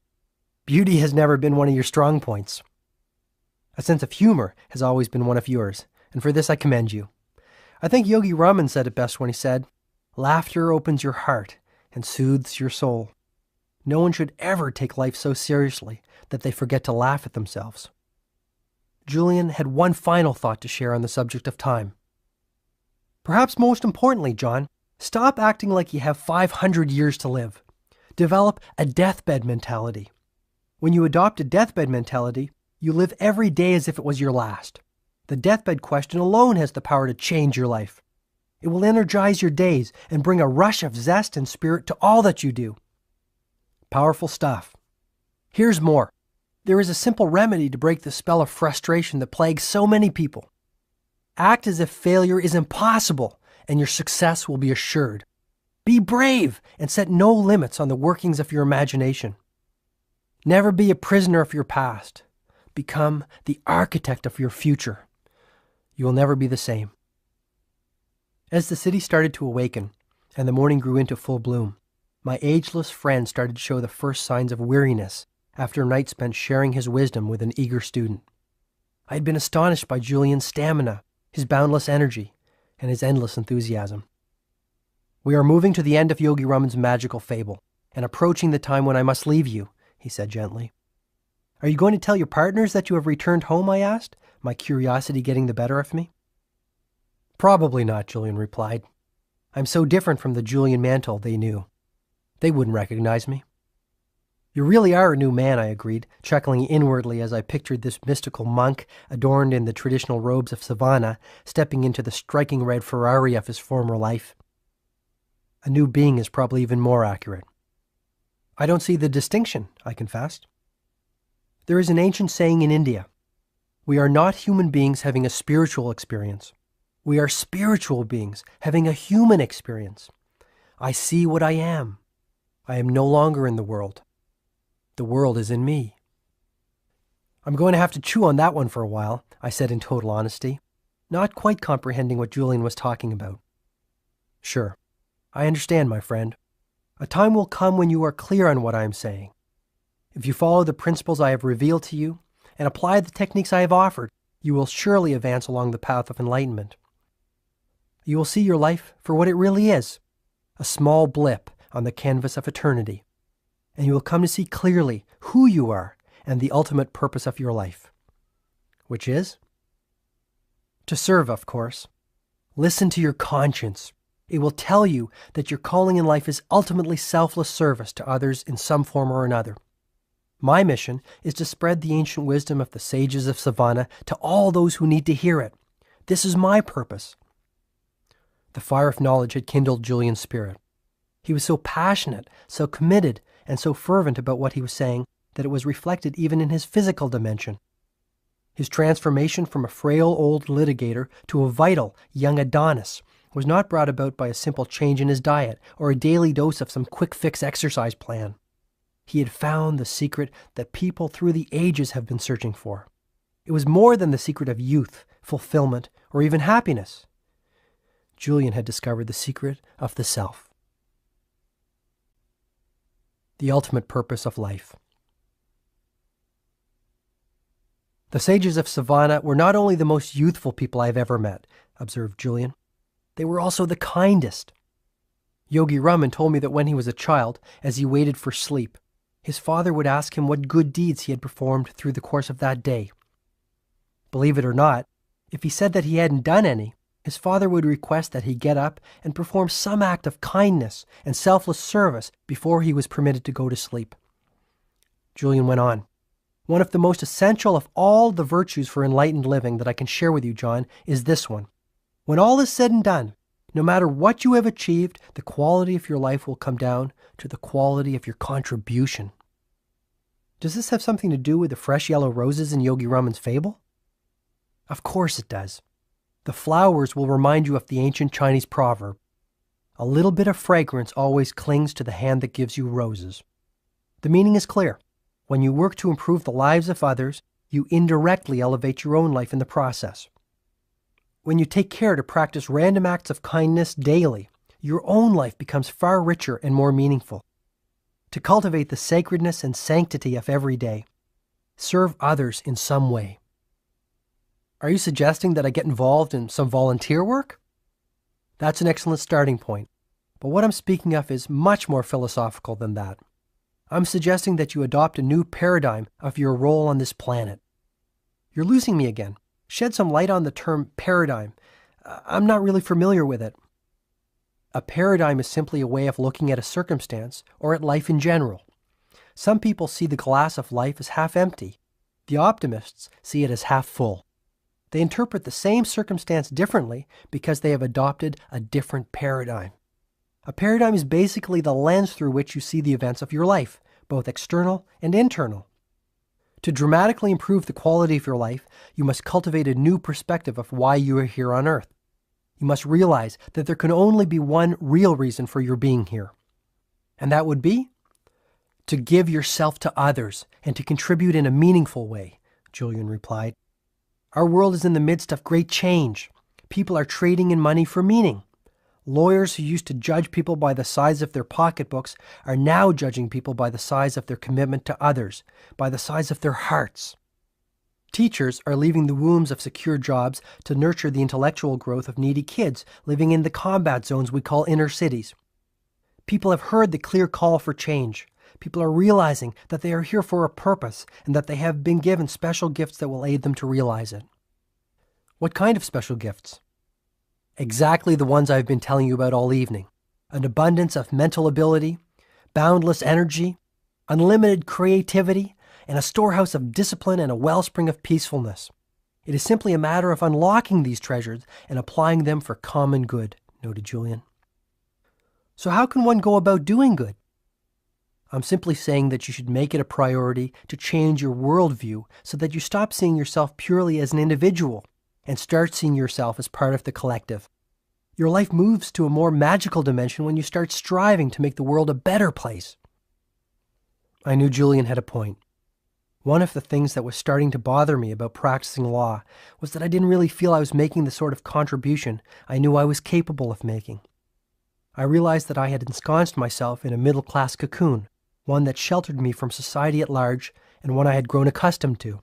Beauty has never been one of your strong points. A sense of humor has always been one of yours, and for this I commend you. I think Yogi Raman said it best when he said, "Laughter opens your heart and soothes your soul." No one should ever take life so seriously that they forget to laugh at themselves. Julian had one final thought to share on the subject of time. Perhaps most importantly, John, stop acting like you have 500 years to live. Develop a deathbed mentality. When you adopt a deathbed mentality, you live every day as if it was your last. The deathbed question alone has the power to change your life. It will energize your days and bring a rush of zest and spirit to all that you do. Powerful stuff. Here's more. There is a simple remedy to break the spell of frustration that plagues so many people. Act as if failure is impossible and your success will be assured. Be brave and set no limits on the workings of your imagination. Never be a prisoner of your past. Become the architect of your future. You will never be the same. As the city started to awaken and the morning grew into full bloom, my ageless friend started to show the first signs of weariness after a night spent sharing his wisdom with an eager student. I had been astonished by Julian's stamina, his boundless energy, and his endless enthusiasm. "We are moving to the end of Yogi Raman's magical fable and approaching the time when I must leave you," he said gently. "Are you going to tell your partners that you have returned home?" I asked, my curiosity getting the better of me. "Probably not," Julian replied. "I'm so different from the Julian Mantle they knew. They wouldn't recognize me." "You really are a new man," I agreed, chuckling inwardly as I pictured this mystical monk, adorned in the traditional robes of Savannah, stepping into the striking red Ferrari of his former life. "A new being is probably even more accurate." "I don't see the distinction," I confessed. "There is an ancient saying in India, 'We are not human beings having a spiritual experience. We are spiritual beings having a human experience. I see what I am. I am no longer in the world. The world is in me.'" "I'm going to have to chew on that one for a while," I said in total honesty, not quite comprehending what Julian was talking about. "Sure. I understand, my friend. A time will come when you are clear on what I am saying. If you follow the principles I have revealed to you and apply the techniques I have offered, you will surely advance along the path of enlightenment. You will see your life for what it really is, a small blip on the canvas of eternity, and you will come to see clearly who you are and the ultimate purpose of your life. Which is? To serve, of course. Listen to your conscience. It will tell you that your calling in life is ultimately selfless service to others in some form or another. My mission is to spread the ancient wisdom of the sages of Savannah to all those who need to hear it. This is my purpose." The fire of knowledge had kindled Julian's spirit. He was so passionate, so committed, and so fervent about what he was saying that it was reflected even in his physical dimension. His transformation from a frail old litigator to a vital young Adonis was not brought about by a simple change in his diet or a daily dose of some quick-fix exercise plan. He had found the secret that people through the ages have been searching for. It was more than the secret of youth, fulfillment, or even happiness. Julian had discovered the secret of the self. The ultimate purpose of life. "The sages of Savannah were not only the most youthful people I have ever met," observed Julian. "They were also the kindest. Yogi Raman told me that when he was a child, as he waited for sleep, his father would ask him what good deeds he had performed through the course of that day. Believe it or not, if he said that he hadn't done any, his father would request that he get up and perform some act of kindness and selfless service before he was permitted to go to sleep." Julian went on, "One of the most essential of all the virtues for enlightened living that I can share with you, John, is this one. When all is said and done, no matter what you have achieved, the quality of your life will come down to the quality of your contribution." Does this have something to do with the fresh yellow roses in Yogi Raman's fable? Of course it does. The flowers will remind you of the ancient Chinese proverb, "A little bit of fragrance always clings to the hand that gives you roses." The meaning is clear. When you work to improve the lives of others, you indirectly elevate your own life in the process. When you take care to practice random acts of kindness daily, your own life becomes far richer and more meaningful. To cultivate the sacredness and sanctity of every day, serve others in some way. Are you suggesting that I get involved in some volunteer work? That's an excellent starting point, but what I'm speaking of is much more philosophical than that. I'm suggesting that you adopt a new paradigm of your role on this planet. You're losing me again. Shed some light on the term paradigm. I'm not really familiar with it. A paradigm is simply a way of looking at a circumstance or at life in general. Some people see the glass of life as half empty. The optimists see it as half full. They interpret the same circumstance differently because they have adopted a different paradigm. A paradigm is basically the lens through which you see the events of your life, both external and internal. To dramatically improve the quality of your life, you must cultivate a new perspective of why you are here on Earth. You must realize that there can only be one real reason for your being here. And that would be to give yourself to others and to contribute in a meaningful way, Julian replied. Our world is in the midst of great change. People are trading in money for meaning. Lawyers who used to judge people by the size of their pocketbooks are now judging people by the size of their commitment to others, by the size of their hearts. Teachers are leaving the wombs of secure jobs to nurture the intellectual growth of needy kids living in the combat zones we call inner cities. People have heard the clear call for change. People are realizing that they are here for a purpose and that they have been given special gifts that will aid them to realize it. What kind of special gifts? Exactly the ones I've been telling you about all evening. An abundance of mental ability, boundless energy, unlimited creativity, and a storehouse of discipline and a wellspring of peacefulness. It is simply a matter of unlocking these treasures and applying them for common good, noted Julian. So how can one go about doing good? I'm simply saying that you should make it a priority to change your worldview so that you stop seeing yourself purely as an individual and start seeing yourself as part of the collective. Your life moves to a more magical dimension when you start striving to make the world a better place. I knew Julian had a point. One of the things that was starting to bother me about practicing law was that I didn't really feel I was making the sort of contribution I knew I was capable of making. I realized that I had ensconced myself in a middle-class cocoon, one that sheltered me from society at large and one I had grown accustomed to.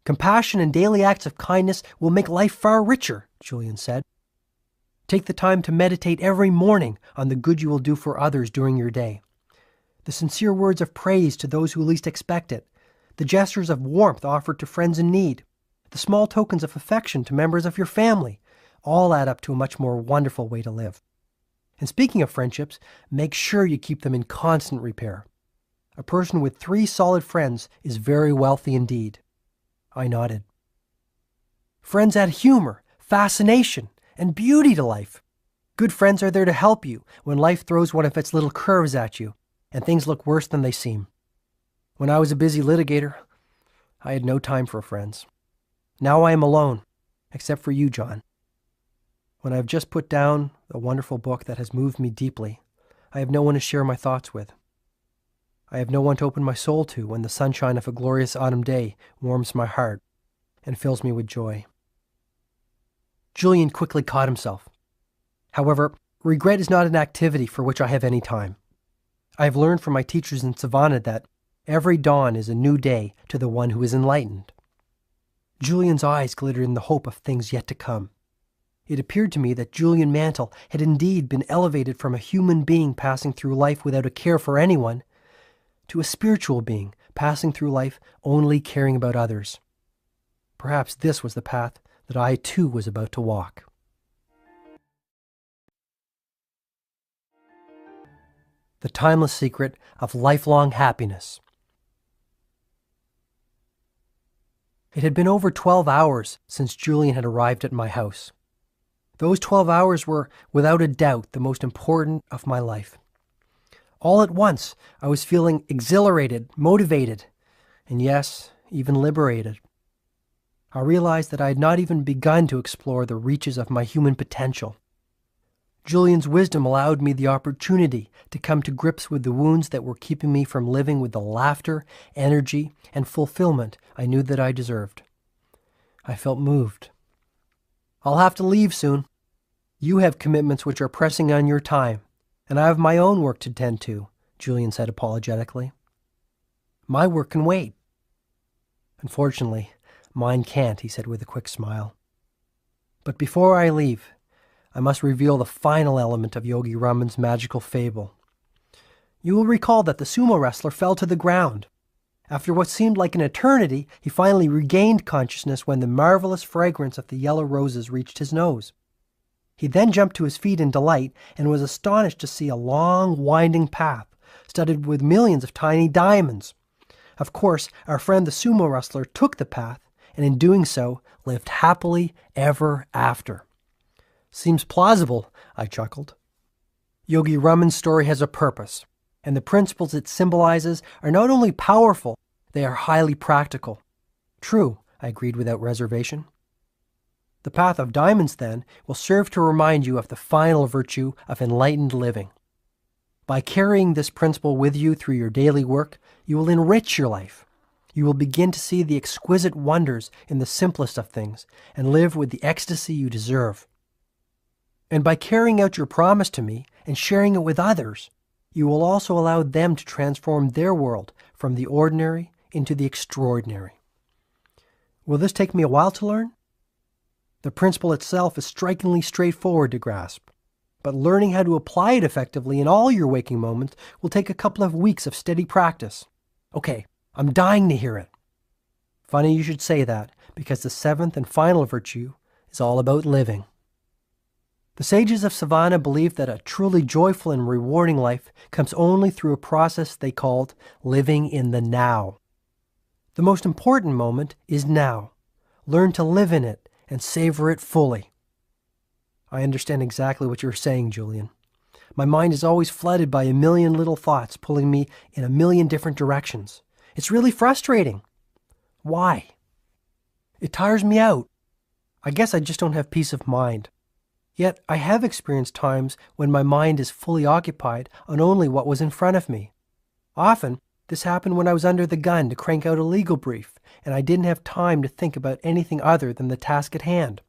Compassion and daily acts of kindness will make life far richer, Julian said. Take the time to meditate every morning on the good you will do for others during your day. The sincere words of praise to those who least expect it, the gestures of warmth offered to friends in need, the small tokens of affection to members of your family, all add up to a much more wonderful way to live. And speaking of friendships, make sure you keep them in constant repair. A person with 3 solid friends is very wealthy indeed. I nodded. Friends add humor, fascination, and beauty to life. Good friends are there to help you when life throws one of its little curves at you and things look worse than they seem. When I was a busy litigator, I had no time for friends. Now I am alone, except for you, John. When I have just put down a wonderful book that has moved me deeply, I have no one to share my thoughts with. I have no one to open my soul to when the sunshine of a glorious autumn day warms my heart and fills me with joy. Julian quickly caught himself. However, regret is not an activity for which I have any time. I have learned from my teachers in Savannah that every dawn is a new day to the one who is enlightened. Julian's eyes glittered in the hope of things yet to come. It appeared to me that Julian Mantle had indeed been elevated from a human being passing through life without a care for anyone to a spiritual being passing through life only caring about others. Perhaps this was the path that I too was about to walk. The timeless secret of lifelong happiness. It had been over 12 hours since Julian had arrived at my house. Those 12 hours were, without a doubt, the most important of my life. All at once, I was feeling exhilarated, motivated, and yes, even liberated. I realized that I had not even begun to explore the reaches of my human potential. Julian's wisdom allowed me the opportunity to come to grips with the wounds that were keeping me from living with the laughter, energy, and fulfillment I knew that I deserved. I felt moved. I'll have to leave soon. You have commitments which are pressing on your time, and I have my own work to tend to, Julian said apologetically. My work can wait. Unfortunately, mine can't, he said with a quick smile. But before I leave, I must reveal the final element of Yogi Raman's magical fable. You will recall that the sumo wrestler fell to the ground. After what seemed like an eternity, he finally regained consciousness when the marvelous fragrance of the yellow roses reached his nose. He then jumped to his feet in delight and was astonished to see a long, winding path studded with millions of tiny diamonds. Of course, our friend the sumo wrestler took the path, and in doing so, lived happily ever after. Seems plausible, I chuckled. Yogi Raman's story has a purpose, and the principles it symbolizes are not only powerful, they are highly practical. True, I agreed without reservation. The path of diamonds, then, will serve to remind you of the final virtue of enlightened living. By carrying this principle with you through your daily work, you will enrich your life. You will begin to see the exquisite wonders in the simplest of things and live with the ecstasy you deserve. And by carrying out your promise to me and sharing it with others, you will also allow them to transform their world from the ordinary into the extraordinary. Will this take me a while to learn? The principle itself is strikingly straightforward to grasp, but learning how to apply it effectively in all your waking moments will take a couple of weeks of steady practice. Okay, I'm dying to hear it. Funny you should say that, because the seventh and final virtue is all about living. The sages of Savannah believed that a truly joyful and rewarding life comes only through a process they called living in the now. The most important moment is now. Learn to live in it and savor it fully. I understand exactly what you're saying, Julian. My mind is always flooded by a million little thoughts pulling me in a million different directions. It's really frustrating. Why? It tires me out. I guess I just don't have peace of mind. Yet I have experienced times when my mind is fully occupied on only what was in front of me. Often, this happened when I was under the gun to crank out a legal brief, and I didn't have time to think about anything other than the task at hand.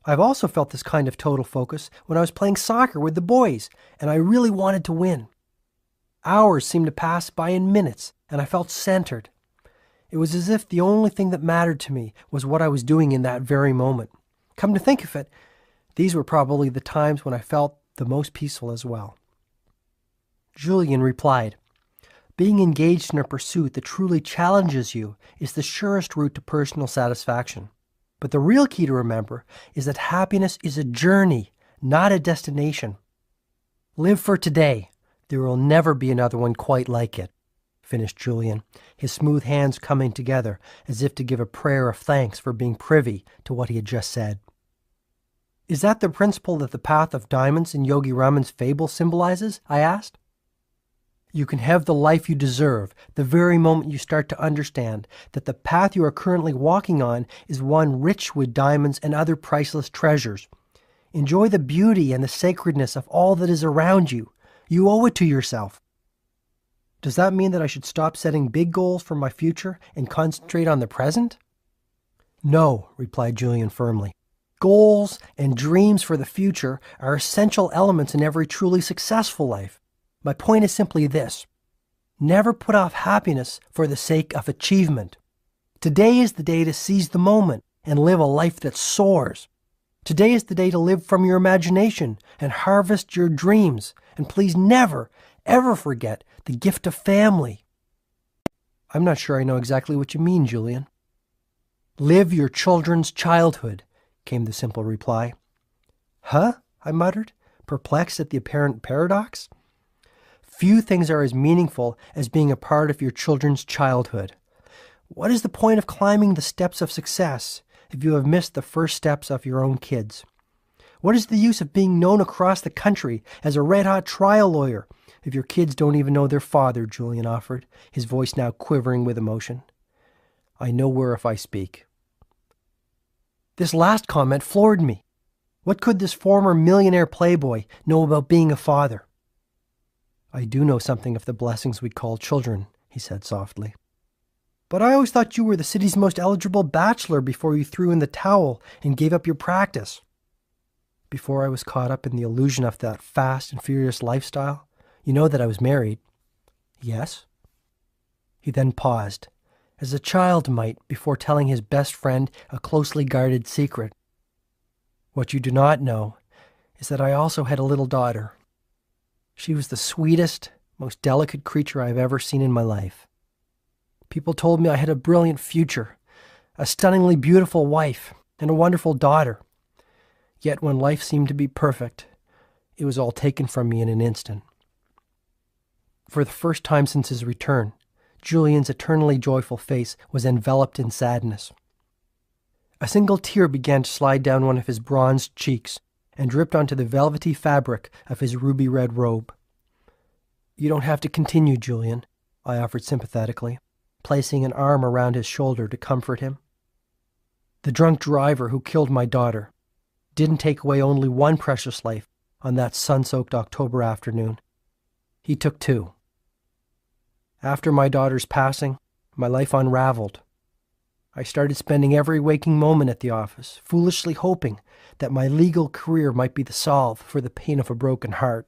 I've also felt this kind of total focus when I was playing soccer with the boys, and I really wanted to win. Hours seemed to pass by in minutes, and I felt centered. It was as if the only thing that mattered to me was what I was doing in that very moment. Come to think of it, these were probably the times when I felt the most peaceful as well. Julian replied, "Being engaged in a pursuit that truly challenges you is the surest route to personal satisfaction. But the real key to remember is that happiness is a journey, not a destination. Live for today. There will never be another one quite like it," finished Julian, his smooth hands coming together as if to give a prayer of thanks for being privy to what he had just said. Is that the principle that the path of diamonds in Yogi Raman's fable symbolizes? I asked. You can have the life you deserve the very moment you start to understand that the path you are currently walking on is one rich with diamonds and other priceless treasures. Enjoy the beauty and the sacredness of all that is around you. You owe it to yourself. Does that mean that I should stop setting big goals for my future and concentrate on the present? No, replied Julian firmly. Goals and dreams for the future are essential elements in every truly successful life. My point is simply this. Never put off happiness for the sake of achievement. Today is the day to seize the moment and live a life that soars. Today is the day to live from your imagination and harvest your dreams. And please never, ever forget the gift of family. I'm not sure I know exactly what you mean, Julian. Live your children's childhood, came the simple reply. Huh? I muttered, perplexed at the apparent paradox. Few things are as meaningful as being a part of your children's childhood. What is the point of climbing the steps of success if you have missed the first steps of your own kids? What is the use of being known across the country as a red-hot trial lawyer if your kids don't even know their father, Julian offered, his voice now quivering with emotion. I know where if I speak. This last comment floored me. What could this former millionaire playboy know about being a father? I do know something of the blessings we call children, he said softly. But I always thought you were the city's most eligible bachelor before you threw in the towel and gave up your practice. Before I was caught up in the illusion of that fast and furious lifestyle, you know that I was married. Yes? He then paused, as a child might before telling his best friend a closely guarded secret. What you do not know is that I also had a little daughter. She was the sweetest, most delicate creature I have ever seen in my life. People told me I had a brilliant future, a stunningly beautiful wife, and a wonderful daughter. Yet when life seemed to be perfect, it was all taken from me in an instant. For the first time since his return, Julian's eternally joyful face was enveloped in sadness. A single tear began to slide down one of his bronzed cheeks and dripped onto the velvety fabric of his ruby-red robe. You don't have to continue, Julian, I offered sympathetically, placing an arm around his shoulder to comfort him. The drunk driver who killed my daughter didn't take away only one precious life on that sun-soaked October afternoon. He took two. After my daughter's passing, my life unraveled. I started spending every waking moment at the office, foolishly hoping that my legal career might be the salve for the pain of a broken heart.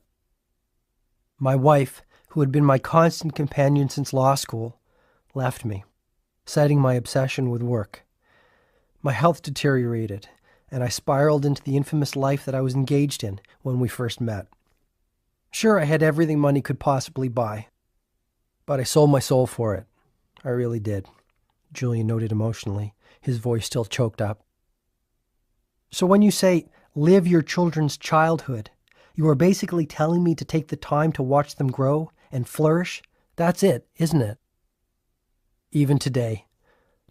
My wife, who had been my constant companion since law school, left me, citing my obsession with work. My health deteriorated, and I spiraled into the infamous life that I was engaged in when we first met. Sure, I had everything money could possibly buy, but I sold my soul for it. I really did, Julian noted emotionally, his voice still choked up. So when you say, live your children's childhood, you are basically telling me to take the time to watch them grow and flourish? That's it, isn't it? Even today,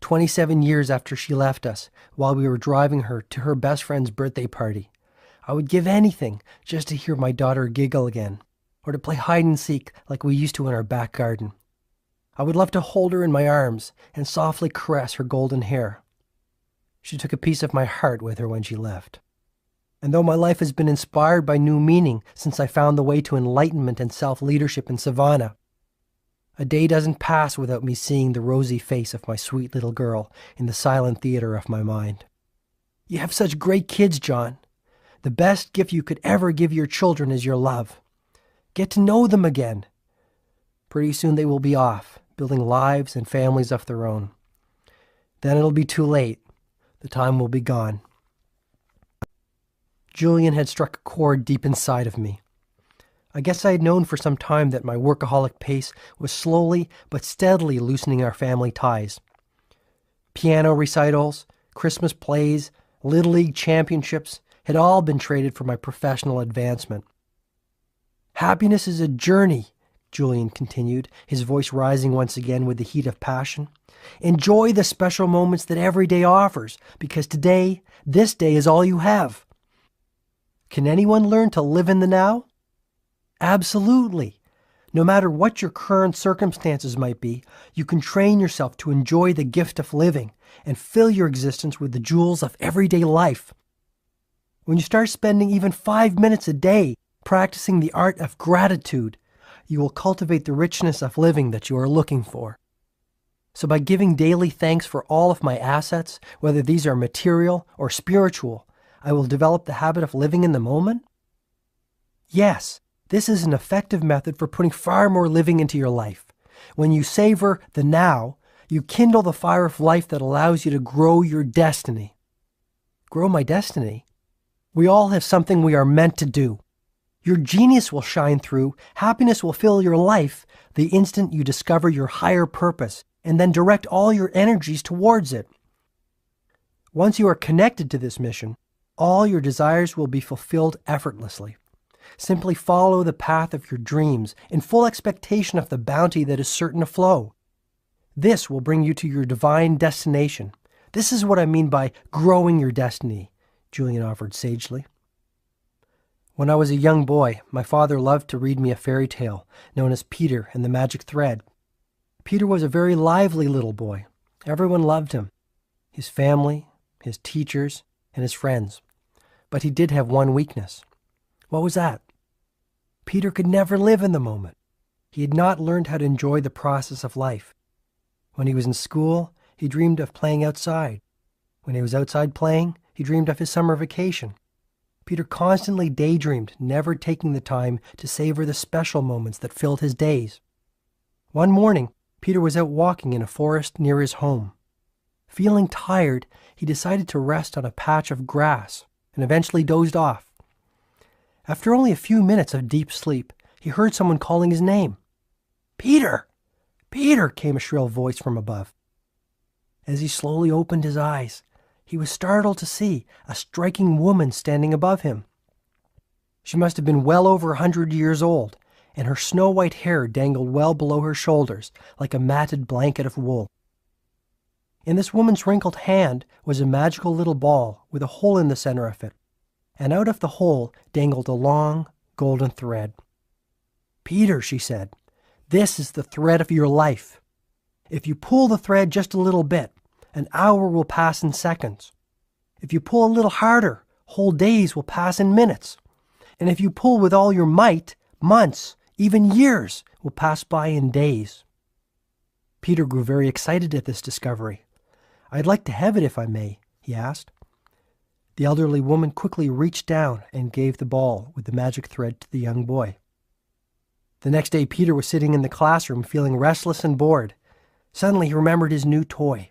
27 years after she left us, while we were driving her to her best friend's birthday party, I would give anything just to hear my daughter giggle again, or to play hide and seek like we used to in our back garden. I would love to hold her in my arms and softly caress her golden hair. She took a piece of my heart with her when she left. And though my life has been inspired by new meaning since I found the way to enlightenment and self-leadership in Savannah, a day doesn't pass without me seeing the rosy face of my sweet little girl in the silent theater of my mind. You have such great kids, John. The best gift you could ever give your children is your love. Get to know them again. Pretty soon they will be off, building lives and families of their own. Then it'll be too late. The time will be gone. Julian had struck a chord deep inside of me. I guess I had known for some time that my workaholic pace was slowly but steadily loosening our family ties. Piano recitals, Christmas plays, Little League championships had all been traded for my professional advancement. Happiness is a journey, Julian continued, his voice rising once again with the heat of passion. Enjoy the special moments that every day offers, because today, this day is all you have. Can anyone learn to live in the now? Absolutely. No matter what your current circumstances might be, you can train yourself to enjoy the gift of living and fill your existence with the jewels of everyday life. When you start spending even 5 minutes a day practicing the art of gratitude, you will cultivate the richness of living that you are looking for. So by giving daily thanks for all of my assets, whether these are material or spiritual, I will develop the habit of living in the moment? Yes, this is an effective method for putting far more living into your life. When you savor the now, you kindle the fire of life that allows you to grow your destiny. Grow my destiny? We all have something we are meant to do. Your genius will shine through, happiness will fill your life the instant you discover your higher purpose and then direct all your energies towards it. Once you are connected to this mission, all your desires will be fulfilled effortlessly. Simply follow the path of your dreams in full expectation of the bounty that is certain to flow. This will bring you to your divine destination. This is what I mean by growing your destiny, Julian offered sagely. When I was a young boy, my father loved to read me a fairy tale known as Peter and the Magic Thread. Peter was a very lively little boy. Everyone loved him, his family, his teachers, and his friends. But he did have one weakness. What was that? Peter could never live in the moment. He had not learned how to enjoy the process of life. When he was in school, he dreamed of playing outside. When he was outside playing, he dreamed of his summer vacation. Peter constantly daydreamed, never taking the time to savor the special moments that filled his days. One morning, Peter was out walking in a forest near his home. Feeling tired, he decided to rest on a patch of grass and eventually dozed off. After only a few minutes of deep sleep, he heard someone calling his name. "Peter! Peter!" came a shrill voice from above. As he slowly opened his eyes, he was startled to see a striking woman standing above him. She must have been well over 100 years old, and her snow-white hair dangled well below her shoulders like a matted blanket of wool. In this woman's wrinkled hand was a magical little ball with a hole in the center of it, and out of the hole dangled a long, golden thread. "Peter," she said, "this is the thread of your life. If you pull the thread just a little bit, an hour will pass in seconds. If you pull a little harder, whole days will pass in minutes. And if you pull with all your might, months, even years, will pass by in days." Peter grew very excited at this discovery. "I'd like to have it if I may," he asked. The elderly woman quickly reached down and gave the ball with the magic thread to the young boy. The next day, Peter was sitting in the classroom feeling restless and bored. Suddenly, he remembered his new toy.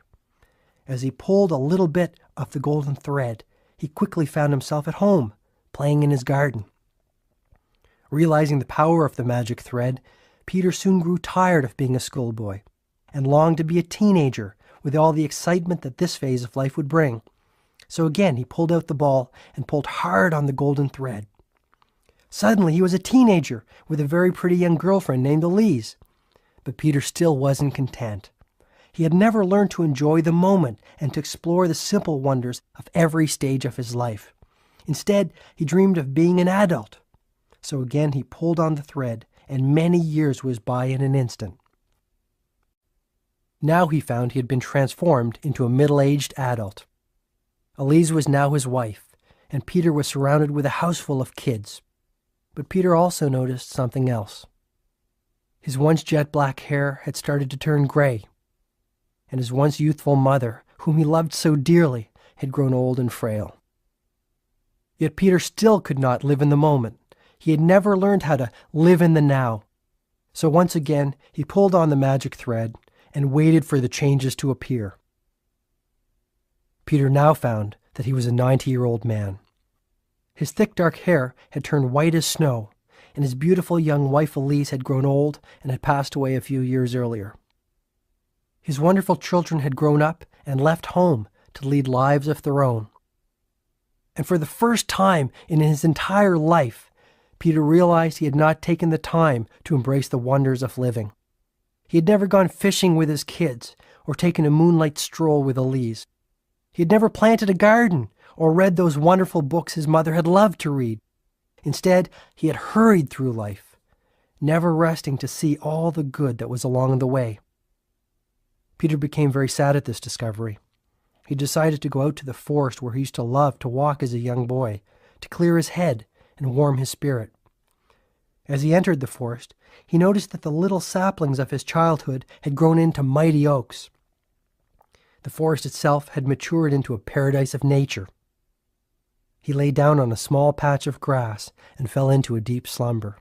As he pulled a little bit of the golden thread, he quickly found himself at home, playing in his garden. Realizing the power of the magic thread, Peter soon grew tired of being a schoolboy and longed to be a teenager with all the excitement that this phase of life would bring. So again, he pulled out the ball and pulled hard on the golden thread. Suddenly, he was a teenager with a very pretty young girlfriend named Elise. But Peter still wasn't content. He had never learned to enjoy the moment and to explore the simple wonders of every stage of his life. Instead, he dreamed of being an adult. So again, he pulled on the thread, and many years whizzed by in an instant. Now he found he had been transformed into a middle-aged adult. Elise was now his wife, and Peter was surrounded with a house full of kids. But Peter also noticed something else. His once jet-black hair had started to turn gray, and his once youthful mother, whom he loved so dearly, had grown old and frail. Yet Peter still could not live in the moment. He had never learned how to live in the now. So once again, he pulled on the magic thread and waited for the changes to appear. Peter now found that he was a 90-year-old man. His thick dark hair had turned white as snow, and his beautiful young wife Elise had grown old and had passed away a few years earlier. His wonderful children had grown up and left home to lead lives of their own. And for the first time in his entire life, Peter realized he had not taken the time to embrace the wonders of living. He had never gone fishing with his kids or taken a moonlight stroll with Elise. He had never planted a garden or read those wonderful books his mother had loved to read. Instead, he had hurried through life, never resting to see all the good that was along the way. Peter became very sad at this discovery. He decided to go out to the forest where he used to love to walk as a young boy, to clear his head and warm his spirit. As he entered the forest, he noticed that the little saplings of his childhood had grown into mighty oaks. The forest itself had matured into a paradise of nature. He lay down on a small patch of grass and fell into a deep slumber.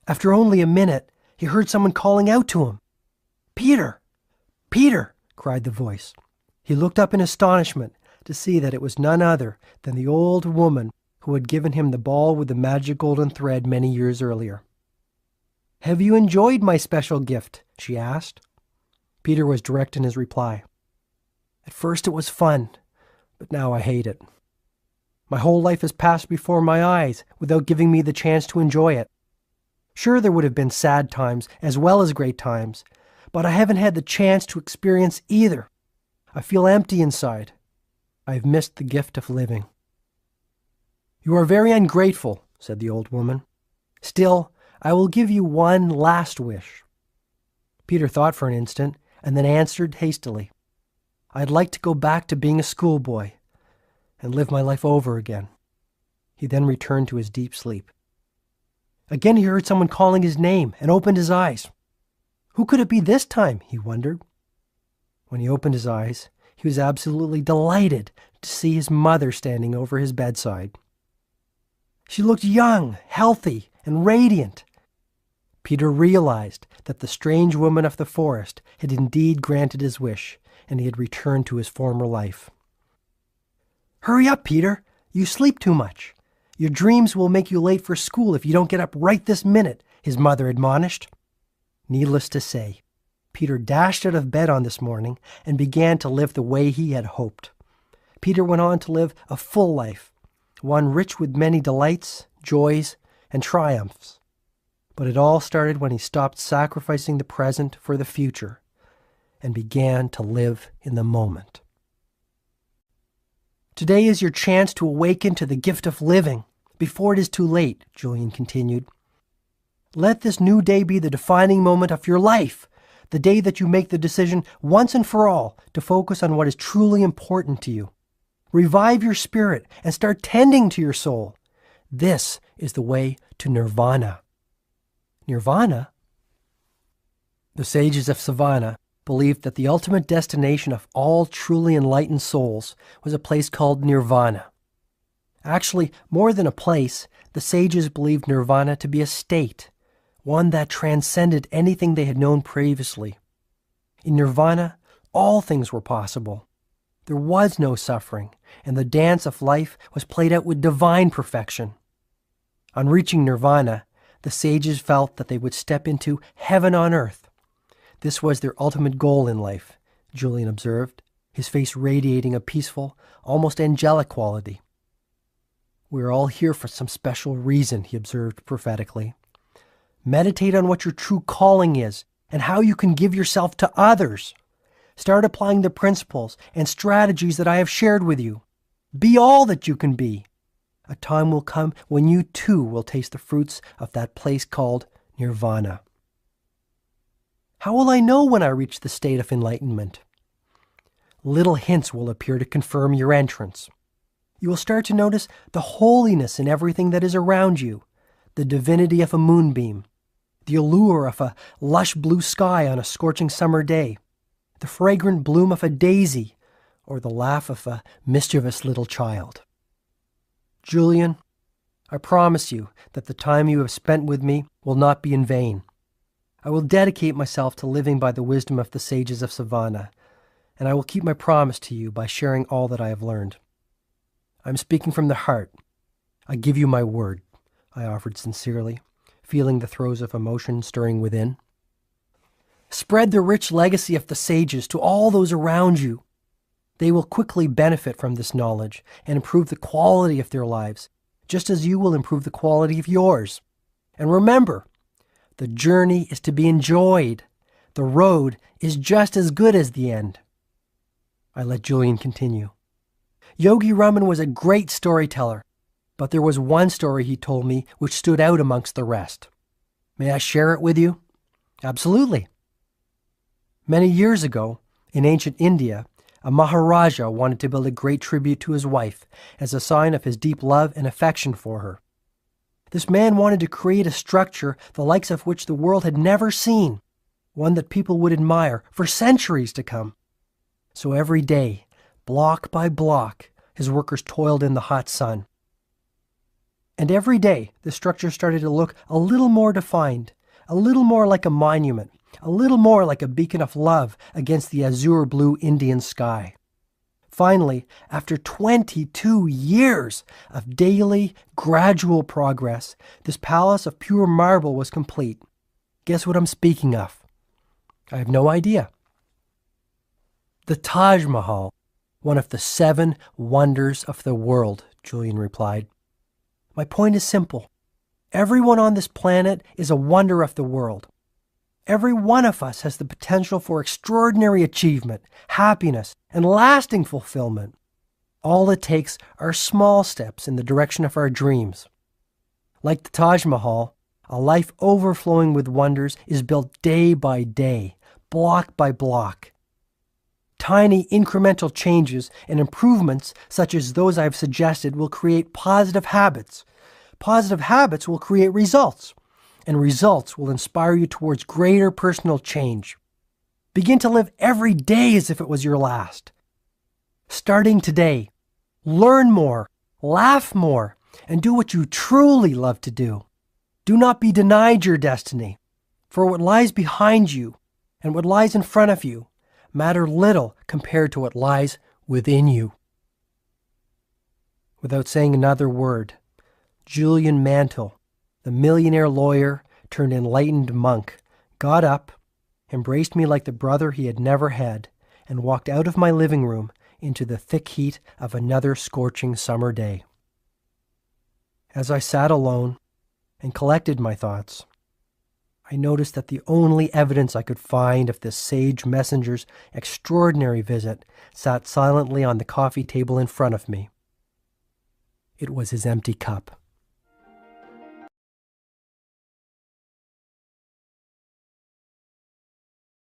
After only a minute, he heard someone calling out to him. "Peter! Peter!" cried the voice. He looked up in astonishment to see that it was none other than the old woman who had given him the ball with the magic golden thread many years earlier. "Have you enjoyed my special gift?" she asked. Peter was direct in his reply. "At first it was fun, but now I hate it. My whole life has passed before my eyes without giving me the chance to enjoy it. Sure, there would have been sad times as well as great times, but I haven't had the chance to experience either. I feel empty inside. I have missed the gift of living." "You are very ungrateful," said the old woman. "Still, I will give you one last wish." Peter thought for an instant and then answered hastily, "I'd like to go back to being a schoolboy. and live my life over again." He then returned to his deep sleep. Again he heard someone calling his name and opened his eyes. Who could it be this time, he wondered. When he opened his eyes, he was absolutely delighted to see his mother standing over his bedside. She looked young, healthy, and radiant. Peter realized that the strange woman of the forest had indeed granted his wish, and he had returned to his former life. "Hurry up, Peter! You sleep too much. Your dreams will make you late for school if you don't get up right this minute," his mother admonished. Needless to say, Peter dashed out of bed on this morning and began to live the way he had hoped. Peter went on to live a full life, one rich with many delights, joys, and triumphs. But it all started when he stopped sacrificing the present for the future and began to live in the moment. "Today is your chance to awaken to the gift of living before it is too late," Julian continued. "Let this new day be the defining moment of your life, the day that you make the decision once and for all to focus on what is truly important to you. Revive your spirit and start tending to your soul. This is the way to nirvana." Nirvana? The sages of Savannah believed that the ultimate destination of all truly enlightened souls was a place called nirvana. Actually, more than a place, the sages believed nirvana to be a state, one that transcended anything they had known previously. In nirvana, all things were possible. There was no suffering, and the dance of life was played out with divine perfection. On reaching nirvana, the sages felt that they would step into heaven on earth. This was their ultimate goal in life, Julian observed, his face radiating a peaceful, almost angelic quality. "We're all here for some special reason," he observed prophetically. "Meditate on what your true calling is and how you can give yourself to others. Start applying the principles and strategies that I have shared with you. Be all that you can be. A time will come when you too will taste the fruits of that place called nirvana." "How will I know when I reach the state of enlightenment?" "Little hints will appear to confirm your entrance. You will start to notice the holiness in everything that is around you, the divinity of a moonbeam, the allure of a lush blue sky on a scorching summer day, the fragrant bloom of a daisy, or the laugh of a mischievous little child. Julian, I promise you that the time you have spent with me will not be in vain. I will dedicate myself to living by the wisdom of the sages of Savannah, and I will keep my promise to you by sharing all that I have learned. I am speaking from the heart. I give you my word," I offered sincerely, feeling the throes of emotion stirring within. "Spread the rich legacy of the sages to all those around you. They will quickly benefit from this knowledge and improve the quality of their lives, just as you will improve the quality of yours. And remember, the journey is to be enjoyed. The road is just as good as the end." I let Julian continue. "Yogi Raman was a great storyteller, but there was one story he told me which stood out amongst the rest. May I share it with you?" "Absolutely." "Many years ago, in ancient India, a Maharaja wanted to build a great tribute to his wife as a sign of his deep love and affection for her. This man wanted to create a structure the likes of which the world had never seen, one that people would admire for centuries to come. So every day, block by block, his workers toiled in the hot sun. And every day, the structure started to look a little more defined, a little more like a monument, a little more like a beacon of love against the azure blue Indian sky. Finally, after 22 years of daily, gradual progress, this palace of pure marble was complete. Guess what I'm speaking of?" "I have no idea." "The Taj Mahal, one of the 7 wonders of the world," Julian replied. "My point is simple. Everyone on this planet is a wonder of the world. Every one of us has the potential for extraordinary achievement, happiness, and lasting fulfillment. All it takes are small steps in the direction of our dreams. Like the Taj Mahal, a life overflowing with wonders is built day by day, block by block. Tiny incremental changes and improvements such as those I've suggested will create positive habits. Positive habits will create results, and results will inspire you towards greater personal change. Begin to live every day as if it was your last. Starting today, learn more, laugh more, and do what you truly love to do. Do not be denied your destiny, for what lies behind you and what lies in front of you matter little compared to what lies within you. Without saying another word, Julian Mantle, the millionaire lawyer turned enlightened monk, got up, embraced me like the brother he had never had, and walked out of my living room into the thick heat of another scorching summer day. As I sat alone and collected my thoughts, I noticed that the only evidence I could find of this sage messenger's extraordinary visit sat silently on the coffee table in front of me. It was his empty cup.